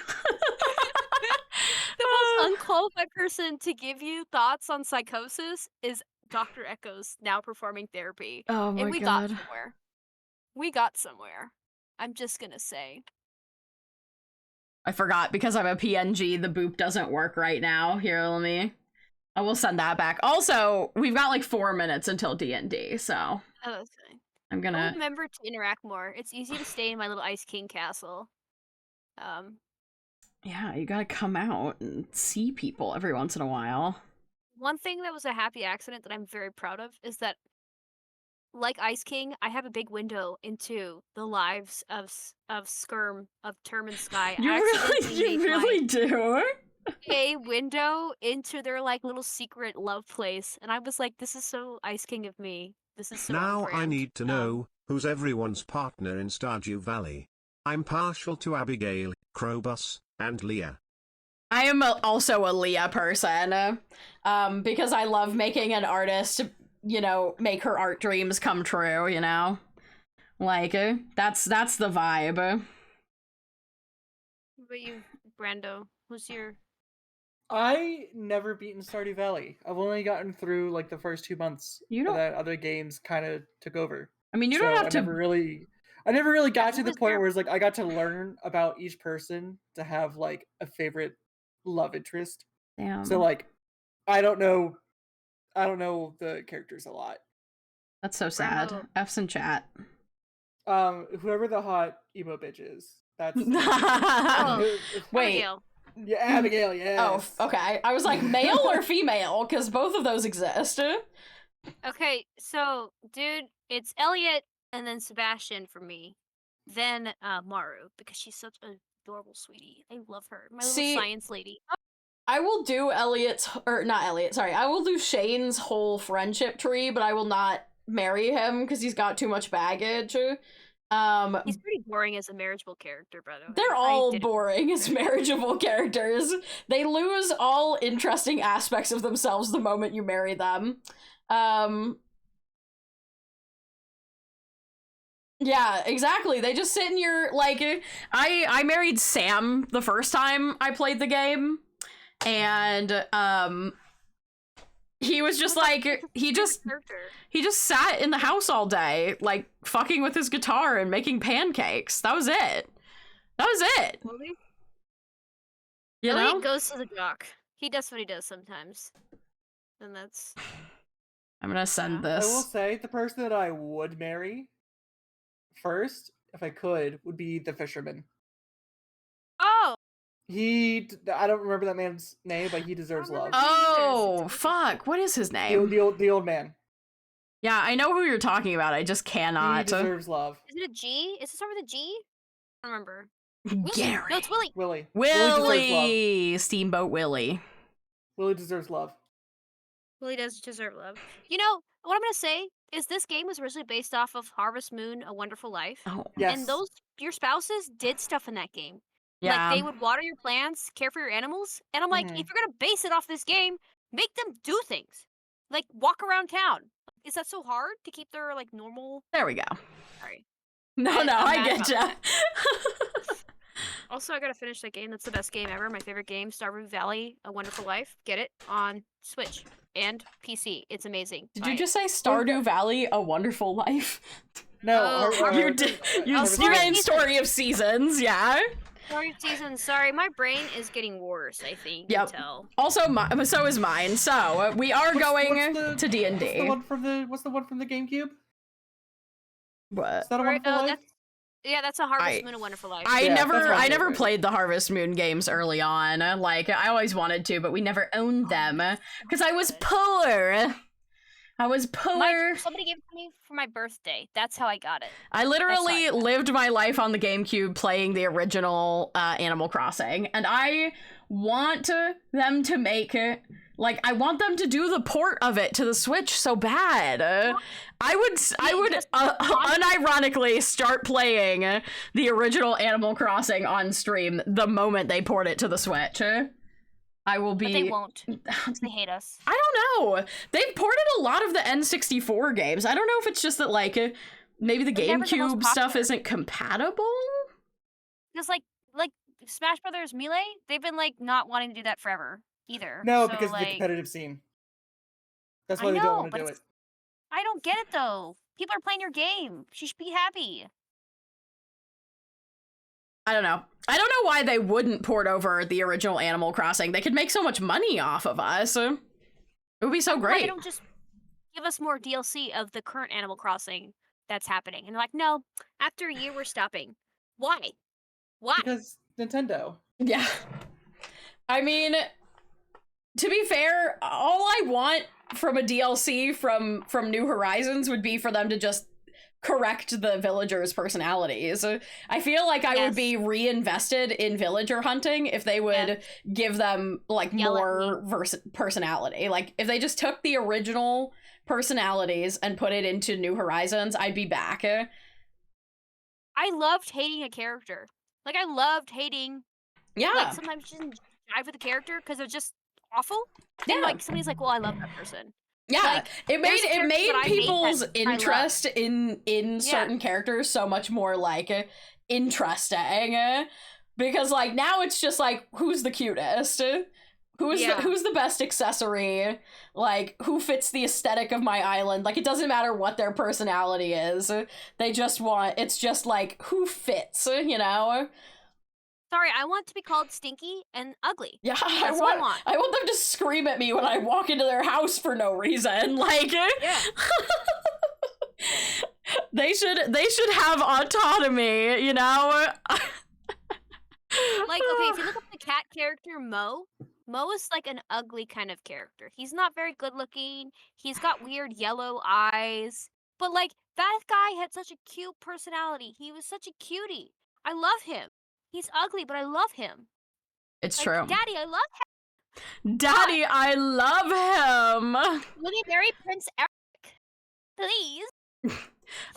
The most unqualified person to give you thoughts on psychosis is Dr. Echoes now performing therapy. Oh my and we god. got somewhere. We got somewhere. I'm just gonna say. I forgot because I'm a PNG, the boop doesn't work right now. Here, I will send that back. Also, we've got like 4 minutes until D&D, so. Oh, that's fine. I'm gonna I'll remember to interact more. It's easy to stay in my little Ice King castle. Yeah, you gotta come out and see people every once in a while. One thing that was a happy accident that I'm very proud of is that, like Ice King, I have a big window into the lives of Skirm, of Term and Sky. You really do. A window into their like little secret love place, and I was like, "This is so Ice King of me. This is so." Now I on-brand." need to know who's everyone's partner in Stardew Valley. I'm partial to Abigail, Krobus, and Leah. I am also a Leah person, because I love making an artist, make her art dreams come true, Like, that's the vibe. What about you, Brando? Who's your... I never beaten Stardew Valley. I've only gotten through like the first 2 months. That other games kind of took over. I mean, you don't have to. I never really got to the point where it's like I got to learn about each person to have like a favorite love interest. Damn. So like, I don't know the characters a lot. That's so sad. F's in chat. Whoever the hot emo bitch is. That's wait. Abigail. Yeah, Abigail, yes. Oh, okay. I was like, male or female? Because both of those exist. Okay, so, dude, it's Elliot and then Sebastian for me. Then Maru, because she's such a adorable sweetie. I love her. My little science lady. I will do I will do Shane's whole friendship tree, but I will not marry him because he's got too much baggage. He's pretty boring as a marriageable character, by the way. They're all boring as marriageable characters. They lose all interesting aspects of themselves the moment you marry them. Yeah, exactly. They just sit in your, like, I married Sam the first time I played the game, and, he was just like, he just sat in the house all day, like, fucking with his guitar and making pancakes. That was it. That was it. Willie? You know? He goes to the dock. He does what he does sometimes. And that's... I'm gonna send I will this. say, the person that I would marry first, if I could, would be the fisherman. Oh! I don't remember that man's name, but he deserves love. Oh, fuck. What is his name? The old man. Yeah, I know who you're talking about. I just cannot. He deserves love. Is it a G? Is it start with a G? I don't remember. Gary. No, it's Willie. Willie. Willie! Steamboat Willie. Willie deserves love. Willie does deserve love. You know, what I'm going to say is this game was originally based off of Harvest Moon, A Wonderful Life. Oh. Yes. And your spouses did stuff in that game. Yeah. Like, they would water your plants, care for your animals. And I'm like, if you're going to base it off this game, make them do things. Like, walk around town. Is that so hard to keep their, like, normal... There we go. Sorry. No, I get ya. Also, I gotta finish that game. That's the best game ever. My favorite game, Stardew Valley, A Wonderful Life. Get it on Switch and PC. It's amazing. Did you just say Stardew Valley, A Wonderful Life? No. You mean Story of Seasons, yeah? Story of Seasons. Sorry, my brain is getting worse, I think. Yep. Also, so is mine. So, we are going to D&D. What's the one from the GameCube? What? Is that A Wonderful Life? That's a Harvest Moon, A Wonderful Life. I never played the Harvest Moon games early on. Like, I always wanted to, but we never owned them because I was poor. Somebody gave it to me for my birthday. That's how I got it. I literally lived my life on the GameCube playing the original Animal Crossing, and I want them to make it. Like, I want them to do the port of it to the Switch so bad. I would unironically start playing the original Animal Crossing on stream the moment they port it to the Switch. I will be... But they won't. They hate us. I don't know. They've ported a lot of the N64 games. I don't know if it's just that, like, maybe the GameCube stuff isn't compatible? Because, like Smash Brothers Melee, they've been, like, not wanting to do that forever. Either. No, so, because of the competitive scene. That's why they don't want to do it. I don't get it though. People are playing your game. You should be happy. I don't know. I don't know why they wouldn't port over the original Animal Crossing. They could make so much money off of us. It would be so great. Why don't just give us more DLC of the current Animal Crossing that's happening? And they're like, no, after a year we're stopping. Why? Because Nintendo. Yeah. I mean, to be fair, all I want from a DLC from New Horizons would be for them to just correct the villagers' personalities. I feel like I would be reinvested in villager hunting if they would give them, like, more personality. Like, if they just took the original personalities and put it into New Horizons, I'd be back. I loved hating a character. Like, I loved hating... Yeah. Like, sometimes you didn't jive with the character because it was just awful. Yeah. And, like, somebody's like, well, I love that person. Yeah, like, it made people's interest in certain characters so much more, like, interesting. Because, like, now it's just, like, who's the cutest? Who's the best accessory? Like, who fits the aesthetic of my island? Like, it doesn't matter what their personality is. They just want, it's just, like, who fits, you know? Sorry, I want to be called stinky and ugly. Yeah, That's what I want. I want them to scream at me when I walk into their house for no reason. Like, yeah. they should have autonomy, you know? Like, okay, if you look up the cat character Mo is like an ugly kind of character. He's not very good looking. He's got weird yellow eyes. But, like, that guy had such a cute personality. He was such a cutie. I love him. He's ugly, but I love him. It's like, true. Daddy, I love him. Daddy, I love him. Will you marry Prince Eric? Please.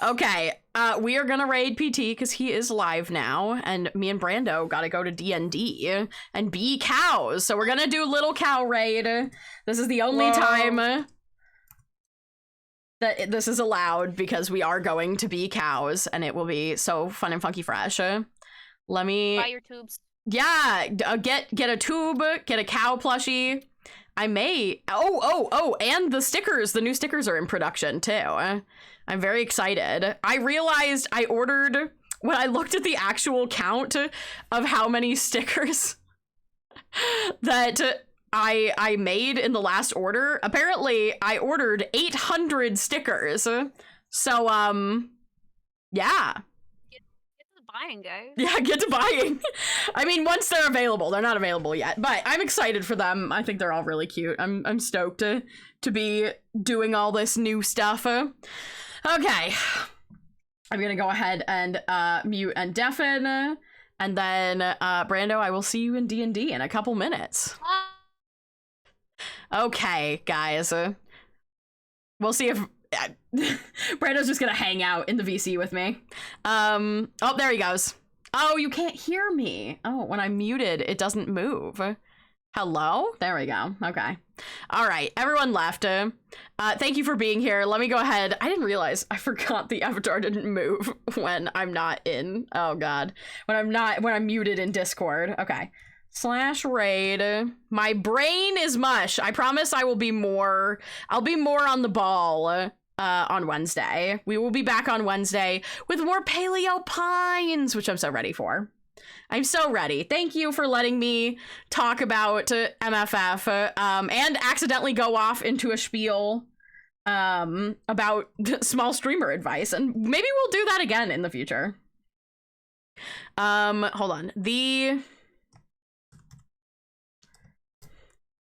Okay, we are gonna raid PT because he is live now, and me and Brando gotta go to D&D and be cows. So we're gonna do little cow raid. This is the only time that this is allowed because we are going to be cows, and it will be so fun and funky fresh. Let me buy your tubes. Yeah, get a tube, get a cow plushie. I may. Oh, and the stickers, the new stickers are in production too. I'm very excited. I realized I ordered, when I looked at the actual count of how many stickers that I made in the last order, apparently I ordered 800 stickers. So, yeah. Buying, guys. Yeah, get to buying. I mean, once they're available. They're not available yet, but I'm excited for them. I think they're all really cute. I'm stoked to be doing all this new stuff. Okay. I'm gonna go ahead and mute and deafen, and then Brando, I will see you in D&D in a couple minutes. Okay, guys. We'll see if Brando's just gonna hang out in the VC with me. Oh, there he goes. Oh, you can't hear me. Oh, when I'm muted, it doesn't move. Hello? There we go. Okay. All right, everyone left. Thank you for being here. Let me go ahead. I didn't realize I forgot the avatar didn't move when I'm not in. Oh God. When I'm muted in Discord. Okay. /raid. My brain is mush. I promise I'll be more on the ball on Wednesday. We will be back on Wednesday with more Paleo Pines, which I'm so ready for. I'm so ready. Thank you for letting me talk about MFF and accidentally go off into a spiel about small streamer advice, and maybe we'll do that again in the future. Hold on.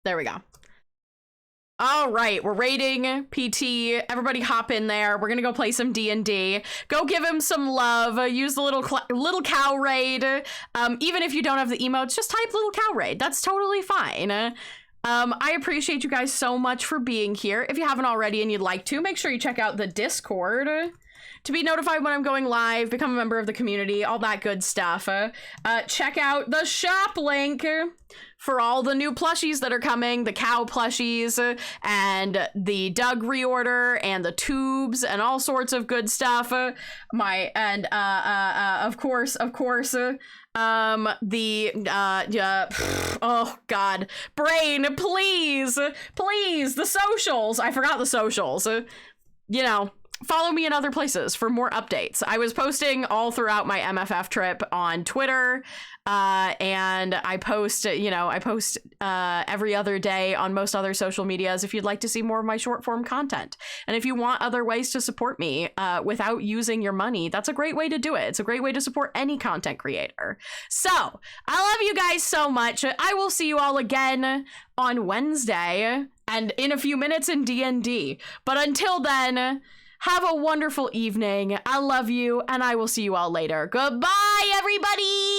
There we go. All right, we're raiding PT. Everybody hop in there. We're gonna go play some D&D. Go give him some love. Use the little cow raid. Even if you don't have the emotes, just type little cow raid. That's totally fine. I appreciate you guys so much for being here. If you haven't already and you'd like to, make sure you check out the Discord to be notified when I'm going live, become a member of the community, all that good stuff. Check out the shop link for all the new plushies that are coming, the cow plushies, and the Doug reorder, and the tubes, and all sorts of good stuff. Of course, oh God, brain, please, the socials. I forgot the socials. You know, follow me in other places for more updates. I was posting all throughout my MFF trip on Twitter, and I post every other day on most other social medias if you'd like to see more of my short form content. And if you want other ways to support me without using your money, that's a great way to do it. It's a great way to support any content creator. So I love you guys so much. I will see you all again on Wednesday and in a few minutes in D&D. But until then, have a wonderful evening. I love you, and I will see you all later. Goodbye, everybody!